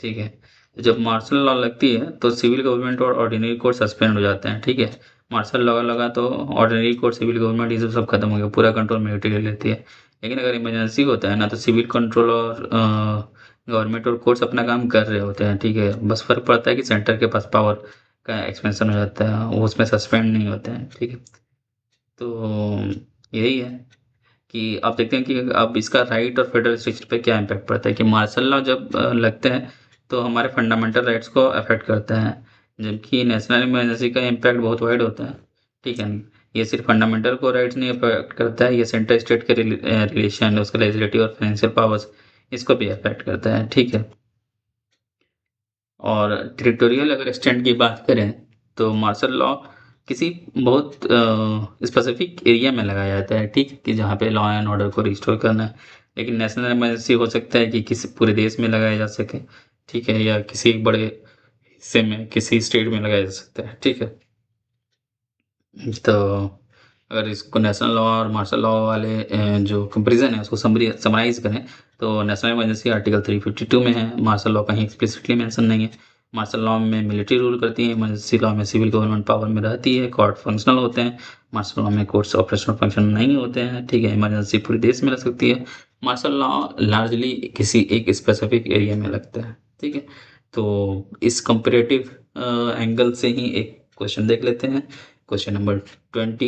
Speaker 1: ठीक है? तो जब मार्शल लॉ लगती है तो सिविल गवर्नमेंट और ऑर्डिनरी कोर्ट सस्पेंड हो जाते हैं, ठीक है? मार्शल लॉ लगा तो ऑर्डिनरी कोर्ट, सिविल गवर्नमेंट ये सब खत्म हो गया, पूरा कंट्रोल मिलिट्री ले लेती है। लेकिन अगर इमरजेंसी होता है ना तो सिविल कंट्रोल और गवर्नमेंट और कोर्ट्स अपना काम कर रहे होते हैं, ठीक है? बस फ़र्क पड़ता है कि सेंटर के पास पावर का एक्सपेंशन हो जाता है, वो उसमें सस्पेंड नहीं होते हैं, ठीक है? तो यही है कि आप देखते हैं कि अब इसका राइट और फेडरल स्ट्रक्चर पे क्या इम्पैक्ट पड़ता है कि मार्शल लॉ जब लगते हैं तो हमारे फंडामेंटल राइट्स को अफेक्ट करता है, जबकि नेशनल इमरजेंसी का इम्पैक्ट बहुत वाइड होता है, ठीक है? ये सिर्फ फंडामेंटल को राइट्स नहीं अफेक्ट करता है, ये सेंटर स्टेट के रिलेशन, उसका लेजिस्लेटिव और फाइनेंशियल पावर्स, इसको भी अफेक्ट करता है, ठीक है? और टेरिटोरियल अगर एक्सटेंट की बात करें तो मार्शल लॉ किसी बहुत स्पेसिफिक एरिया में लगाया जाता है, ठीक है? कि जहाँ पे लॉ एंड ऑर्डर को रिस्टोर करना है। लेकिन नेशनल इमरजेंसी हो सकता है कि किसी पूरे देश में लगाया जा सके, ठीक है? या किसी एक बड़े हिस्से में, किसी स्टेट में लगाया जा सकता है, ठीक है? तो अगर इसको नेशनल लॉ और मार्शल लॉ वाले जो कंपैरिज़न है उसको समराइज़ करें तो नेशनल इमरजेंसी आर्टिकल 352 में है, मार्शल लॉ कहीं एक्सप्लिसिटली मेंशन नहीं है। मार्शल लॉ में मिलिट्री रूल करती है, इमरजेंसी लॉ में सिविल गवर्नमेंट पावर में रहती है, कोर्ट फंक्शनल होते हैं। मार्शल लॉ में कोर्ट्स ऑपरेशनल फंक्शन नहीं होते हैं, ठीक है? इमरजेंसी पूरे देश में लग सकती है। मार्शल लॉ लार्जली किसी एक स्पेसिफिक एरिया में लगता है, ठीक है? तो इस कंपैरेटिव एंगल से ही एक क्वेश्चन देख लेते हैं। Question number 20.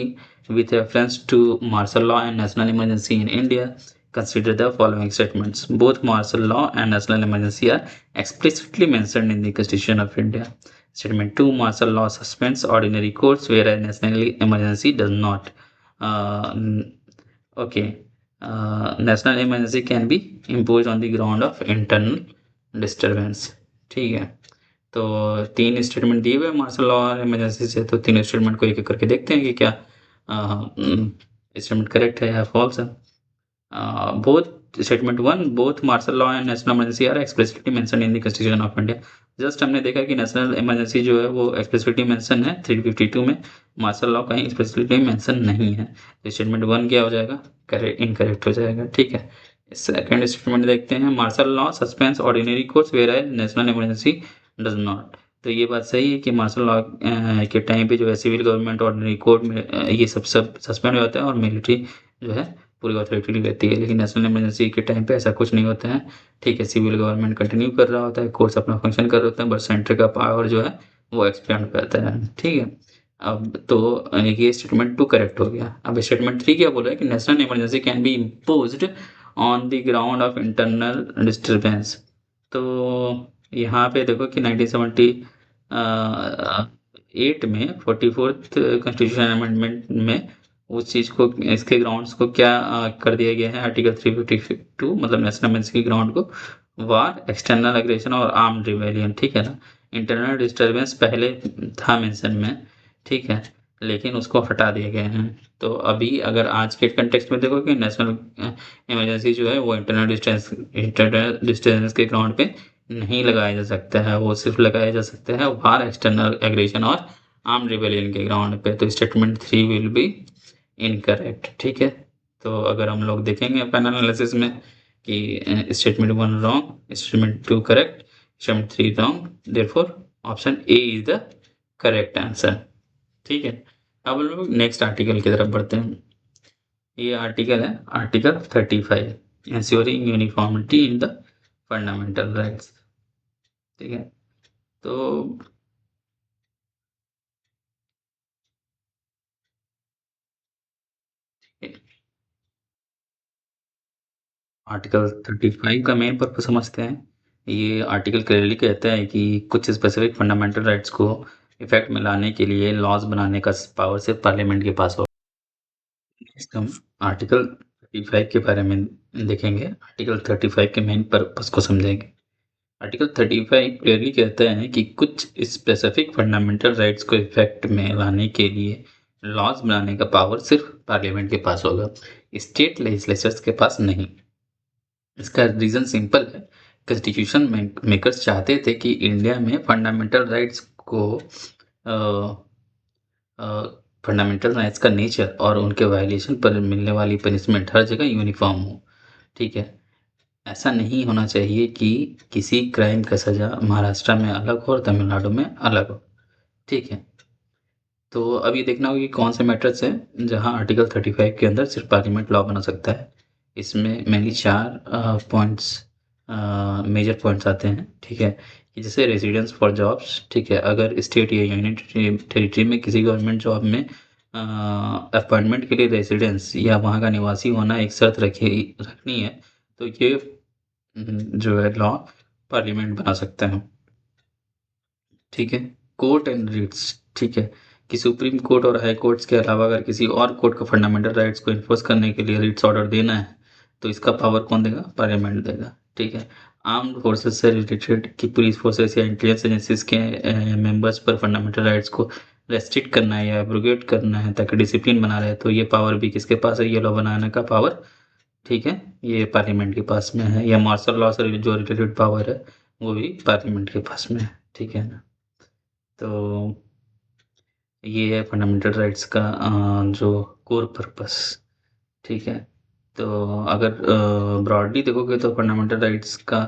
Speaker 1: With reference to martial law and national emergency in India, consider the following statements. Both martial law and national emergency are explicitly mentioned in the Constitution of India. Statement 2. Martial law suspends ordinary courts, whereas national emergency does not. Okay. National emergency can be imposed on the ground of internal disturbance. ठीक है? तो 3 statement दिए हुए हैं martial law और emergency से, तो तीनों स्टेटमेंट को एक-एक करके देखते हैं कि क्या स्टेटमेंट करेक्ट है या फॉल्स है। Both statement 1 both martial law and national emergency are explicitly mentioned in the constitution of India. Just हमने देखा कि नेशनल इमरजेंसी जो है वो एक्सप्लिसिटली मेंशन है 352 में, मार्शल लॉ कहीं एक्सप्लिसिटली मेंशन नहीं है। तो स्टेटमेंट 1 क्या हो जाएगा? इनकरेक्ट हो जाएगा, ठीक है? सेकंड स्टेटमेंट देखते हैं, martial law suspends ordinary courts whereas national emergency does not. तो ये बात सही है कि मार्शल लॉ के टाइम पे जो है सिविल गवर्नमेंट ऑर्डिनरी कोर्ट में ये सब सस्पेंड हो जाता है और मिलिट्री जो है पूरी अथॉरिटी रहती है। लेकिन नेशनल इमरजेंसी के टाइम पे ऐसा कुछ नहीं होता है, ठीक है? सिविल गवर्नमेंट कंटिन्यू कर रहा होता है, कोर्ट्स अपना फंक्शन कर रहे होते हैं, बट सेंटर का पावर जो है वो एक्सपेंड करता है, ठीक है? अब तो ये स्टेटमेंट 2 करेक्ट हो गया। अब स्टेटमेंट 3 क्या बोल रहा है कि national emergency can be imposed on the ground of internal disturbance. तो यहाँ पे देखो कि 1978 में 44th कॉन्स्टिट्यूशन अमेंडमेंट में उस चीज़ को, इसके ग्राउंड्स को क्या कर दिया गया है, आर्टिकल 352 मतलब नेशनल इमरजेंसी के ग्राउंड को वार, एक्सटर्नल एग्रेशन और आर्म्ड रिबेलियन, ठीक है ना। इंटरनल डिस्टर्बेंस पहले था मेंशन में, ठीक है, लेकिन उसको हटा दिए गए हैं। तो अभी अगर आज के कंटेक्स्ट में देखो कि नेशनल इमरजेंसी जो है वो इंटरनल डिस्टेंस के ग्राउंड पे नहीं लगाया जा सकता है, वो सिर्फ लगाया जा सकता है वार, एक्सटर्नल एग्रेशन और आर्म रिबेलियन के ग्राउंड पे। तो स्टेटमेंट 3 विल बी इनकरेक्ट, ठीक है। तो अगर हम लोग देखेंगे पैनल एनालिसिस में कि statement 1 wrong, statement 2 correct, statement 3 wrong, therefore option A is the correct answer, ठीक है। अब हम लोग नेक्स्ट आर्टिकल की तरफ बढ़ते हैं। ये आर्टिकल है article 35, ensuring uniformity in the fundamental rights, ठीक है। तो आर्टिकल 35 का मेन पर्पस समझते हैं। ये आर्टिकल क्लियरली कहता है कि कुछ स्पेसिफिक फंडामेंटल राइट्स को इफेक्ट में लाने के लिए लॉज बनाने का पावर सिर्फ पार्लियामेंट के पास होगा। नेक्स्ट हम आर्टिकल 35 के बारे में देखेंगे, आर्टिकल 35 के मेन पर्पस को समझेंगे। आर्टिकल 35 क्लियरली कहता है कि कुछ स्पेसिफिक फंडामेंटल राइट्स को इफेक्ट में लाने के लिए लॉज बनाने का पावर सिर्फ पार्लियामेंट के पास होगा, स्टेट लेजिस्लेचर्स के पास नहीं। इसका रीज़न सिंपल है, कॉन्स्टिट्यूशन मेकर्स चाहते थे कि इंडिया में फंडामेंटल राइट्स को फंडामेंटल राइट्स का नेचर और उनके वायलेशन पर मिलने वाली पनिशमेंट हर जगह यूनिफॉर्म हो, ठीक है। ऐसा नहीं होना चाहिए कि किसी क्राइम का सज़ा महाराष्ट्र में अलग हो और तमिलनाडु में अलग हो, ठीक है। तो अब ये देखना होगा कि कौन से मैटर्स हैं जहाँ आर्टिकल 35 के अंदर सिर्फ पार्लियामेंट लॉ बना सकता है। इसमें मेनली 4 पॉइंट्स, मेजर पॉइंट्स आते हैं, ठीक है। कि जैसे रेजिडेंस फॉर जॉब्स, ठीक है, अगर स्टेट या यूनियन टेरिटरी में किसी गवर्नमेंट जॉब में अपॉइंटमेंट के लिए रेजिडेंस या वहाँ का निवासी होना एक शर्त रखनी है, तो ये जो है लॉ पार्लियामेंट बना सकता है, ठीक है। कोर्ट एंड रिट्स, ठीक है, कि सुप्रीम कोर्ट और हाई कोर्ट्स के अलावा अगर किसी और कोर्ट को फंडामेंटल राइट्स को इन्फोर्स करने के लिए रिट्स ऑर्डर देना है तो इसका पावर कौन देगा, पार्लियामेंट देगा, ठीक है। आर्म्ड फोर्सेस से रिलेटेड कि पुलिस फोर्सेस या इंटेलिजेंस एजेंसीज के मेंबर्स पर फंडामेंटल राइट्स को रेस्ट्रिक्ट करना है या एब्रोगेट करना है ताकि डिसिप्लिन बना रहे, तो ये पावर भी किसके पास है, ये लॉ बनाने का पावर, ठीक है, ये पार्लियामेंट के पास में है। या मार्शल लॉ से जो रिलेटेड पावर है वो भी पार्लियामेंट के पास में है, ठीक है ना। तो ये है फंडामेंटल राइट्स का जो कोर पर्पस, ठीक है। तो अगर ब्रॉडली देखोगे तो फंडामेंटल राइट्स का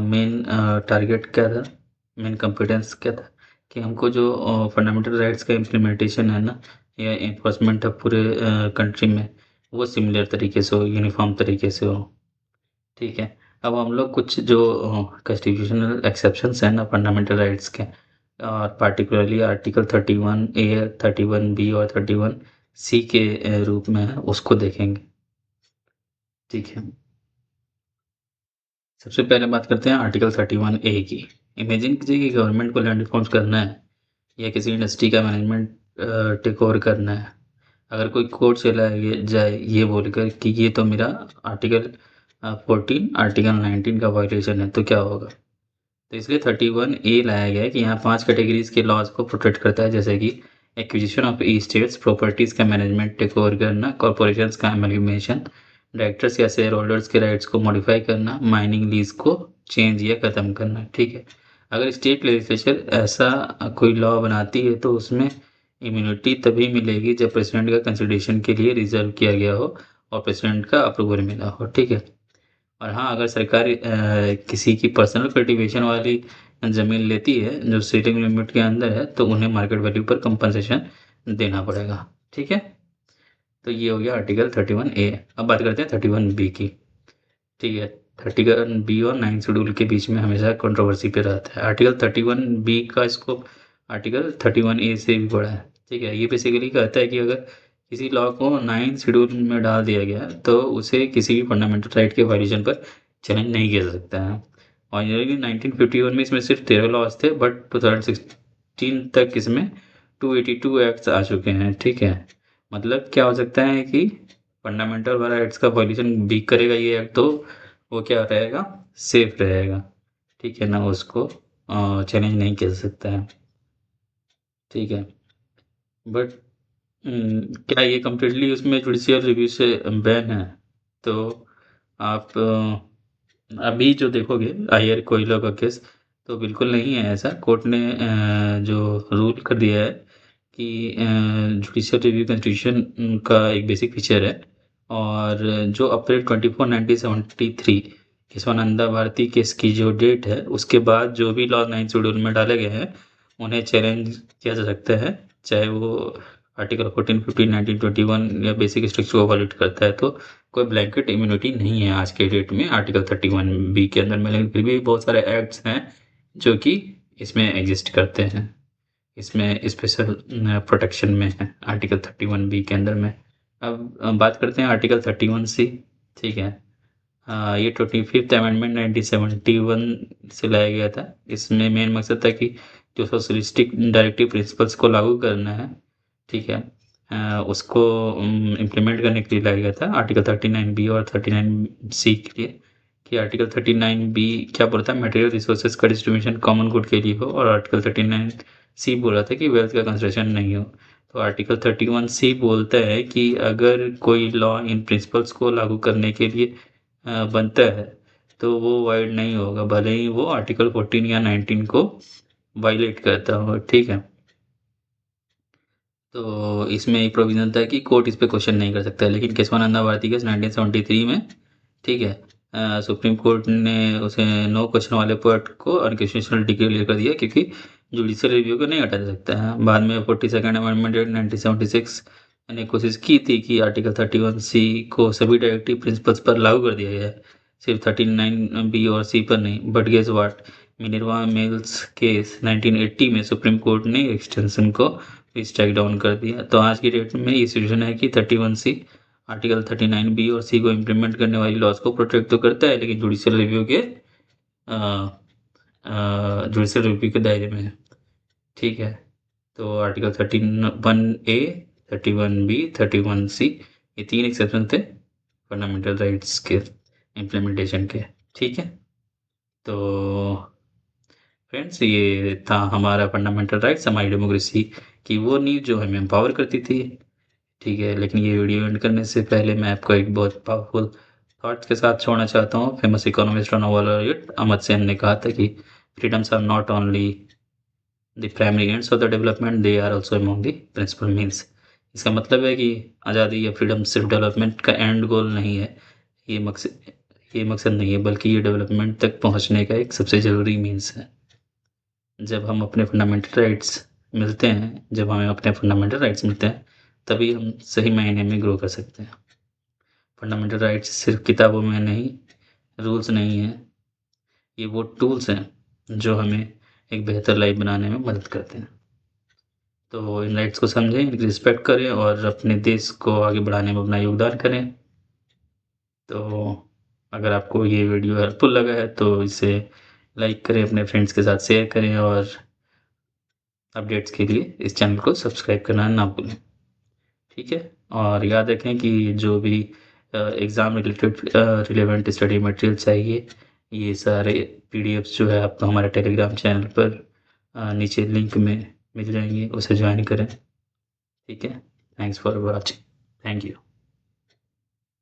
Speaker 1: मेन टारगेट क्या था, मेन कंप्यूटेंस क्या था, कि हमको जो फंडामेंटल राइट्स का इम्प्लीमेंटेशन है ना या इन्फोर्समेंट है पूरे कंट्री में, वो सिमिलर तरीके से हो, यूनिफॉर्म तरीके से हो, ठीक है। अब हम लोग कुछ जो कॉन्स्टिट्यूशनल एक्सेप्शंस हैं ना फंडामेंटल राइट्स के, और पार्टिकुलरली आर्टिकल 31A, 31B और 31C के रूप में है, उसको देखेंगे, ठीक है। सबसे पहले बात करते हैं आर्टिकल 31A की। इमेजिन कीजिए कि गवर्नमेंट को लैंड रिफॉर्म्स करना है या किसी इंडस्ट्री का मैनेजमेंट टेक ओवर करना है। अगर कोई कोर्ट चला जाए ये बोलकर कि ये तो मेरा आर्टिकल 14 आर्टिकल 19 का वायलेशन है, तो क्या होगा। तो इसलिए 31A लाया गया है कि यहाँ 5 कैटेगरीज के लॉज को प्रोटेक्ट करता है, जैसे कि acquisition of E states, properties का मैनेजमेंट टेक ओवर करना, कॉर्पोरेशंस का एमलगमेशन, डायरेक्टर्स या शेयर होल्डर्स के राइट्स को मॉडिफाई करना, माइनिंग लीज को चेंज या ख़त्म करना, ठीक है। अगर स्टेट लेजिस्लेचर ऐसा कोई लॉ बनाती है तो उसमें इम्यूनिटी तभी मिलेगी जब प्रेसिडेंट का कंसिडरेशन के लिए रिजर्व किया गया हो और प्रेसिडेंट का अप्रूवल मिला हो, ठीक है। और हाँ, अगर सरकार किसी की पर्सनल कल्टीवेशन वाली ज़मीन लेती है जो सीलिंग लिमिट के अंदर है तो उन्हें मार्केट वैल्यू पर कंपनसेशन देना पड़ेगा, ठीक है। तो ये हो गया आर्टिकल 31A। अब बात करते हैं 31B की, ठीक है। 31B और 9 शेड्यूल के बीच में हमेशा कंट्रोवर्सी पे रहता है। आर्टिकल 31B का स्कोप आर्टिकल 31A से भी बड़ा है, ठीक है। ये बेसिकली कहता है कि अगर किसी लॉ को 9 शेड्यूल में डाल दिया गया तो उसे किसी भी फंडामेंटल राइट के वायलेशन पर चैलेंज नहीं किया जा सकता है। और ये 1951 में इसमें सिर्फ 13 लॉज थे, बट 2016 तक इसमें 282 एक्ट्स आ चुके हैं, ठीक है। मतलब क्या हो सकता है कि फंडामेंटल वाला राइट्स का वायलेशन भी करेगा ये एक्ट, तो वो क्या रहेगा, सेफ रहेगा, ठीक है ना, उसको चैलेंज नहीं किया जा सकता है, ठीक है। बट क्या ये कम्प्लीटली उसमें जुडिशियल रिव्यू से बैन है? तो आप अभी जो देखोगे आयर कोयला का केस, तो बिल्कुल नहीं है ऐसा। कोर्ट ने जो रूल कर दिया है कि जुडिशियल रिव्यू कॉन्स्टिट्यूशन का एक बेसिक फीचर है, और जो अप्रैल 24 1973 केशवानंदा भारती केस की जो डेट है, उसके बाद जो भी लॉ 9 शेड्यूल में डाले गए हैं उन्हें चैलेंज किया जा सकता है, चाहे वो आर्टिकल 14, 15, 1921 या बेसिक स्ट्रक्चर को वायलेट करता है। तो कोई ब्लैंकेट इम्यूनिटी नहीं है आज के डेट में आर्टिकल 31B के अंदर में, लेकिन फिर भी बहुत सारे एक्ट्स हैं जो कि इसमें एग्जिस्ट करते हैं, इसमें स्पेशल प्रोटेक्शन में है आर्टिकल 31B के अंदर में। अब बात करते हैं आर्टिकल 31C, ठीक है। ये 25th अमेंडमेंट 1971 से लाया गया था। इसमें मेन मकसद था कि जो सोशलिस्टिक डायरेक्टिव प्रिंसिपल्स को लागू करना है, ठीक है, उसको इम्प्लीमेंट करने के लिए लाया गया था आर्टिकल 39B और 39C के लिए। कि आर्टिकल 39B क्या बोलता है, मटेरियल रिसोर्सेज का डिस्ट्रीब्यूशन कॉमन गुड के लिए हो, और आर्टिकल 39C बोल रहा था कि वेल्थ का कंसर्वेशन नहीं हो। तो आर्टिकल 31C बोलता है कि अगर कोई लॉ इन प्रिंसिपल्स को लागू करने के लिए बनता है तो वो वाइड नहीं होगा, भले ही वो आर्टिकल 14 या 19 को वायलेट करता हो, ठीक है। तो इसमें एक प्रोविजन था कि कोर्ट इस पे क्वेश्चन नहीं कर सकता है, लेकिन केशवानंदा भारती केस 1973 में, ठीक है, सुप्रीम कोर्ट ने उसे नो क्वेश्चन वाले पार्ट को अनकंस्टिट्यूशनल डिक्लेयर कर दिया, क्योंकि जुडिशियल रिव्यू को नहीं हटा जा सकता है। बाद में 42nd अमेंडमेंट 1976 ने कोशिश की थी कि आर्टिकल 31C को सभी डायरेक्टिव प्रिंसिपल्स पर लागू कर दिया गया है, सिर्फ 39B और C पर नहीं। But guess what, Minerva mills case 1980 में सुप्रीम कोर्ट ने एक्सटेंशन को स्ट्राइक डाउन कर दिया। तो आज की डेट में ये सिचुएशन है कि 31C आर्टिकल 39B और C को इम्प्लीमेंट करने वाली लॉज को प्रोटेक्ट तो करता है, लेकिन जुडिशियल रिव्यू के दायरे में है, ठीक है। तो आर्टिकल 31A, 31B, 31C, ये 3 एक्सेप्शन थे फंडामेंटल राइट्स के इम्प्लीमेंटेशन के, ठीक है। तो फ्रेंड्स, ये था हमारा फंडामेंटल राइट्स, हमारी डेमोक्रेसी की वो नींव जो हमें एम्पावर करती थी, ठीक है। लेकिन ये वीडियो एंड करने से पहले मैं आपको एक बहुत पावरफुल थॉट्स के साथ छोड़ना चाहता हूँ। फेमस इकोनॉमिस्ट और नोबेल laureate अमर्त्य सेन ने कहा था कि freedoms are not only the primary ends of the development, they are also among the principal means. इसका मतलब है कि आज़ादी या फ्रीडम सिर्फ डेवलपमेंट का एंड गोल नहीं है, ये मकसद नहीं है, बल्कि ये डेवलपमेंट तक पहुँचने का एक सबसे ज़रूरी मीन्स है। जब हमें अपने फंडामेंटल राइट्स मिलते हैं, तभी हम सही मायने में ग्रो कर सकते हैं। फंडामेंटल राइट्स सिर्फ किताबों में नहीं, रूल्स नहीं है, ये वो टूल्स हैं जो हमें एक बेहतर लाइफ बनाने में मदद करते हैं। तो इन राइट्स को समझें, इनकी रिस्पेक्ट करें और अपने देश को आगे बढ़ाने में अपना योगदान करें। तो अगर आपको ये वीडियो हेल्पफुल लगा है तो इसे लाइक करें, अपने फ्रेंड्स के साथ शेयर करें, और अपडेट्स के लिए इस चैनल को सब्सक्राइब करना ना भूलें, ठीक है। और याद रखें कि जो भी exam related relevant study material चाहिए, ये सारे PDFs जो है आपको हमारे टेलीग्राम चैनल पर नीचे लिंक में मिल जाएंगे, उसे ज्वाइन करें, ठीक है। Thanks for watching, thank you.